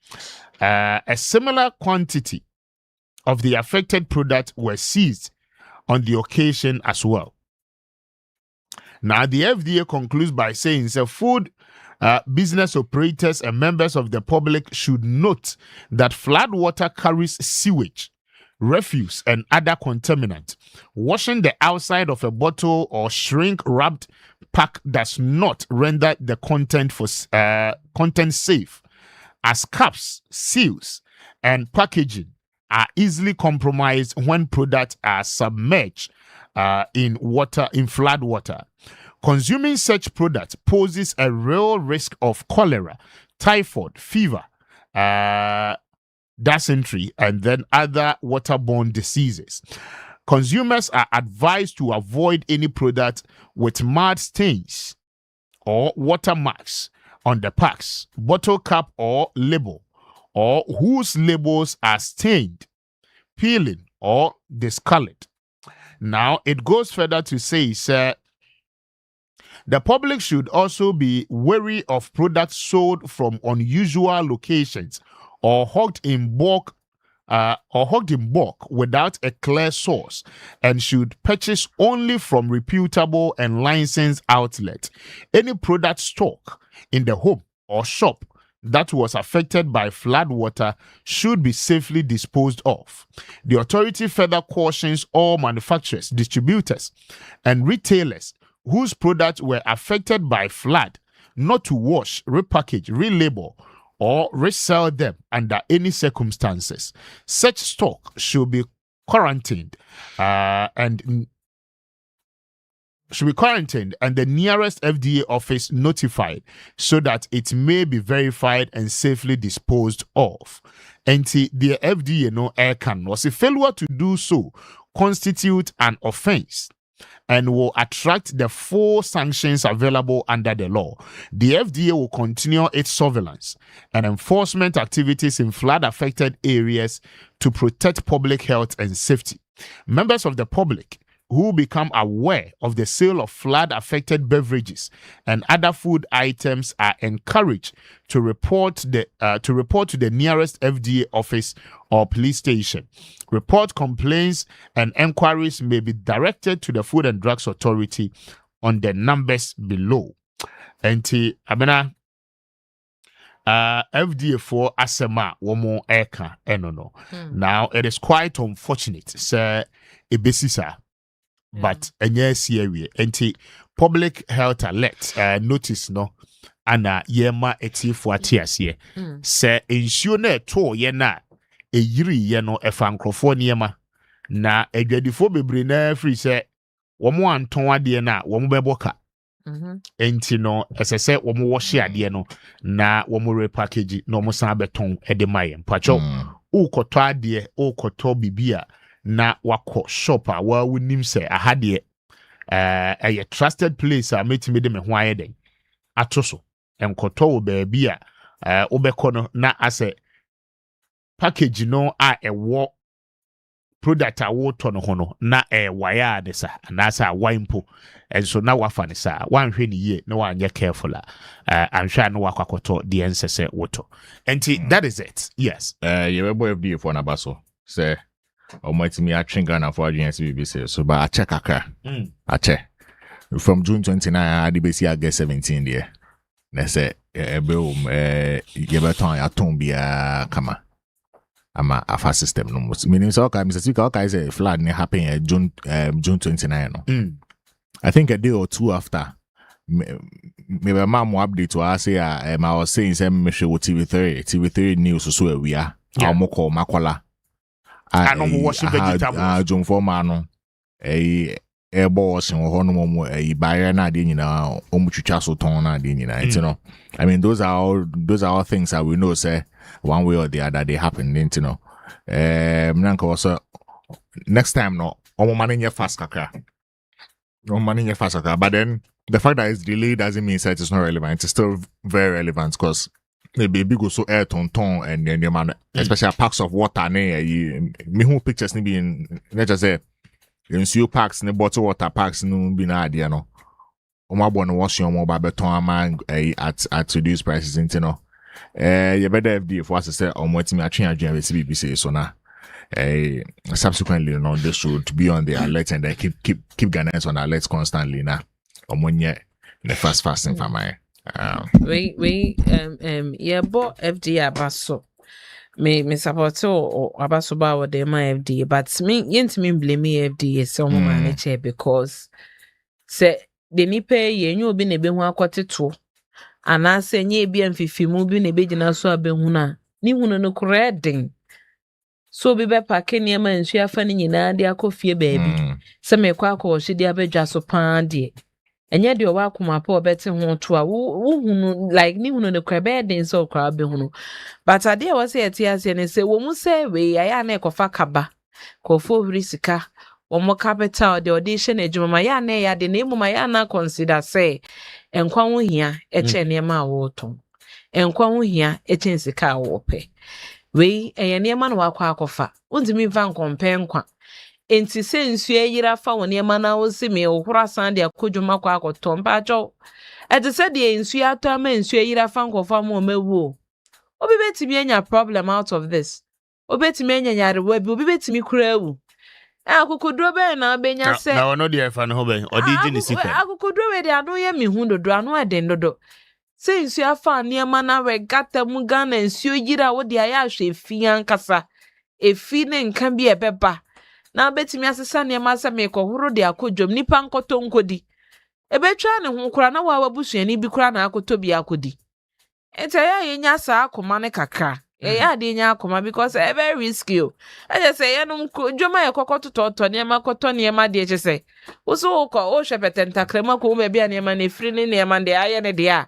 A similar quantity of the affected product were seized on the occasion as well. Now, the FDA concludes by saying food business operators and members of the public should note that flood water carries sewage, refuse, and other contaminants. Washing the outside of a bottle or shrink-wrapped pack does not render the content safe, as caps, seals, and packaging are easily compromised when products are submerged in flood water. Consuming such products poses a real risk of cholera, typhoid, fever, dysentery, and then other waterborne diseases. Consumers are advised to avoid any product with mud stains or watermarks on the packs, bottle cap, or label, or whose labels are stained, peeling, or discolored. Now, it goes further to say, the public should also be wary of products sold from unusual locations or hogged in bulk without a clear source, and should purchase only from reputable and licensed outlets. Any product stock in the home or shop that was affected by flood water should be safely disposed of. The authority further cautions all manufacturers, distributors, and retailers whose products were affected by flood not to wash, repackage, relabel, or resell them under any circumstances. Such stock should be quarantined and the nearest FDA office notified so that it may be verified and safely disposed of. And the FDA no can was a failure to do so constitute an offense and will attract the full sanctions available under the law. The FDA will continue its surveillance and enforcement activities in flood-affected areas to protect public health and safety. Members of the public who become aware of the sale of flood-affected beverages and other food items are encouraged to report to the nearest FDA office or police station. Report complaints and enquiries may be directed to the Food and Drugs Authority on the numbers below. FDA for asema womo eka enono. Now it is quite unfortunate, sir, ebesisa. But enti public health alert notice no ana yema eti fuatiasie se ensure na to ye na eyiri ye no efa nkrofo niema na adwadifo bebre na free se womo anton ade na womo beboka enti no esese womo wo hye ade no na womo repackage no mo san beton ede maye mpacho koto ade o koto bibia na wako shop a wa wonim se ahade a trusted place a metimi de me ho ayeden atoso enkoto wo ba bia obekọ no na ase package no a ewo product a woto no ho no na wire de sa na sa wimpo enso na wafa ne sa wanhwe ne ye na wanye careful anhwa na wakwakoto de ensese woto enti that is it yes you were FD for na baso say omatimi atwen Ghana for agency BBC so ba check akra ache from June 29 the BC August 17 there na say yebeton ya tombia kama ama afa system no meaning so okay Mr. Speaker okay say flood ne happen June 29 no I think a day or two after maybe my mom update to us say I was saying say me show TV3 news so we are amoko makola I no wash vegetables John Forma no boss and one more buyer na de nyina omutwitwa so ton na de nyina you know I mean those are all things that we know say one way or the other they happen you know nanka also next time no omo mane fast kakra but then the fact that it's delayed doesn't mean that it's not relevant. It's still very relevant because the baby go so air ton and then the man especially packs of water me who pictures ni be in let's just say in few packs ni bottle water packs no be na idea no omo abo no wash your mobile beton among at reduced prices you know you better FD for us to say omo timi atwen adwen BBC so na subsequently you know they should be on the alert and they keep Ghanaians on alert constantly na omonye the fast for my we bo FD abaso me support o abaso ba wo de ma FD but me yentimi blame FD so mo ma na che because say the nipa ye nyu obi na be hu akoteto ana se nye bi amfifimu bi na be gina so abehu na ni hunu no kredin so bi be pake niema nsu afa ni nyina de akofie baabi se me kwa akọ hye de abadwa so pan de enye de owa akoma pa obete ho to a wo hunu like ni hunu no kredin so kwa abehunu but ade was say etiase ne se wo mu se we ya na ekofa kaba kofo huri sika omo capital de audition ejuma ya na ya de na emuma ya na consider say enkwa ho hia eche niema wo ton enkwa ho hia eche sika wo pe we eye niema na wakwa akofa undimi va nkompe nkwa enti se nsu eyira fa wo niema na wo se me ohura san de akodwuma kwa akoto mpa ajo ete se de nsu ato ma nsu eyira fa nkofa mo mewu obi betimi enya problem out of this obetimi enya yarewa bi obi betimi kura ewu akukudro be na benya se na wono de efa no ho be odi gini sika akukudro we de anu ye mihu dodo anu eden dodo se nsu afa niema na we gata mu Ghana nsu yira wo de aya ahwe efi ankasa efi ne nka bi ebeba na betimi asesa niema se me kohoro de akodwom nipa nkoto nkodi ebetwa ne ho kura na wa wabusuani bi kura na akoto bi akodi ete ya yenya sa akoma ne kakra ya de nya akoma because e very risky o I just say yenum dwoma ye kokoto toto niema koto niema de eche say wo ko o hwepete ntakrema ko be bia niema ne firi ne niema de aye ne de a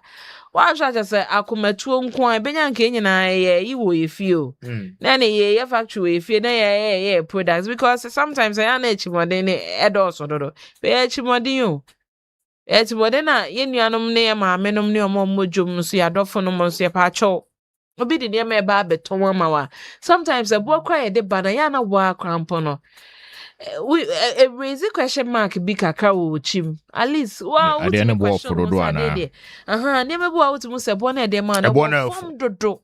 wa hwa say akomatuo nko a benya nka nyina ye iwo efi o na ne ye factory efi na ye products because sometimes I na echimode ne edoso dodo be echimode o echimode na ye nuanom ne ye maamenom ne omomojom so ya dofo no mo so ye pa cho obi de niema e ba beton amawa sometimes a boy cry de bana ya na wa crampo no we raise a question mark bi kakra wo chim at least wow at the end of for do ana niema bo out mu se bo na de man form dodo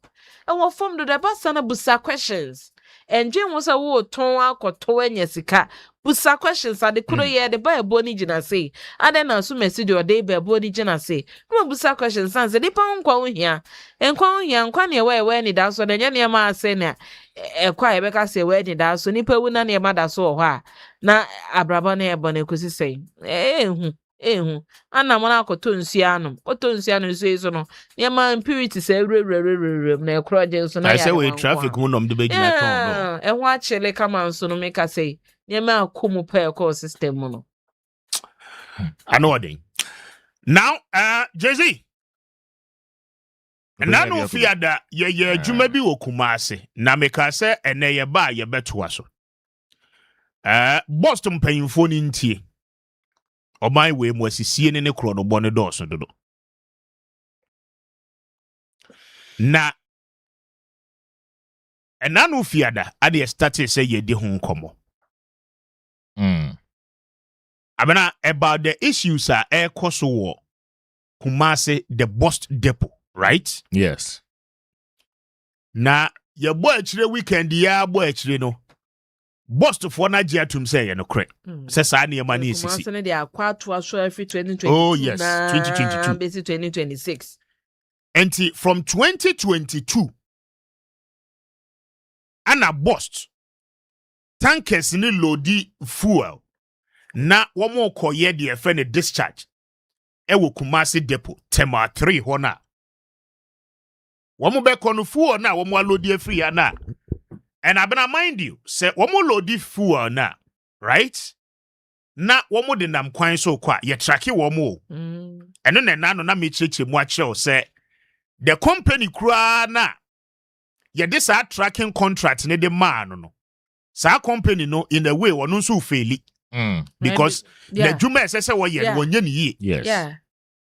e wo form dodo ba sana busa questions enje wo se wo ton akoto anya sika busa questions ade kuro ye de ba ebo ni gina say ade na so message o de ba ebo ni gina say no busa questions san se de pa nkwa ho hia nkwa ne we ni da so na nya ne ma ase na ekwa ye be ka se we ni da so ni pa wu na ne ma da so ho a na abraba na ebo na ekusi say ehu ana mo na akoto nsuanom nsu iso no ne ma impurity se rere na ekro je so na ya I say we traffic hu nom de be gina ton no ho a chele kama nso no make say Nema akumu pa ecosystem no. I know what they. Now, Jay-Z. Na no fiada ye adwuma bi wɔ Kumase na meka sɛ ene ye ba ye betoa so. Boston mpanyimfo ni ntie. Oman we mu asisie ne kro no bɔ ne dɔɔso dodo. Na ɛna no fiada ade started say ye di ho nkomo. Abena about the issues are so wɔ Kumase the bus depot, right? Yes. Na ye boy chire weekend ya boy chire no. Bus to for na gye atum say ye no kre. Say sa na ma na esisi. Kumase ne dey akwa to aso every 2022. Oh yes, 2022. Basi 2026. And from 2022 ana bus tankers ni loadi fuel na womo koye de efe ne discharge ewo Kumase depot tema 3 hona womo be kono fuel na womo loadi afri ya na and abena mind you say womo loadi fuel na right na womo de nam kwan so kwa ye tracke womo eno na no na me cheche mu a kire say the company kura na ye this tracking contract ne de man no sa company no in a way wonu so faili because the juma say we wonye ni yes yeah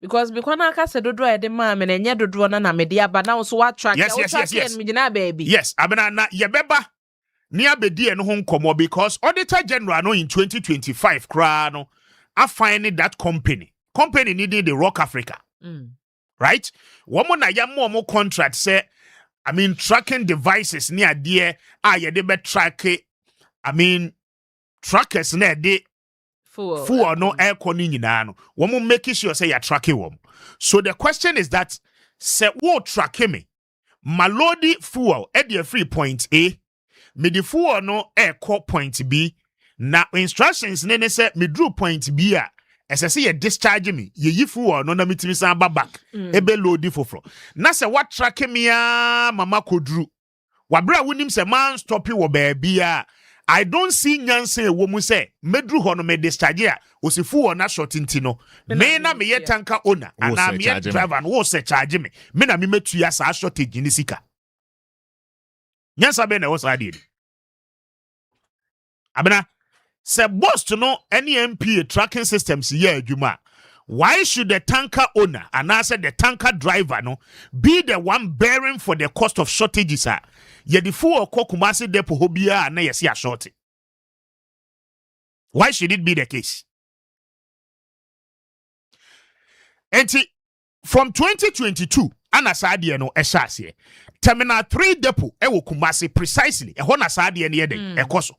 because na aka se dodo e de man me enye dodo na me de aba na so wa track yes me gina baby yes abena na ye beba ni abedi e no ho nkomo because auditor general no in 2025 kra no I find that company needed the Rock Africa right womo na ya mo contract say I mean tracking devices near there ye de be track trackers na de full no air koni nyina no womo make sure say you tracking wom. So the question is that say wo track me malodi fuel at the free point A me the fuel no air call point B na instructions ne say me drew point B a say you discharge me ye yi fuel no na mitimi san back ebe loadi foforo na say what track me a mama kodru wabra wonim say man stop wo baby a I don't see nyanse wo mu say medru ho no me discharge a osifu na short ntino me na me ye tanker owner ana me ye driver no wo say charge me na me metu ya sa shortage ni sika nyansa be na wo sa de abena say boss to no any MPA tracking systems here adwuma why should the tanker owner and I said the tanker driver no be the one bearing for the cost of shortages ye the full Kumase depot hobia na yesi a shortage? Why should it be the case? And from 2022 anasade no ehase terminal 3 depot ewo Kumase precisely e ho na sade ne yeden ekoso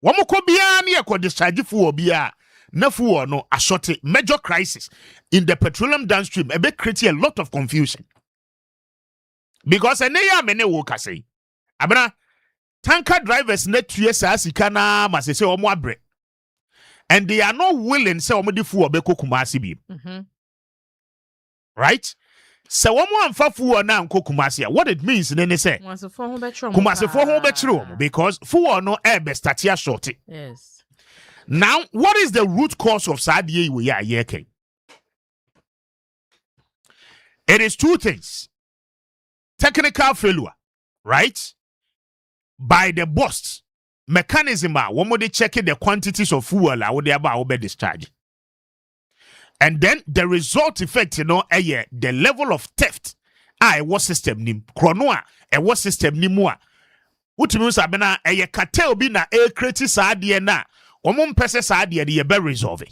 womo ko bia na ye discharge fuel bia na fuel no a shortage major crisis in the petroleum downstream e be create a lot of confusion because ene ya me ne wo ka say abena tanker drivers na tue sa sika na masese womo abre and they are not willing say womo di fuel be ko Kumase bi right so womo amfa fuel na nko Kumase what it means ne say Kumase for ho be chiro because fuel no e be start ya short. Yes. Now, what is the root cause of Sadie we are here? It is 2 things. Technical failure, right? By the boss. Mechanism, one more they checking the quantities of fuel I would about discharge. And then the result effect, the level of theft. Was system nim. Chronoa, was system ni mua. What means abena cartel be na create Sadie na. Pese sa de ye be resolve.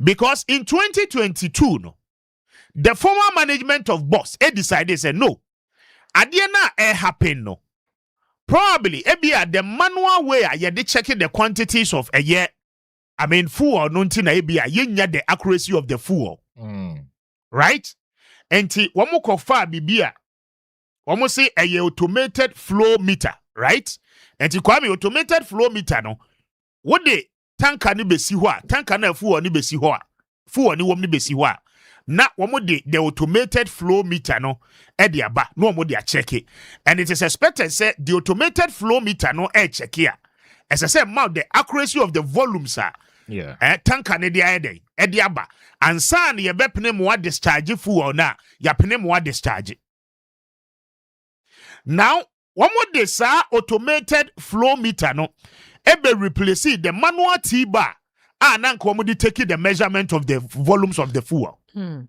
Because in 2022 no the former management of boss decided say no adie na happen no probably ebia the manual way ye de checking the quantities of a year fuel no nti na ebia ye nya the accuracy of the fuel right enti womo kofa bibia womo say a automated flow meter right enti Kwame automated flow meter no what the tanker ni besi ho a tanker na fuel ni besi ho a fuel ni wom ni besi ho a na womo the automated flow meter no e de aba no womo de a check it and it is expected say the automated flow meter no e check here as I said the accuracy of the volumes tanker ne de ayede e de aba ansa na ye bepene mo discharge fuel na ya pene mo discharge. Now one more de sa automated flow meter no ebe replace the manual T-bar na nko mo de take the measurement of the volumes of the fuel. And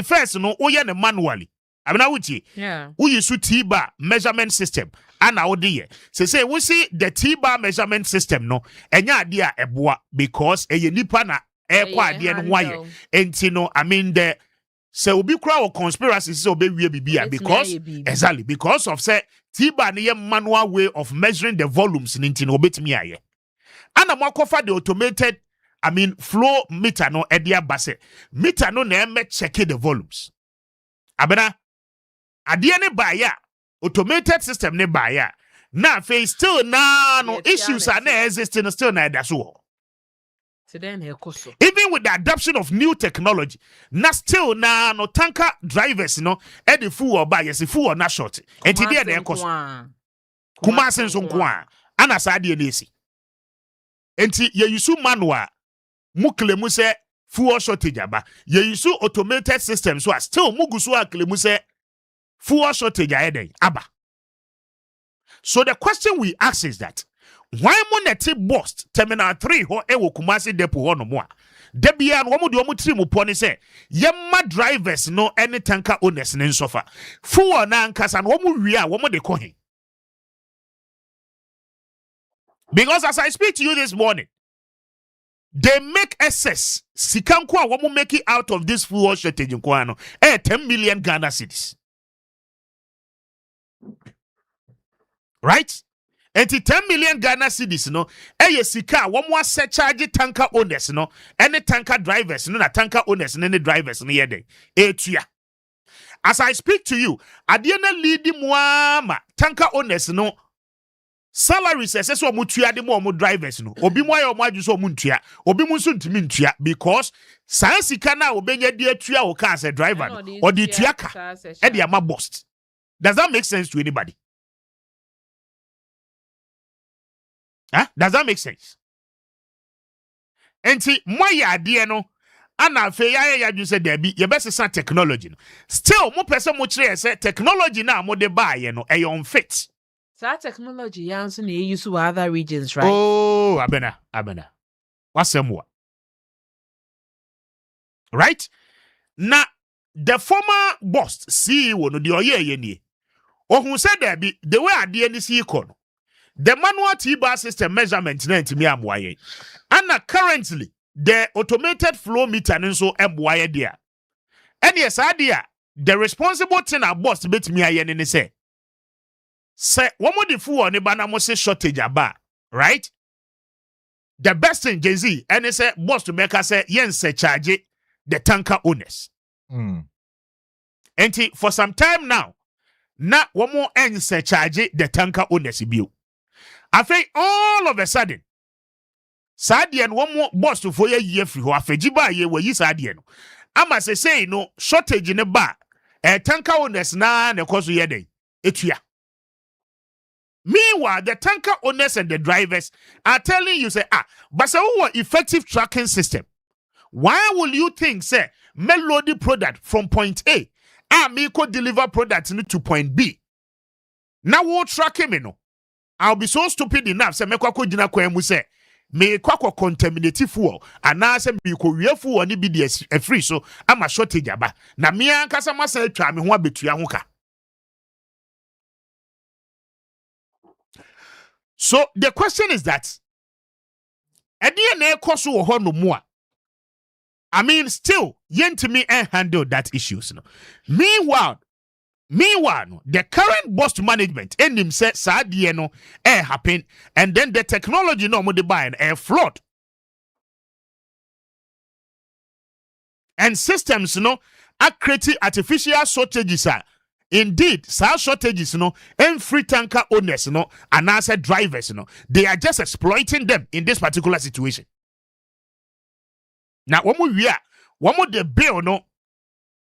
first no oye ne manually. Abena wuti. Yeah. We use T-bar measurement system. Ana odiye. Say we see the T-bar measurement system no enya ade a eboa because eye nipa na ekwa ade no waye. Enti no I mean the say obi kura o conspiracy say obi wie bibia because exactly because of say T-bar ne manual way of measuring the volumes nti no obetimi aye. Ana makofa the automated flow meter no edia base meter no na me check the volumes. Abena ade ne ba ya automated system ne ba ya na fe still na no issues are na existing still na da so. Even with the adoption of new technology, na still na no tanker drivers no e the fuel ba yes fuel na short. Enti dey na ekoso. Kuma senso nko a ana sa de na esi. Enti ye use manual mu klemu se fuel shortage aba. Ye use automated system so still mugu so klemu se fuel shortage ayeden aba. So the question we ask is that why moneti bust terminal 3 ho ewo Kumasi depot ho no mo a debia no mo de mo tri mo poni se yemma drivers no any tanker owners ne nsofa fuel na nkasa no mo wi a wo mo de ko he. Because as I speak to you this morning, they make excess sikanko a wo mo make it out of this fuel shortage nko ano 10 million Ghana cedis. Right? And 10 million Ghana cedis no sika wo mo ase charge tanker owners no any tanker drivers no na tanker owners no any drivers no yede etua. As I speak to you, ade na lead mo ama tanker owners no salaries ese so mo tua de mo drivers no obi mo ayo mo adu so mo ntua obi mo so ntimi ntua because san sika na obenya de atua wo ka as a driver no or the tua ka e de ama bust. Does that make sense to anybody? Does that make sense? Enti moya ade no ana fe ya ju se da bi ye best san technology no still mo pese mo kire se technology na mo de ba ye no e unfit. That technology yanso na use to other regions, right? Oh, abena. Wasemwa. Right? Na the former boss CEO no de oye ye ni. Ohun said there be the way ade ni see iko no. The manual T-bar system measurement na ntimi amwaye. And currently the automated flow meter nso emwaye dia. And yes idea the responsible thing our boss betimi aye ni say one more the fuel ne bana mo say shortage aba, right? The best thing Jay-Z and say boss to make us say yen say charge the tanker owners. And for some time now, not one more end say charge the tanker owners bill. I think all of a sudden, Sadi and one more boss to for year free who afejiba ye we use Sadi no. Ama say no shortage in a bar. Tanker owners na ne koso ye day. Etuya. Meanwhile, the tanker owners and the drivers are telling you say but so what effective tracking system. Why will you think say melody product from point A me could deliver product to point B? Now what tracking me no? I'll be so stupid enough say me kwako jina kwa mu say me kwako contaminate fuel and na say me ko wie fuel ni bi de free so ama shortage aba na me ankasa ma say twa me ho abetua ho ka. So the question is that I mean still yentimi handle that issues no. Meanwhile the current boss management and him said sadie no happen and then the technology no mo de buy flawed and systems are creating artificial shortages indeed some shortages and free tanker owners and asset drivers they are just exploiting them in this particular situation. Now one more the bill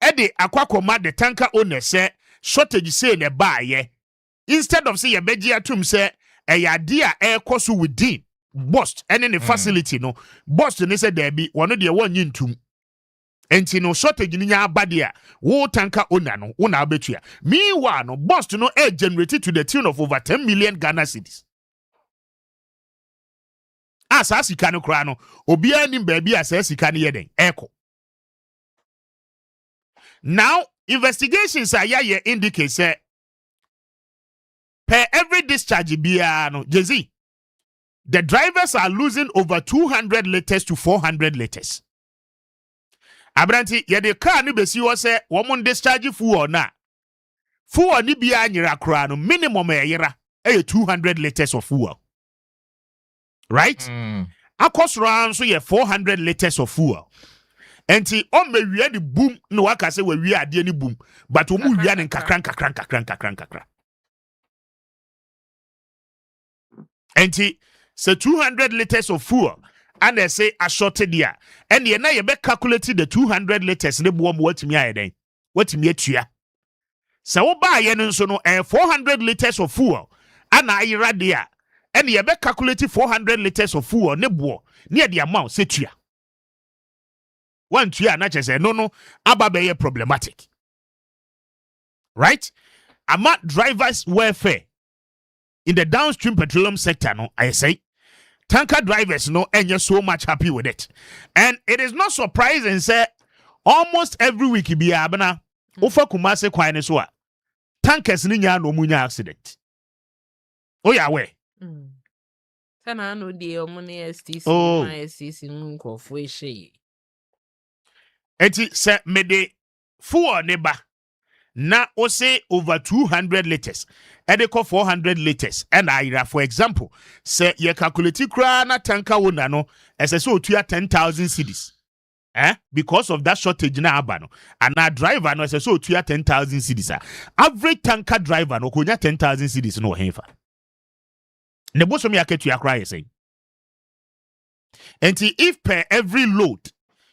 Eddie akwakoma the tanker owner say shortage say ne buy instead of say your begia tum say a idea air cost within bust any the facility no bust ne say there be one de one yintum enti no shortage ni nya abade a wo tanka owner no wo na abetua meanwhile no bust no generated to the tune of over 10 million Ghana cedis asa sika no kra no obia nim baabi asa sika no yeden eko. Now investigations are here indicate say per every discharge biya no Jay-Z, the drivers are losing over 200 liters to 400 liters. Abranti yede car ni besi wo say wo discharge fuel na fuel ni biya nyira kra no minimum yera 200 liters of fuel. Right? Akosra nso ye 400 liters of fuel. Enti on me wi the boom no waka say we wi ade ni boom but omu wi an kakran. Enti say 200 liters of fuel and they say a shorted there and ye na ye be calculate the 200 liters ne bo watimi ayeden watimi atua say wo ba ye nso no 400 liters of fuel and ayira there and ye be calculate 400 liters of fuel ne bo ne the amount say tua one tua na che say no aba be problematic, right? Ama drivers welfare in the downstream petroleum sector no I say tanker drivers no and you're so much happy with it, and it is not surprising say almost every week be abana ofa Kumase kwan so a tankers ni nya no munya accident. Oh yeah we sana no de omune STC na STC nko fo ehye eti se mede fuel ne ba na o say over 200 liters and they call 400 liters and I for example say ye calculate kra na tanker wona no as so to 10,000 cedis because of that shortage na abano and na driver no as so to 10,000 cedis average tanker driver no konya 10,000 cedis no henfa ne boso mi aketu akra say and if per every load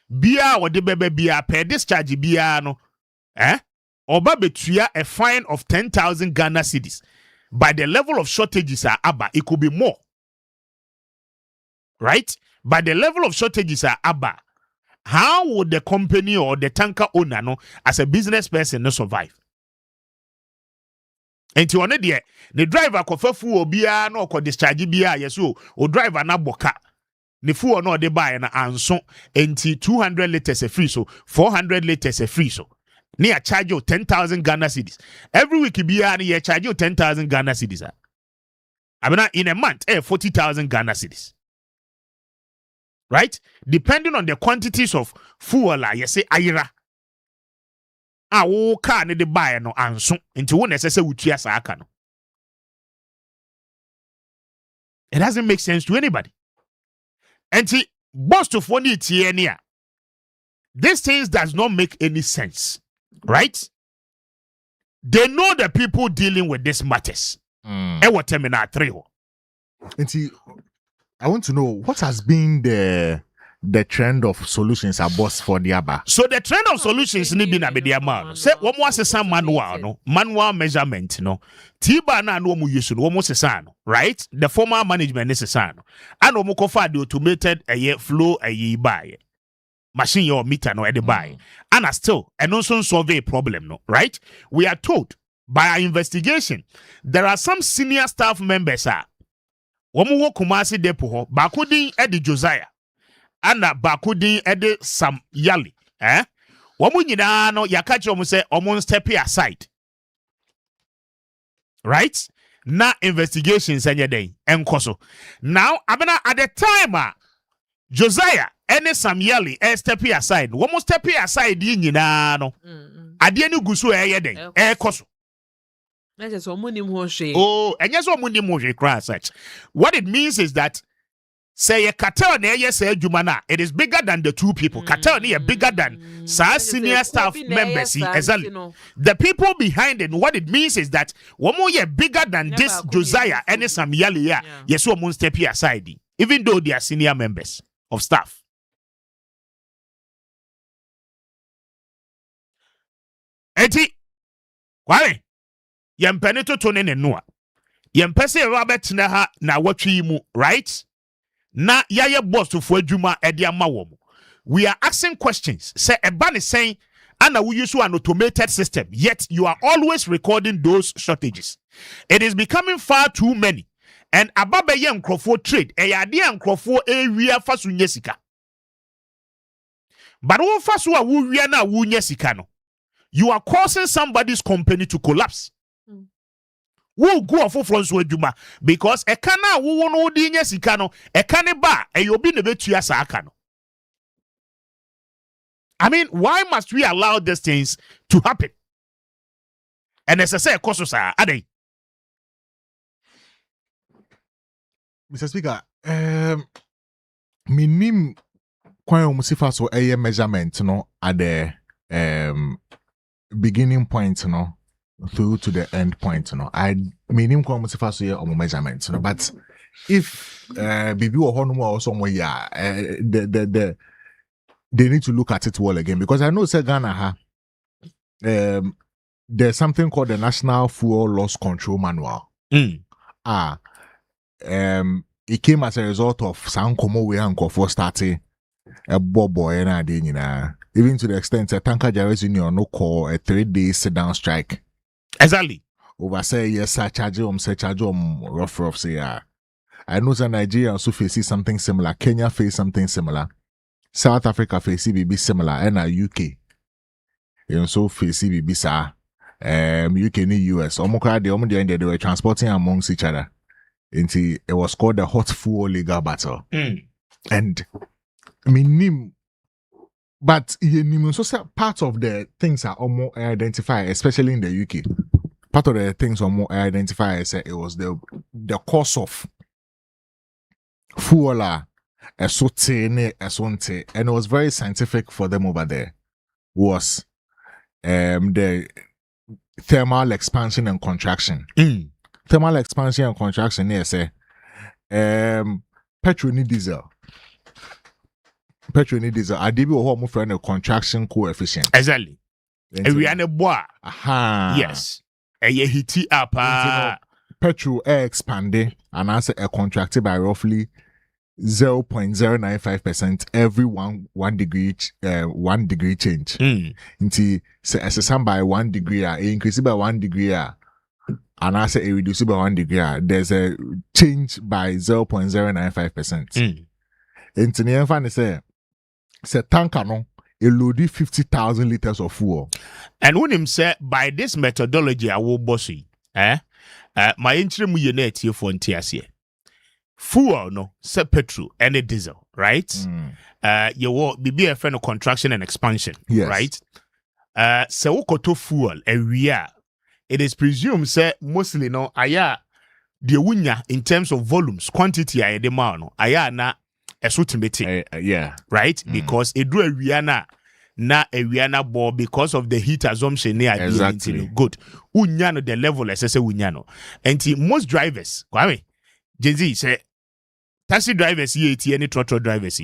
bia or the bebe bia per discharge bia no Oba betua a fine of 10,000 Ghana cedis. By the level of shortages are abba, it could be more. Right? By the level of shortages are abba, how would the company or the tanker owner no as a business person no survive? And to one day, the driver kofafu obia no ko discharge bia yeso o driver na boka. The fuel no de buy na anso enti 200 liters a free so 400 liters a free so. Near charge you 10,000 Ghana cedis. Every week you charge you 10,000 Ghana cedis. Abena in a month 40,000 Ghana cedis. Right? Depending on the quantities of fuel you say ayira. Wo car ne de buy no anso into one necessary utia sa aka no. It doesn't make sense to anybody. And boss to phone it here. These things does not make any sense. Right? They know the people dealing with these matters. What terminal 3. And I want to know what has been the trend of solutions at boss for the Aba. So the trend of solutions ni bi na be dia ma. Say one more sesa manual measurement no. Tiba na no mu yesu no one more sesa no, right? The former management is sesa no. And omo kofa the automated flow buy. Machine your meter no at the buy. And still and also solve a problem no, right? We are told by our investigation there are some senior staff members womu wo Kumasi depo ho bakudi edi Josiah ana bakudi edi Sam Yali womu nyina no yakachi omu se omu step aside, right? Na investigations enye den enkoso now abena at the time Josiah any Samueli step aside. One more step aside nyina no. Ade ni gusu den koso. Na je so munim ho hwe. Oh, enye so munim ho hwe cry such. What it means is that say a cartel na say adwuma na it is bigger than the two people. Cartel na bigger than senior staff members exactly. The people behind it, what it means is that one more bigger than this Josiah any Samueli yes one step aside even though they are senior members of staff. Eti Kwame yempene to ne noa yempese Robert na ha na watwi mu, right? na yaye boss to for adwuma e de ama wo. We are asking questions. Say eba ne saying and we use an automated system, yet you are always recording those shortages. It is becoming far too many. And ababa ye nkrofo trade, e yade nkrofo area fasu nyesika. But wo fasu a wo wia na wo nyesika no, you are causing somebody's company to collapse. Wo go for so adwuma because e kana wo no di nyesika no, e kane ba e obi ne betua sa aka no. I mean, why must we allow these things to happen? And as I say, Kososa, Ade. Mr. Speaker, minim kwan omusifa so a measurement no at the beginning point no through to the end point no. I minim kwan omusifa so a measurement no, but if bibi or hono or somewhere they need to look at it well again, because I know say Ghana there's something called the National Fuel Loss Control Manual. It came as a result of some common way and for starting a boy and even to the extent that Tanker Jarvis Union no call a 3-day sit-down strike. Exactly. Over say yes, charge rough say I know that Nigeria also faces something similar. Kenya face something similar. South Africa face be similar, and UK. You so face be sa UK and US. They were transporting amongst each other. It was called the hot fuel legal battle. And but so part of the things are more identified, especially in the UK. Part of the things are more identified as it was the cost of fuel. And it was very scientific for them over there. Was the thermal expansion and contraction. Thermal expansion and contraction, yes, petrol need diesel. I did be a friend of contraction coefficient. Exactly. And we are a boy. Yes. And ye hit up. Petrol air expanded and answer a contracted by roughly 0.095% every one degree change. Until as a sum by 1 degree, increase by 1 degree, and I say reduce by 1 degree, there's a change by 0.095%. Until the end, say tanker no, it loaded 50,000 liters of fuel. And when him say by this methodology, I will bossy, my entry mu unit here for NTS. Fuel no say petrol and a diesel, right? You will be a friend of contraction and expansion, yes. Right? So koto fuel area. It is presumed say mostly no aya the winya in terms of volumes, quantity aya the man aya na esutimating. Yeah. Right? Because it do area na area na ball because of the heat assumption near exactly. Good. Unya no the level as say unya no. And most drivers, Kwame Jay-Z say taxi drivers here any trotro drivers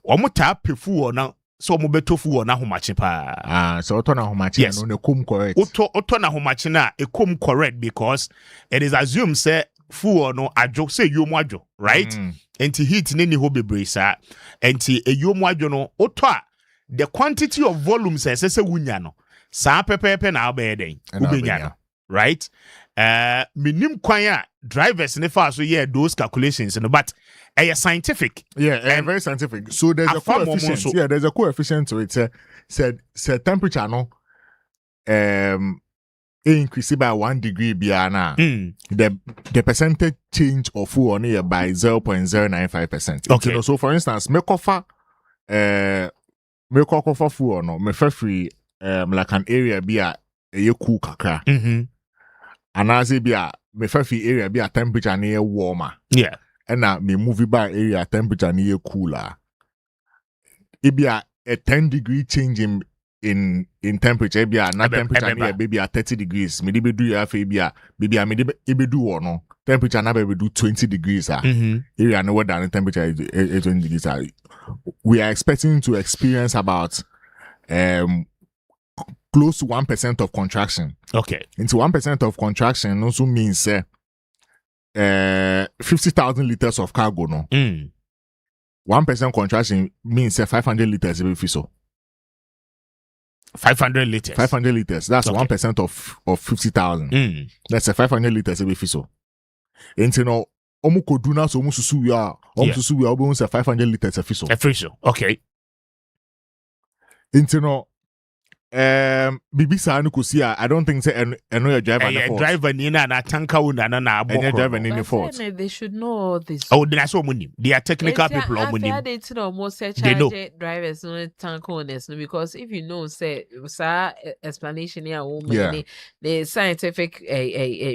omo tap fuel na so omo beto fuel na homache pa so oto na homache no ne kum correct oto na homache na e kum correct because it is assumed say fuel no adwo say yomu adwo right enti heat ni ho bebre sa enti yomu adwo no oto a the quantity of volumes say wunya no sa pepepe na obeden ubenya no right minim kwan a drivers ne fa so yeah those calculations no but scientific very scientific. So there's a coefficient there's a coefficient to it said temperature no increase by 1 degree biana the percentage change of fuel on here by 0.095%. Okay, so for instance make offer fuel no me free like an area be a cool kakra and as it be a me free area be a temperature near warmer and now me move by area temperature near cooler. It be a 10 degree change in temperature be a not temperature near baby at 30 degrees. Me be do ya baby a me be do or no temperature na be do 20 degrees area no than temperature is 20 degrees. We are expecting to experience about close to 1% of contraction. Okay. Into 1% of contraction also means 50,000 liters of cargo no. 1% contraction means 500 liters every so. 500 liters. 500 liters. That's 1% of 50,000. That's a 500 liters every so. And you know, omu koduna so omu susu ya, omu 500 liters every so. Every so. Okay. And you know, BBC Anukusia, I don't think say I know your driver. Driver Nina na tanka una na driver Nina fault. They should know all this. Oh, that's what money. They are technical people. They know most charge drivers no tank owners because if you know say explanation here the scientific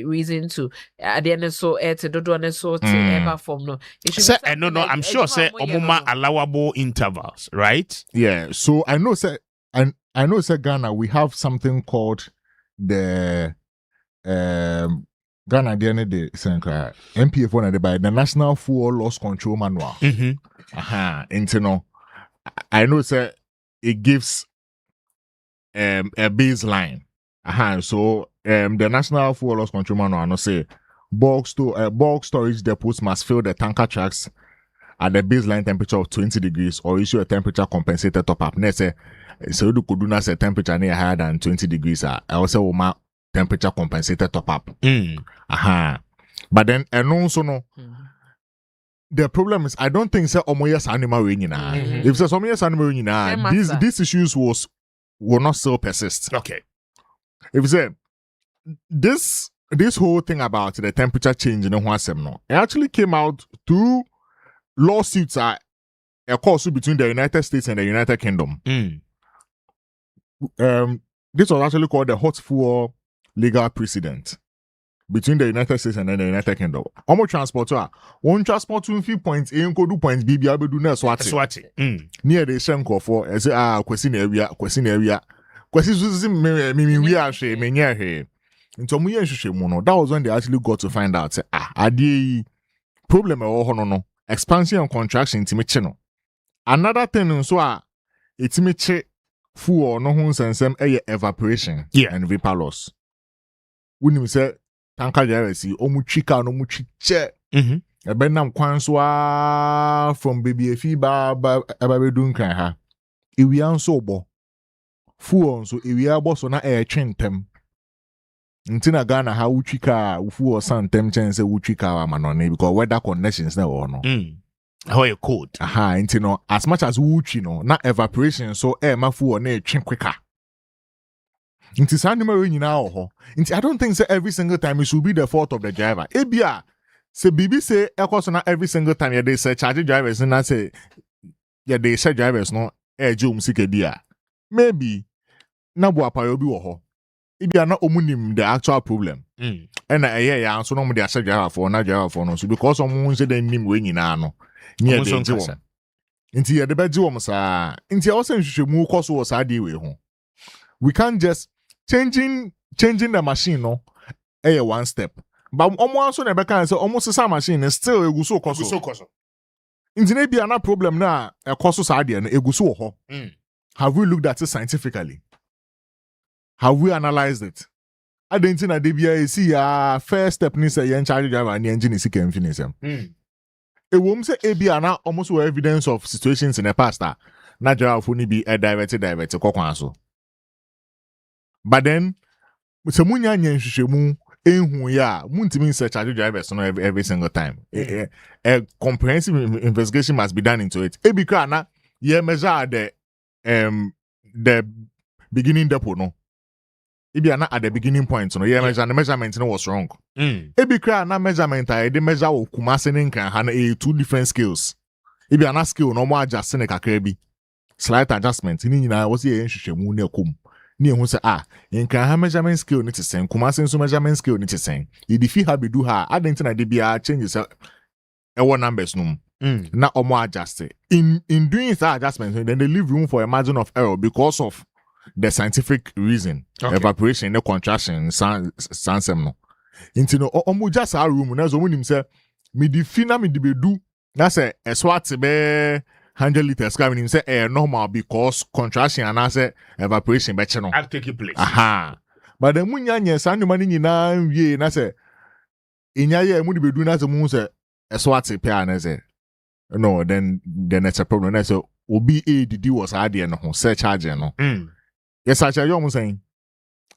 reason to at the end so to do one so to ever form no. Say no, I'm sure say omuma allowable intervals, right? Yeah. So I know say I know, Ghana, we have something called the Ghana DNA MPF one by the National Fuel Loss Control Manual. And you know, I know, sir, it gives a baseline. So the National Fuel Loss Control Manual, I know say bulk storage depots must fill the tanker tracks at the baseline temperature of 20 degrees or issue a temperature compensated top up. Next, so you could do not say temperature near higher than 20 degrees. I also want temperature compensated top up. But then, and also no. The problem is, I don't think say omoyes animal ring If there's omoyes animal ring these issues will not still persist. Okay. If you say this whole thing about the temperature change in it actually came out through lawsuits are a course between the United States and the United Kingdom. This was actually called the hot fuel legal precedent between the United States and then the United Kingdom. Almost transporter, one transport to 3 points, A go do points, B be able to do Swati. Near the Shenko for as question area. Question we are she many here. Into me mono. That was when they actually got to find out. Are the problem no expansion and contraction intimate. Another thing so it's fuel no hun sensem evaporation and vapor loss. When you say tanker jersey, omu chika no mu chiche. Ebenam kwanswa from baby fiba ba dun kan ha. Iwi anso bo. Fuel so iwi abo so na twentem. Ntina Ghana ha uchika fuel santem chance uchika wa manone because weather conditions na no. How you cold? You know, as much as wuchi no, not evaporation, so air mafu or ne chin quicker. It's now. I don't think so every single time it should be the fault of the driver. Ebia, say BB say not every single time they say charge drivers and I say they say drivers no jum dia. Maybe na bo apayobi wo ho. Ebia na omunim the actual problem. And so no they say driver for na driver for no so because someone say they nim we nyina no. Near the Jim. Into the bedroom, sir. Into also should move course was way home. We can't just changing the machine, no, one step. But almost on a back and so almost the same machine is still a guso cost. Into maybe another problem now, a cost idea and a guso. Have we looked at it scientifically? Have we analyzed it? I didn't think that DBA see first step needs a young charge driver and the engine is can finish him. A woman say ABA almost were evidence of situations in the past that Nigeria will be a directed kokwanso. But then Samunya Nyenshemu Enhu ya Muntimi search drivers every single time. A comprehensive investigation must be done into it. Ebikana ye measure the beginning depot no. Ibiana at the beginning point, so yeah, measure the measurement was wrong. Ebikra na measurement I the measure of Kumasinin can have 2 different skills. Ibiana skill no more adjusting a kakrebi. Slight adjustment. In was the enshemu ne kum. Near who say in can have measurement skill need to send Kumasin so measurement skill need to send. If you have do her, I didn't DBA changes a 1 numbers no. Not more adjusted. In doing that adjustment, then they leave room for a margin of error because of the scientific reason, evaporation, the contraction, sansem no. Into no, omu just a room. Na zo munim say, me di fina me di bedu. Na say swat be 100 liters. Ka menim say air normal because contraction and I say evaporation be che no. I'll take place. But the munya nye sa nduma ni nyina wie na say inya ye mu di bedu na say mu say swat pe na say no, then it's a problem. So obi ADD was idea no search charge no. Yes, I tell you what saying.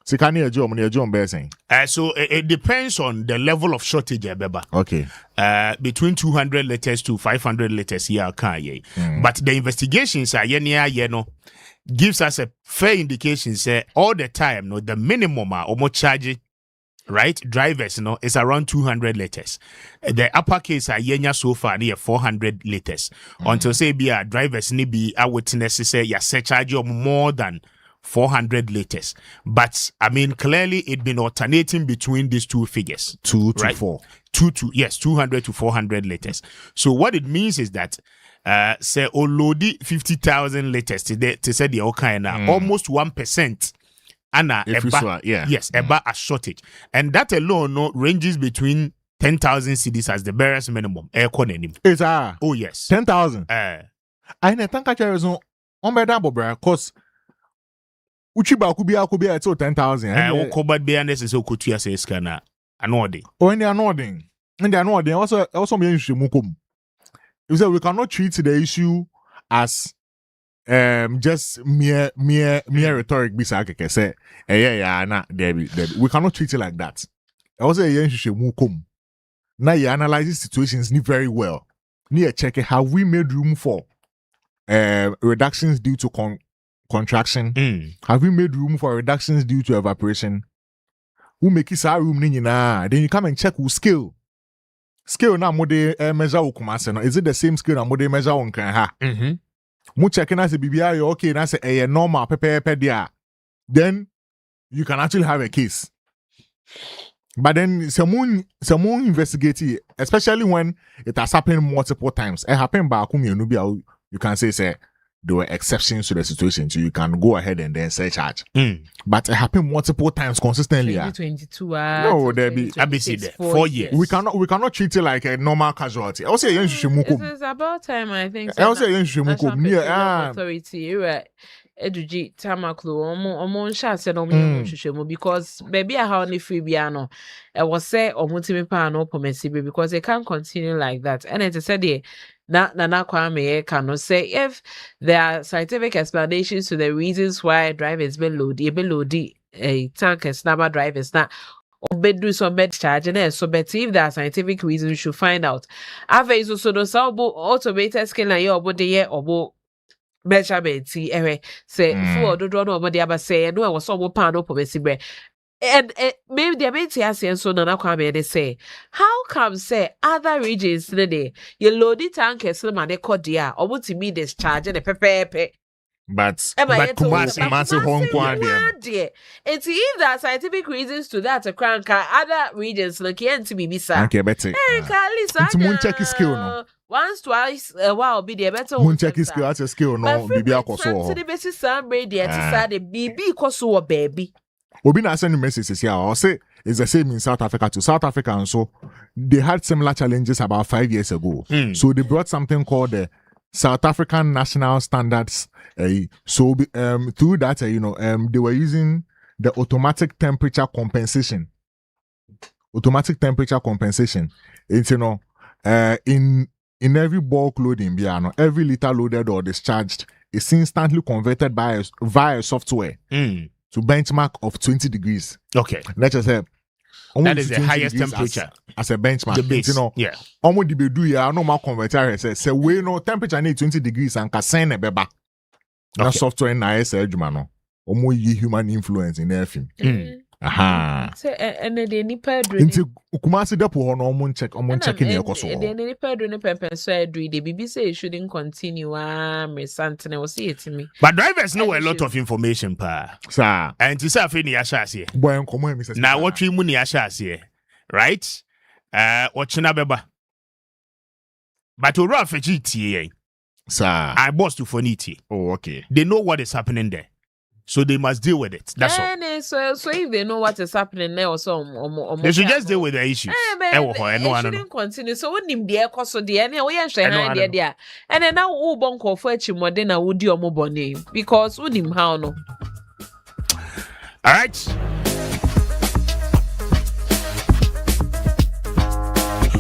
So can you job saying? So it depends on the level of shortage, Beba. Okay. Between 200 liters to 500 liters here, but the investigations are gives us a fair indication. Say all the time, no, the minimum almost charge, right? Drivers, is around 200 liters. The upper case are so far near 400 liters. Until say be a drivers ni be a witness say ya charge more than 400 liters. But I mean, clearly it been alternating between these two figures. 2 to 4. 200 to 400 liters. So what it means is that say olodi 50,000 liters to say the kind almost 1% Anna about a shortage. And that alone ranges between 10,000 cedis as the barest minimum. Oh yes. 10,000. I think I carry on by double cause Uchiba could be at 10,000. Okobad be unnecessary so could you say scanner anoding. Oh, and they are nodding. And they are nodding. Also me mukum. You say we cannot treat the issue as just mere rhetoric bisaka say we cannot treat it like that. Also mukum. Now you analyze situations very well. Near check have we made room for reductions due to contraction? Have we made room for reductions due to evaporation? Who make it our room then you come and check who scale na mode measure ukumase no. Is it the same scale na mode measure on kan ha? Mu check na say bibia you okay na say normal pepe dia. Then you can actually have a case. But then someone investigate it, especially when it has happened multiple times. It happened by you can say there were exceptions to the situation, so you can go ahead and then say charge. But it happened multiple times consistently. 2022. No, there be 4 years. We cannot treat it like a normal casualty. I say it's about time, I think. I say authority, right? Eduji tamaklo omo nsha se no mo hwehwemu because baby a how ni free bia no e was say omutimi pa no pomesibe because it can't continue like that. And it said the na Kwame can say if there are scientific explanations to the reasons why drivers been loaded a tankers number drivers na do some bed charge and so but if there are scientific reasons you should find out. Ave is also no automated scale na your body ye obo measurement say for do no body aba say no was so pan up pomesibe. And maybe the amazing and so Nana Kwame they say, how come say other regions today you load it tankers no man they call dia or what to me discharge and a pepe. But Kumasi home dear. And if there are scientific reasons to that a crown car other regions like to be bisa. Okay, better. It's moon check skill no. Once, twice, a while be the better moon check skill as a skill no baby akoso. To the basis some radio to say the baby koso baby. Obi na send messages here. I'll say it's the same in South Africa too. South Africa and so they had similar challenges about 5 years ago. So they brought something called the South African National Standards. So through that, they were using the automatic temperature compensation. It's in every bulk loading, every liter loaded or discharged is instantly converted via software. To benchmark of 20 degrees. Okay. Let's just say that is the highest temperature as a benchmark. The base. Yeah. Almost the do ya normal converter say we know temperature need 20 degrees and can send a beba. That software na juma no. Human influence in everything. Aha. And the nipa into Kumasi depo no checking the course. The nipa do pepper so the BBC say it shouldn't continue. Me santene will see it to me. But drivers know a lot of information, pa. Sir. And to say fini ashasi. Boy, come on, Mr. Now what you muni ashasi, right? Watching beba. But to run for GTA, sir. I boss to Foniti. Oh, okay. They know what is happening there. So they must deal with it. That's all. So if they know what is happening there, also they should just deal with the issues. It shouldn't continue. So when him there, cause the any we are there, and then now who bonko for chimode na wudi omo bone because who him how no. All right.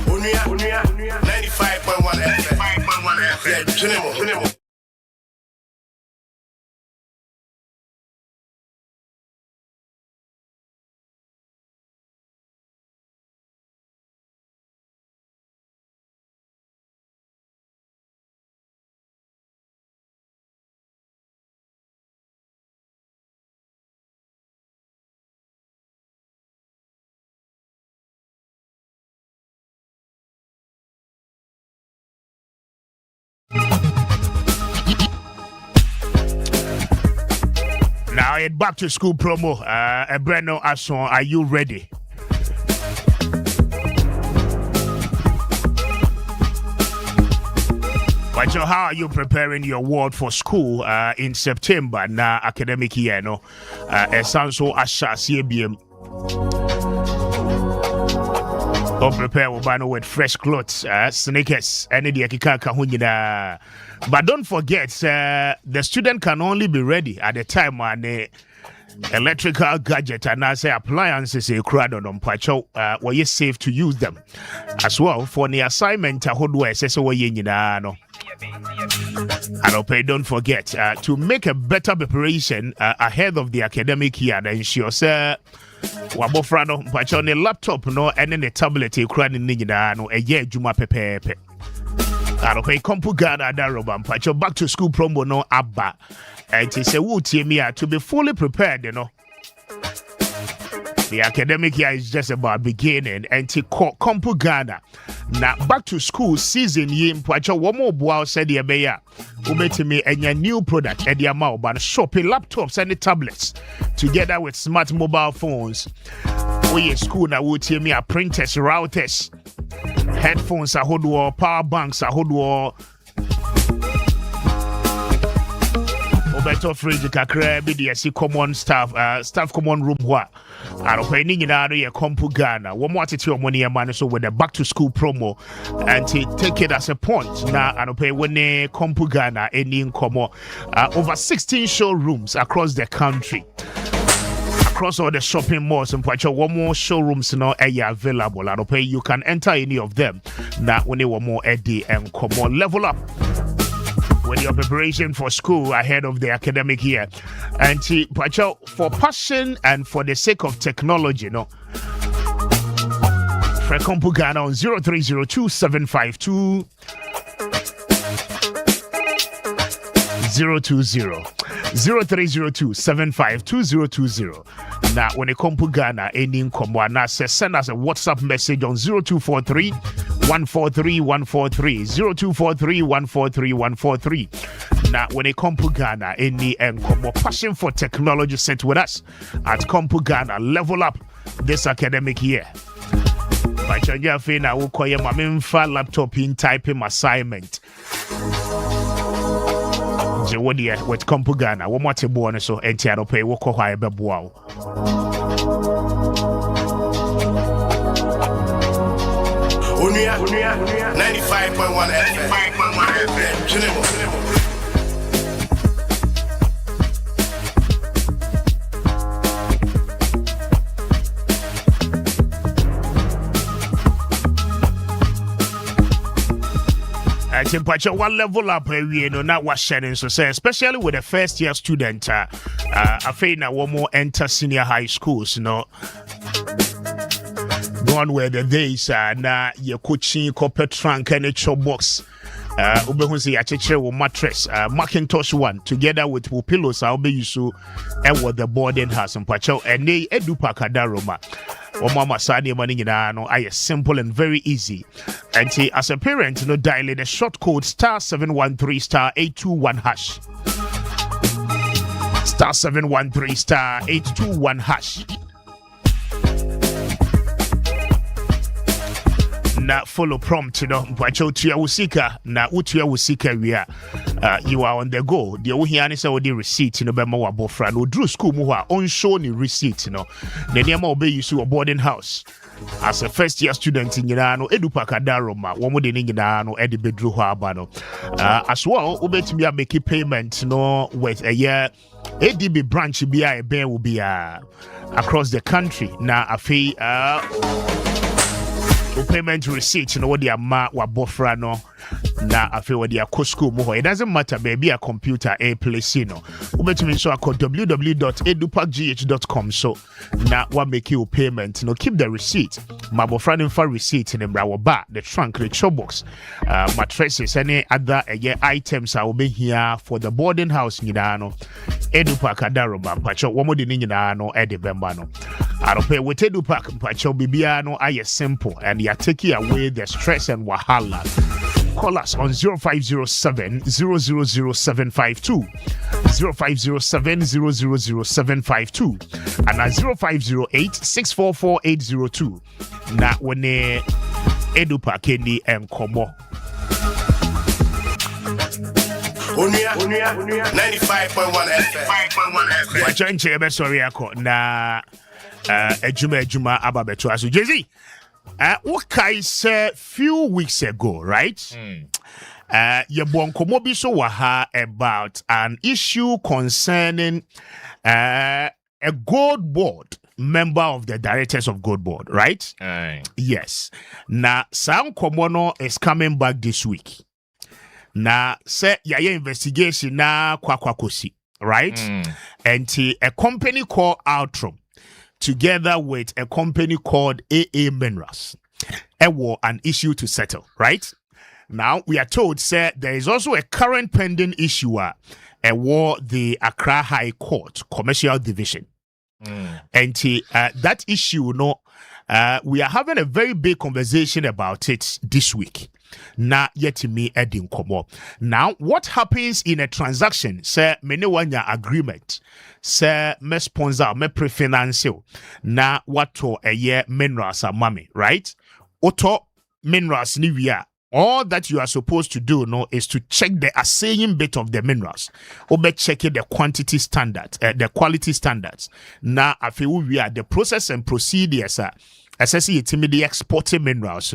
Unia 95.1 FM. Now head back to school promo. Breno Asson, are you ready? But how are you preparing your ward for school in September? Na academic year, no? Sounds so asha CBM. Don't prepare with fresh clothes, sneakers, any the but don't forget, the student can only be ready at the time when the electrical gadget and I say appliances a crowd on pacho where you safe to use them as well for the assignment. Don't forget to make a better preparation ahead of the academic year and ensure wabofrano pacho on the laptop no and then the tablet a crowd in no a year juma pepe. Kompu Ghana Darobam Pacho back to school promo no abba. And it's a wood to be fully prepared, you know. The academic year is just about beginning and to Kompu Ghana. Now back to school season ye Pacho one more boy said the beya. Me and your new product at the amount but shopping laptops and the tablets together with smart mobile phones. We school now would me a printers, routers, headphones, a hoodwall, power banks, a hoodwall. Obeto fridge kakra bi de see common staff common room wa. Aropeni nyina no ye Kompu Ghana. Wo mo atete omoni e man so with the back to school promo and take it as a point. Na aropeni when Kompu Ghana any nkomo over 16 showrooms across the country. Across all the shopping malls and one more showrooms now are available. I don't pay you can enter any of them. Now when they were more Eddie and come on level up with your preparation for school ahead of the academic year. And for passion and for the sake of technology, no. Kompu Ghana on 0302 752 020 0302 752020. Now, when it comes to Ghana, any Komwana says send us a WhatsApp message on 0243 143 143 0243 143 143. Now, when it comes to Ghana, any more passion for technology set with us at Kompu Ghana. Level up this academic year. By Chanjafe, I will call you my laptop in typing assignment. With Kompu Ghana, one more to so entiano pay walk or high bebow. Unia 95.1 FM. I think one level up you know not was sharing so say especially with the first year student I feel now one more enter senior high schools you know gone where the days na your coaching copper trunk and a chop box ubehunsi acheche wo mattress Macintosh one together with wo pillows I'll be used to and the boarding house and pacho and they edu pakadaroma mama sani money no I simple and very easy and as a parent no dial the short code *713 *821 hash *713 *821 hash. Na follow prompt you know mpacho tua usika na utua usika wia you are on the go the wo hia ne say the receipt no be ma wabofra no dru school mu ho on show ni receipt no na niam obe use your boarding house as a first year student nyina no edupaka daroma wo mo de ni nyina no e de bedru ho aba no as well obetimi a make payment no with a year ADB branch bia e ben will be across the country na afi payment receipt you know what the ama wabofra no na afi wadi akɔ school mu hɔ. It doesn't matter baby a computer a place no. Ubetumi so akɔ www.edupakgh.com so na wa make you payment. No, keep the receipt. Mabofra for receipt in the bar, the trunk, the showbox, mattresses, any other items I will be here for the boarding house. Nidano, Edupak Adaroba, Pacho, Womodi Ninano, Eddie Bembano. I don't pay with Edupak, Pacho Bibiano, I simple, and you're taking away the stress and wahala. Call us on 0507 000752, 0507 000752, and at 0508 644 802. Na wene Edupa Kendi and Komo. Unia 95.1 FM. Wachanche ebe sorry ako na ejuma ababeto aso Jay-Z. What say few weeks ago, right? Yebonko Mobiso waha about an issue concerning a gold board member of the directors of gold board, right? Yes. Now, Sam Komono is coming back this week. Now, say yaya investigation na kwakwakosi, right? And a company called Outram, together with a company called AA Minerals, an issue to settle, right? Now, we are told, sir, there is also a current pending issue the Accra High Court Commercial Division. And that issue, we are having a very big conversation about it this week. Na yet me edin komo. Now, what happens in a transaction? Sir, many one agreement. Sir, me sponsor, me pre-financial. Na wato a year minerals are mommy, right? Oto minerals nivia. All that you are supposed to do is to check the assaying bit of the minerals. Obe check the quantity standards, the quality standards. Na afi we are the process and procedures are the exporting minerals,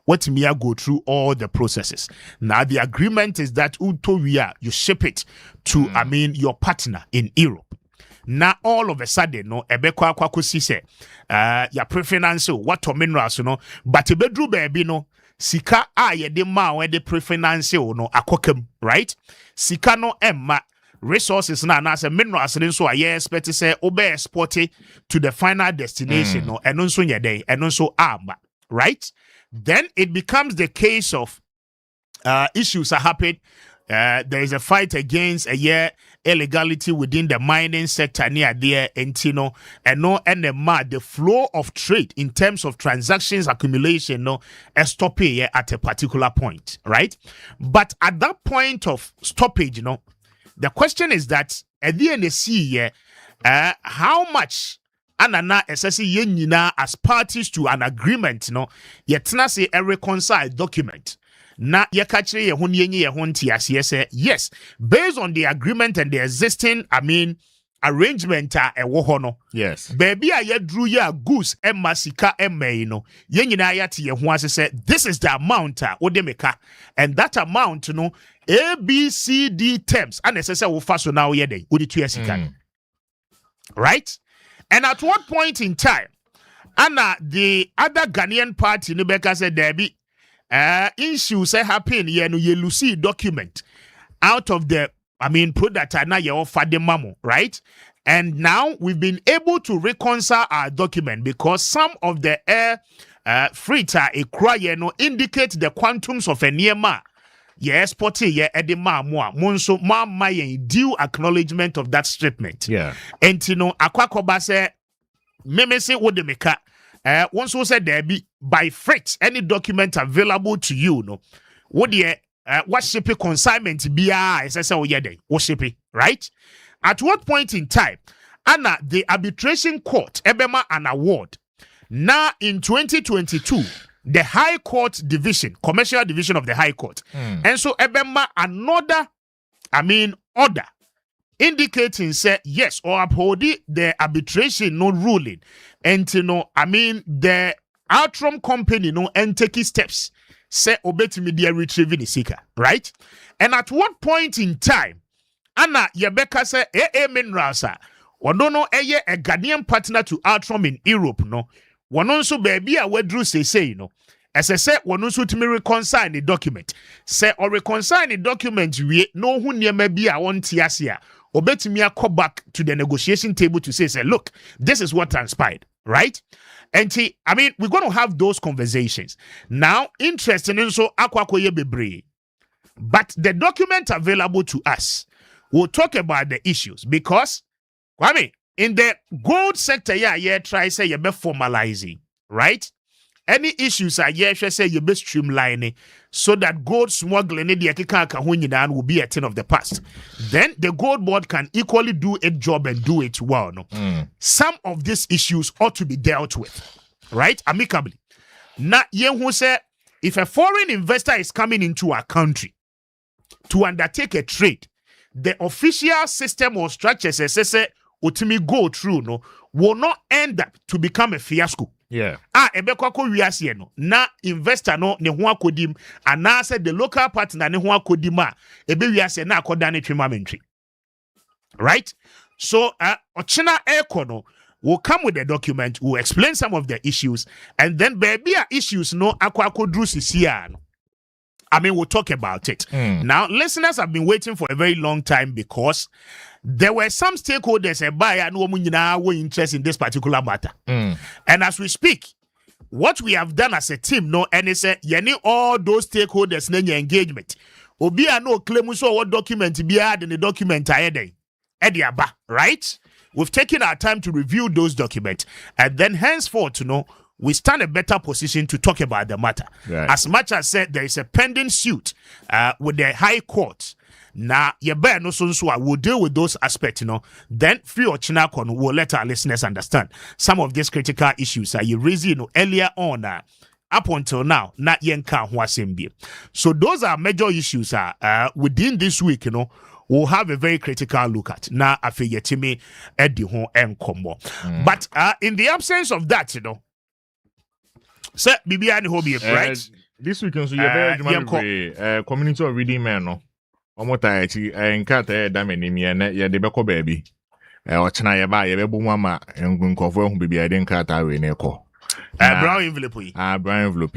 what me go through all the processes. Now the agreement is that you ship it to your partner in Europe. Now all of a sudden, ebekwa kwakusi se ya preference what minerals, but ebedru baby sika ye de ma we de preference akokem, right? Sika no emma resources na say minerals so I expect to say obe export it to the final destination and also yede and also right? Then it becomes the case of issues are happening. There is a fight against illegality within the mining sector near there, and the flow of trade in terms of transactions accumulation stop at a particular point, right? But at that point of stoppage, the question is that at the end of the year, how much anana SSC as parties to an agreement, yet not say a reconciled document. Na yekachire ye hun yenye ye hun tiasi say yes, based on the agreement and the existing arrangement ewo ho no. Yes. Baby a ye drew ya goose emma sika emme no. Ye nyina ya te ye ho ase say this is the amount ode meka, and that amount A, B, C, D terms and necessary wo fa so na wo ye den odi tu sika. Right? And at what point in time Anna the other Ghanaian party no beka say there be issues happen you lucy document out of the product na you offer the mamo, right? And now we've been able to reconcile our document because some of the fritter indicate the quantums of a niema exporting edema monso ma due acknowledgement of that statement. Yeah. And akwakoba say meme say wo de meka once we said there be by freight any document available to you what shipping consignment be what shipping, right? At what point in time Anna the arbitration court ebema an award now in 2022 the High Court division, commercial division of the High Court, and so ebema another order indicating say yes or upholding the arbitration ruling, and the Outram company and taking steps say obetimi dia retrieving seeker, right? And at what point in time Anna Yebeka say AA Minerals no a Ghanaian partner to Outram in Europe one also baby a wedru say as I said, one also to me reconcile the document. Say or reconcile the document, we no who near maybe I want tiasia. Or bet me I come back to the negotiation table to say, look, this is what transpired, right? And I mean, we're going to have those conversations. Now, interesting, and so akwakoye bebre. But the document available to us will talk about the issues because, Kwame, in the gold sector, try say you be formalizing, right? Any issues are say you be streamlining so that gold smuggling will be a thing of the past. Then the gold board can equally do its job and do it well. No? Some of these issues ought to be dealt with, right? Amicably. Now, who say if a foreign investor is coming into our country to undertake a trade, the official system or structure says ultimately go through will not end up to become a fiasco. Yeah. Ebekwa wiase no na investor no ne ho akodim ana say the local partner ne ho akodim a ebe wiase na akoda ne twemamentri. Right? So ochina ekono will come with the document, will explain some of the issues, and then baby issues no akwakodru sisia no. I mean, we'll talk about it. Now, listeners have been waiting for a very long time because there were some stakeholders and were interested in this particular matter. And as we speak, what we have done as a team, and it's all those stakeholders in engagement. Obia no claim so what document be had in the document right? We've taken our time to review those documents, and then henceforth, we stand a better position to talk about the matter. Right. As much as said, there is a pending suit with the High Court. Now, no so will deal with those aspects, Then, free or Chinakon will let our listeners understand some of these critical issues you raised, earlier on. Up until now, not yenka huasembi. So those are major issues. Within this week, we'll have a very critical look at. Now, afiyetimi edi hon enkomo. But in the absence of that, Sir, Bibiani Hobby, right? This weekend, so you're very community of reading men, no. Omotaichi, and cat damini, and yet the Beko baby. Or China, ya baby, mama, and Guncover, who be I didn't cut away in echo. Brown envelope. Brown envelope.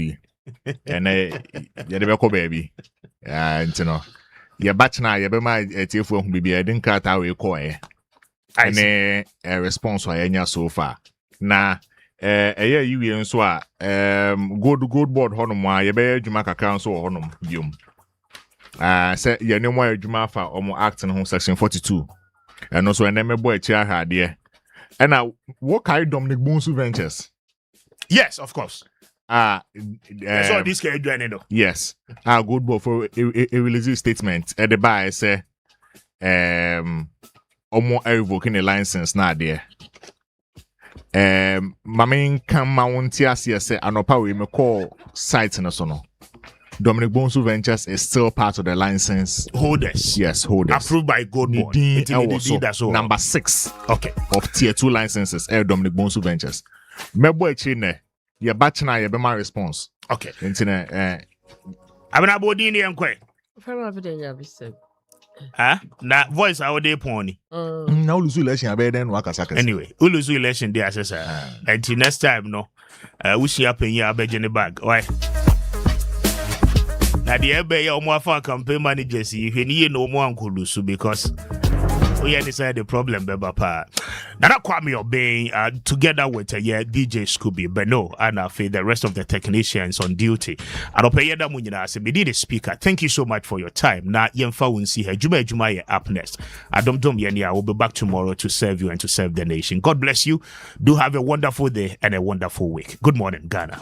And the Beko baby. And your batch now, your bema, a tiff who be I didn't cut away coy. And a response for any so far. Now, you and so good board honum ye be adwuma kakra so honum biom say ye no more adwuma fa omo act no section 42 and also eneme boy chi ahade e na what carry Dominic Bonsu Ventures. Yes, of course. So this guy doing it. Yes. Good board for a release statement at the buy say omo revoking a license na there. Mamin can mount say anopa we me call site in a Dominic Bonsu Ventures is still part of the license holders. Yes, holders. Approved by Gold Board. Number 6 of tier 2 licenses Dominic Bonsu Ventures. Mebo chine your batch na your bema response. Okay. Internet Abena bodini enkwe. Huh? Na voice our day pony. Now lose election abeden wakasaka. Anyway, we lose election there as until next time no. We see up in here abegene bag. Why? Na the ebe ya omo afa campaign managers if you no more uncle lose because we decide the problem beba pa. Nana Kwame Appiah together with DJ Scooby Beno and the rest of the technicians on duty. And Opeyeda Munyina as a speaker. Thank you so much for your time. Na yemfa wunsi he Juma up next. Adom Yenia will be back tomorrow to serve you and to serve the nation. God bless you. Do have a wonderful day and a wonderful week. Good morning, Ghana.